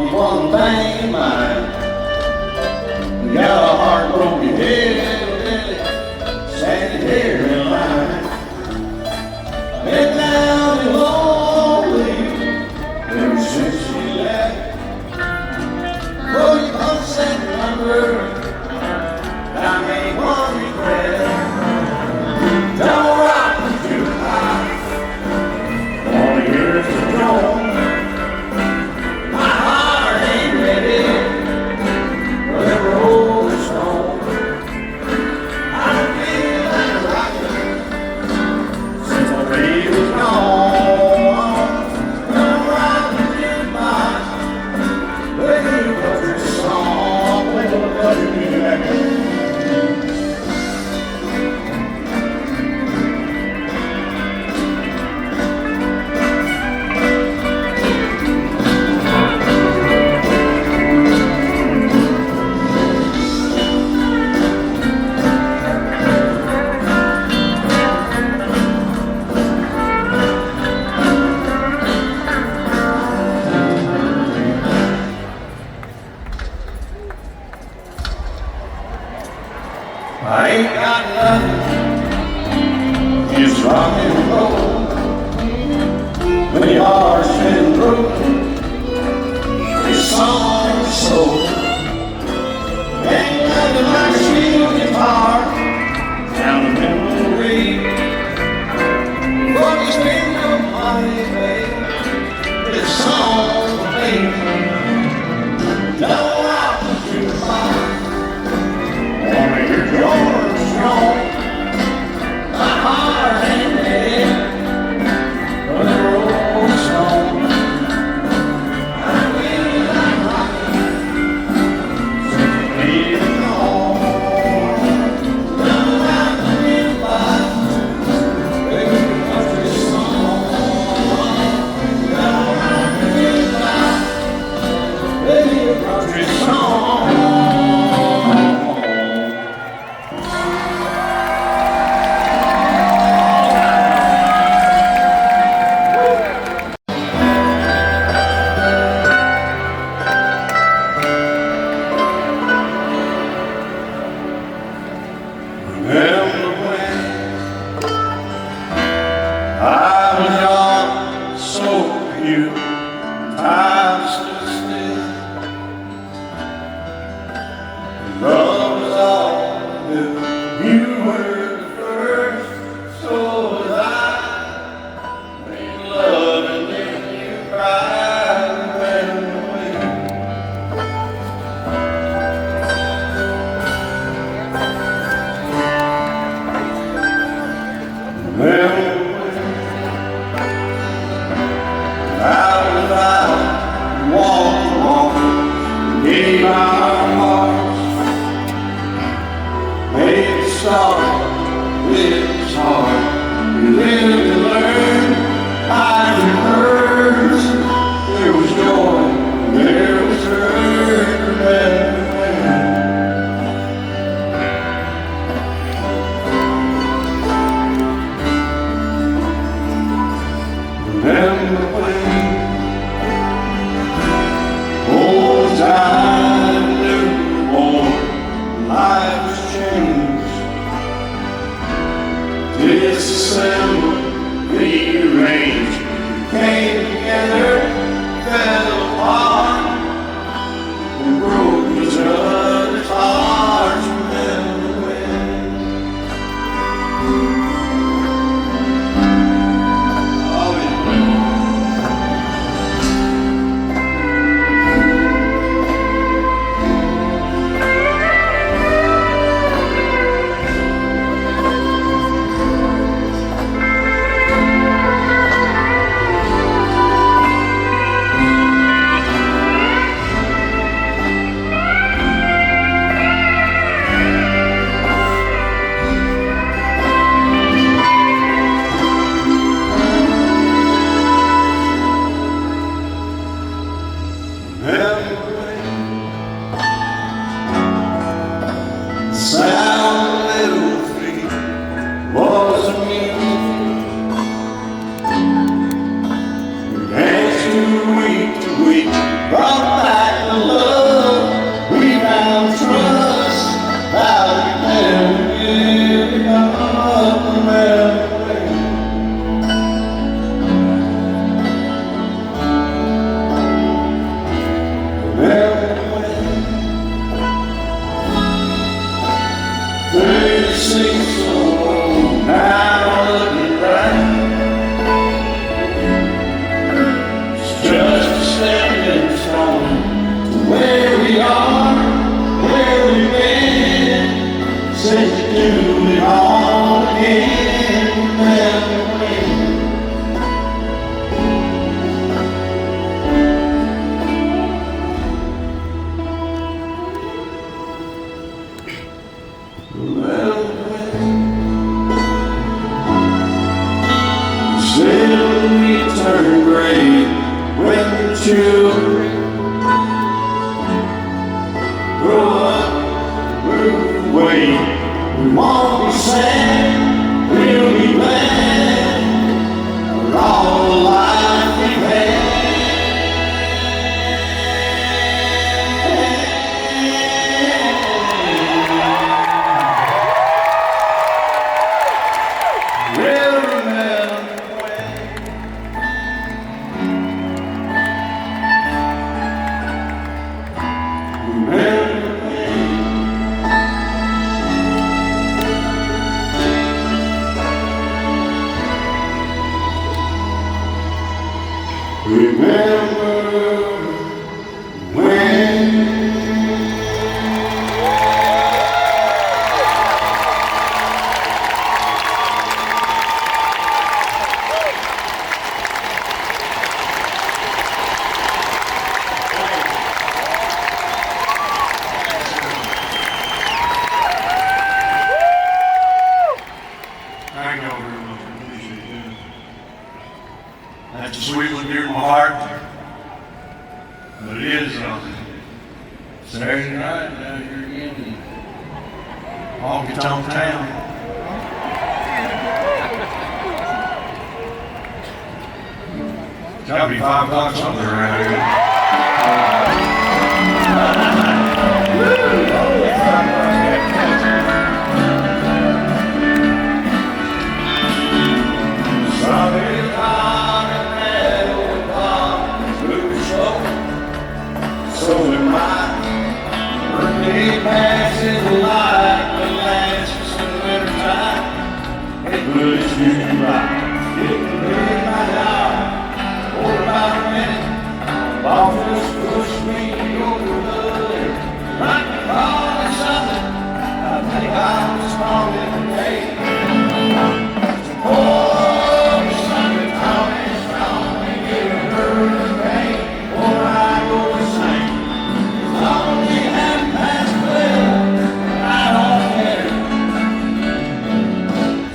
R: keep one thing in mind. You got a heartbroken hillbilly standing here in line. I've been down and lonely ever since you left. Oh, you come set my bird, I made one regret. Don't rock the jukebox, only here's the drum. My heart ain't ready for the Rolling Stone. I don't feel like rocking since my baby's gone. Don't rock the jukebox, play me a country song, play me a country music. I ain't got nothing, it's rock and roll. When your heart's been broken, this song's soul. Ain't nothing like a steel guitar down the memory. What you spend your money, babe, this song's for baby. Don't rock the jukebox, wanna hear yours strong. My heart ain't ready for the Rolling Stone. I feel like rocking since the baby's gone. Don't rock the jukebox, play me a country song. Don't rock the jukebox, play me a country song. Remember when I was young, so were you. Time stood still. Love was all I knew. You were the first, so was I. Made love and then you cried and went away. Remember when I was out, walked along, gave our hearts, made it start with his heart. We lived and learned, highs and hurts. There was joy, there was hurt. Remember when old time seems so long. Now looking back, it's just a stepping stone to where we are, where we've been. Said to do it all again, never win. Still we turn gray when the children grow up, move away. We won't be sad, we'll be glad for all the life we've had. We'll remember
G: Thank y'all very much. I appreciate that. That's a sweet one near my heart. But it is Saturday night down here again in Honky Tonk Town. It's gotta be 5 o'clock somewhere around here.
R: So in my birthday passes like the last in winter time. It puts you right. It can be my hour for about a minute. Boss just push me over the lip. Right me call or something. I think I'm strong today. Oh, something Tommy strong and get a hurricane. Or I go to sing.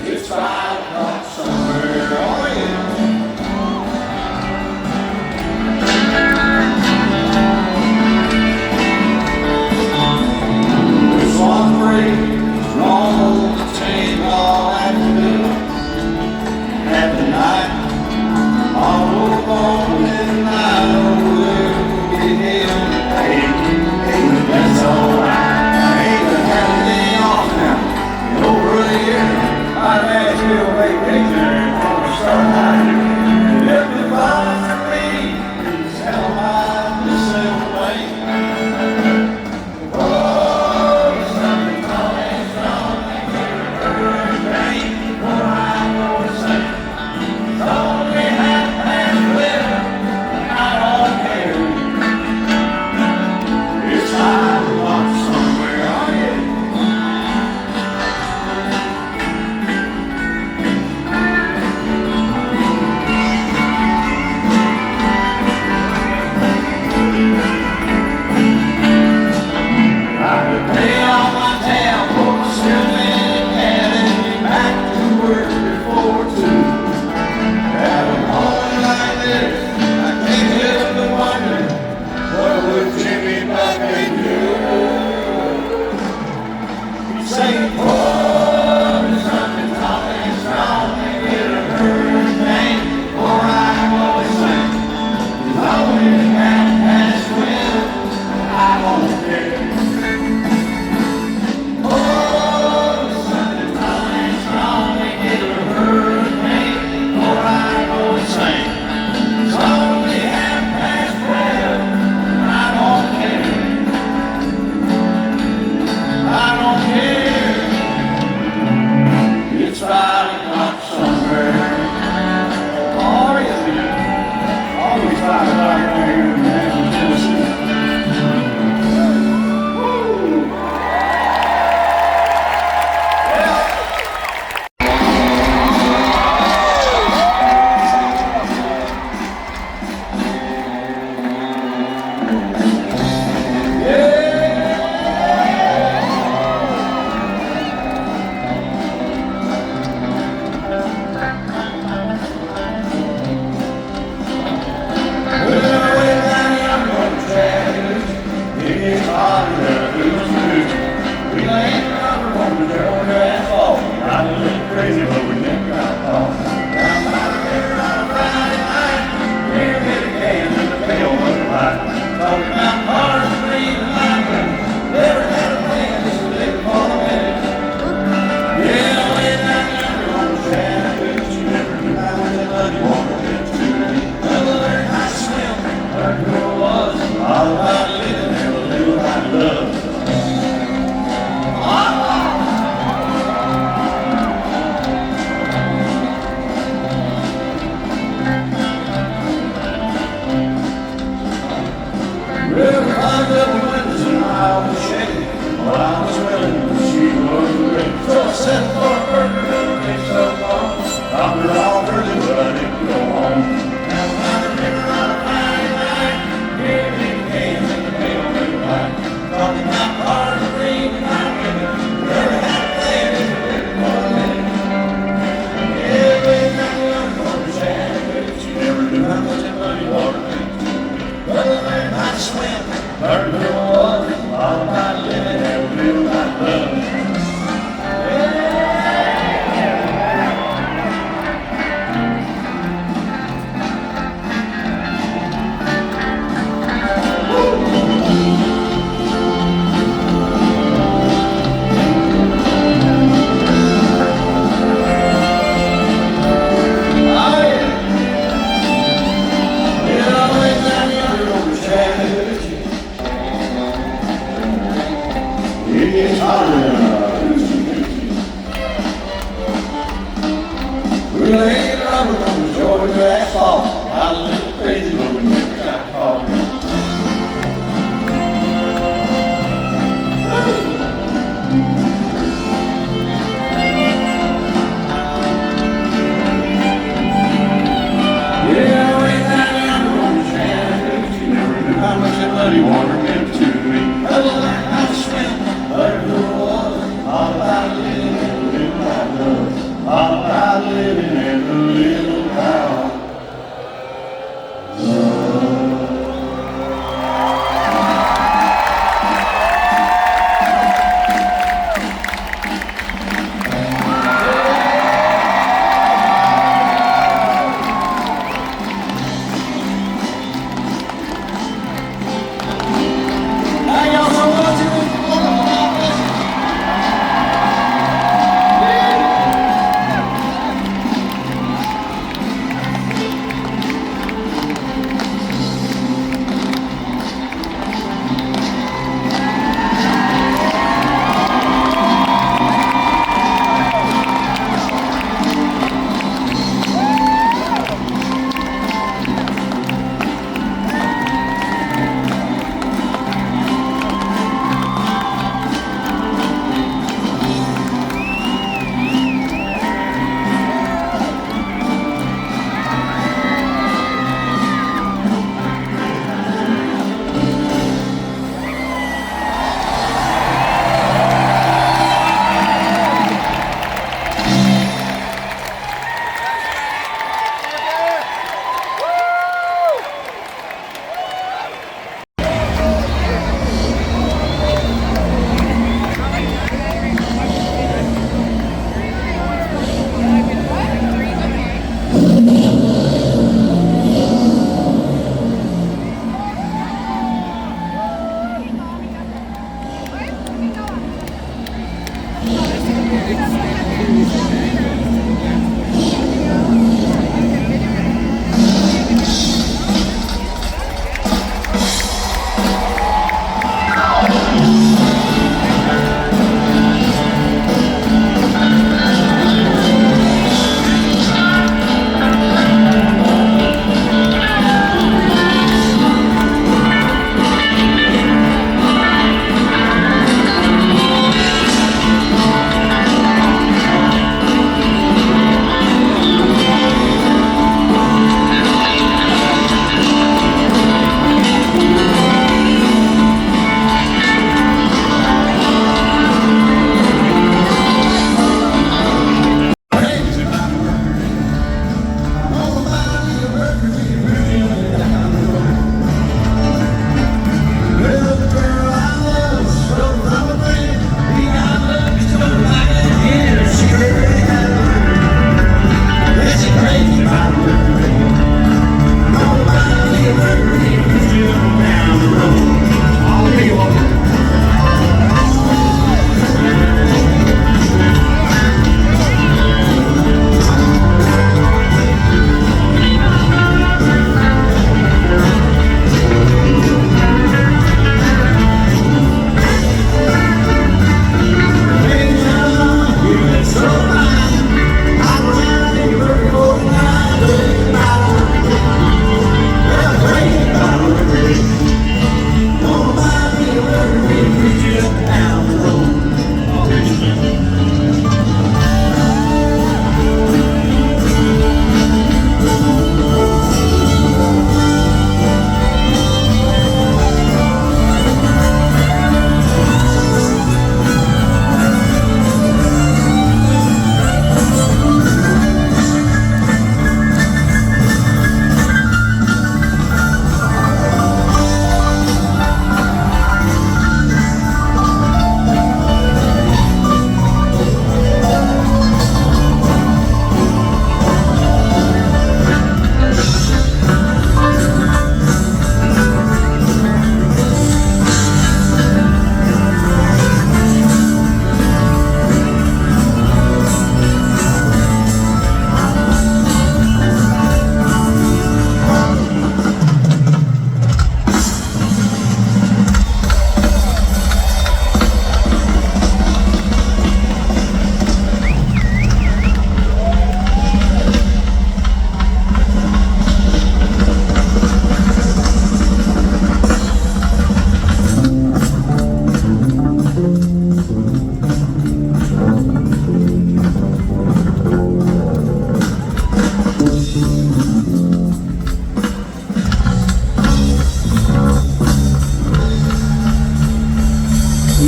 R: It's 5 o'clock somewhere, oh yeah. Learned who I was, all about living and living about love. It's hotter than we laid rubber on the Georgia asphalt. Got a little crazy, but we never got caught. Yeah, way down yonder on the Shannon, you never knew how much that muddy water meant to me. I don't like how to swim. Learned who I was, all about living and living about love. All about living and living about love.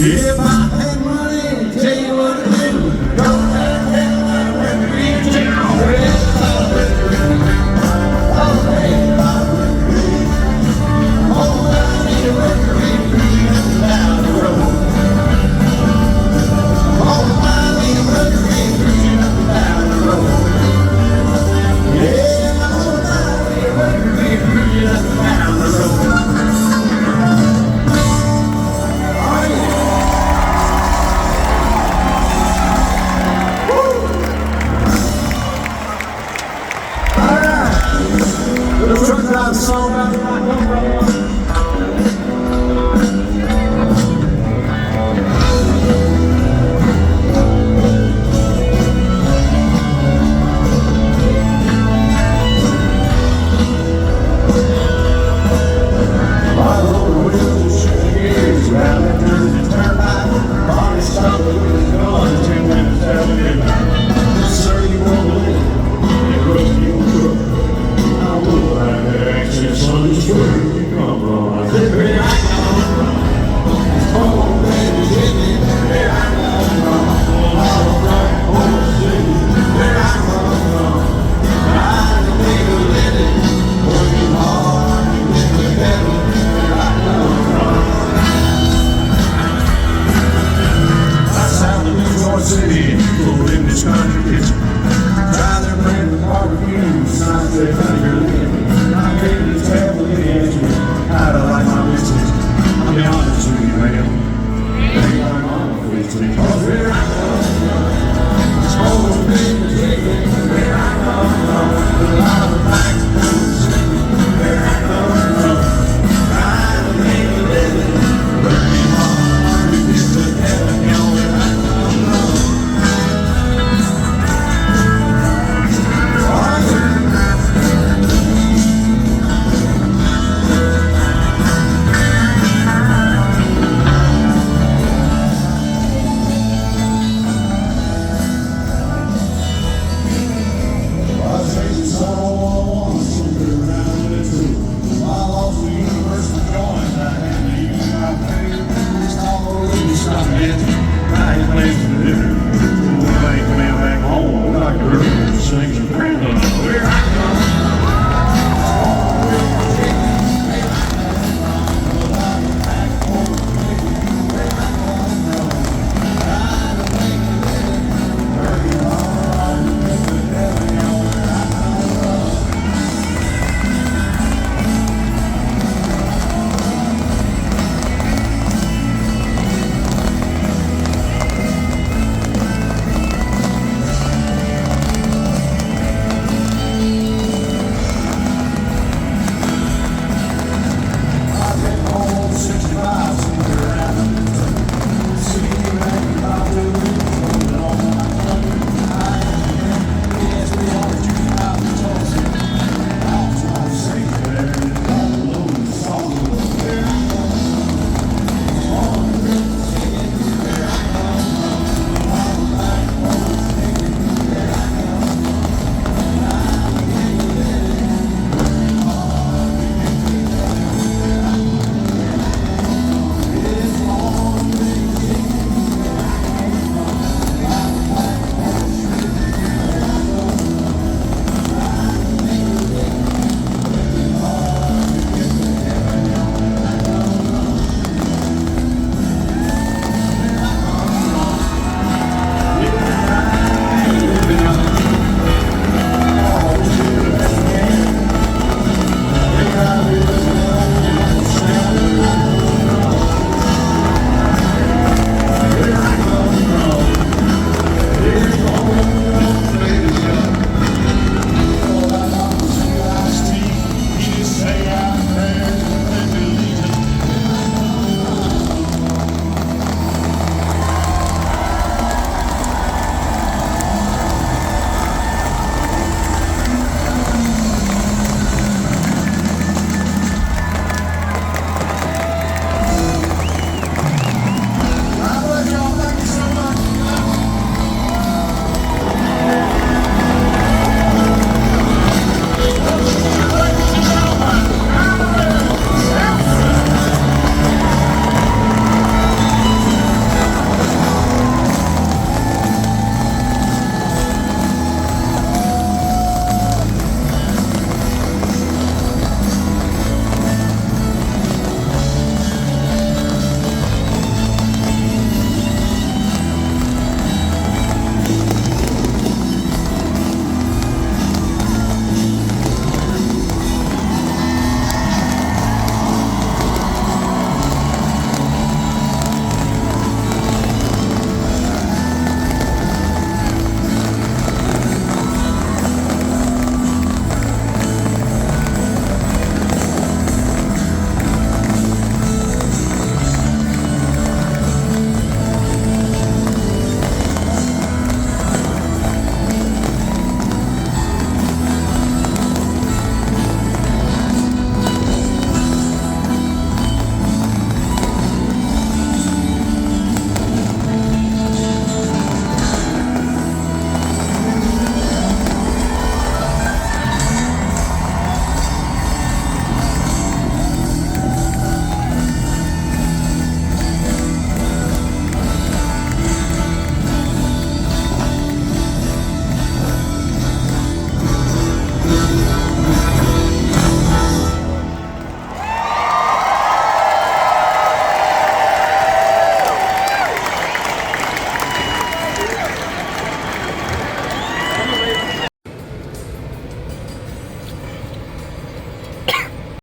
R: If I had money, tell you what to do. Don't let hell out of record. Take your breath out of record. Oh, hey, oh, I need a record down the road. Oh, I need a record down the road. Yeah, oh, I need a record down the road. Turns out the song about the City, people in this country.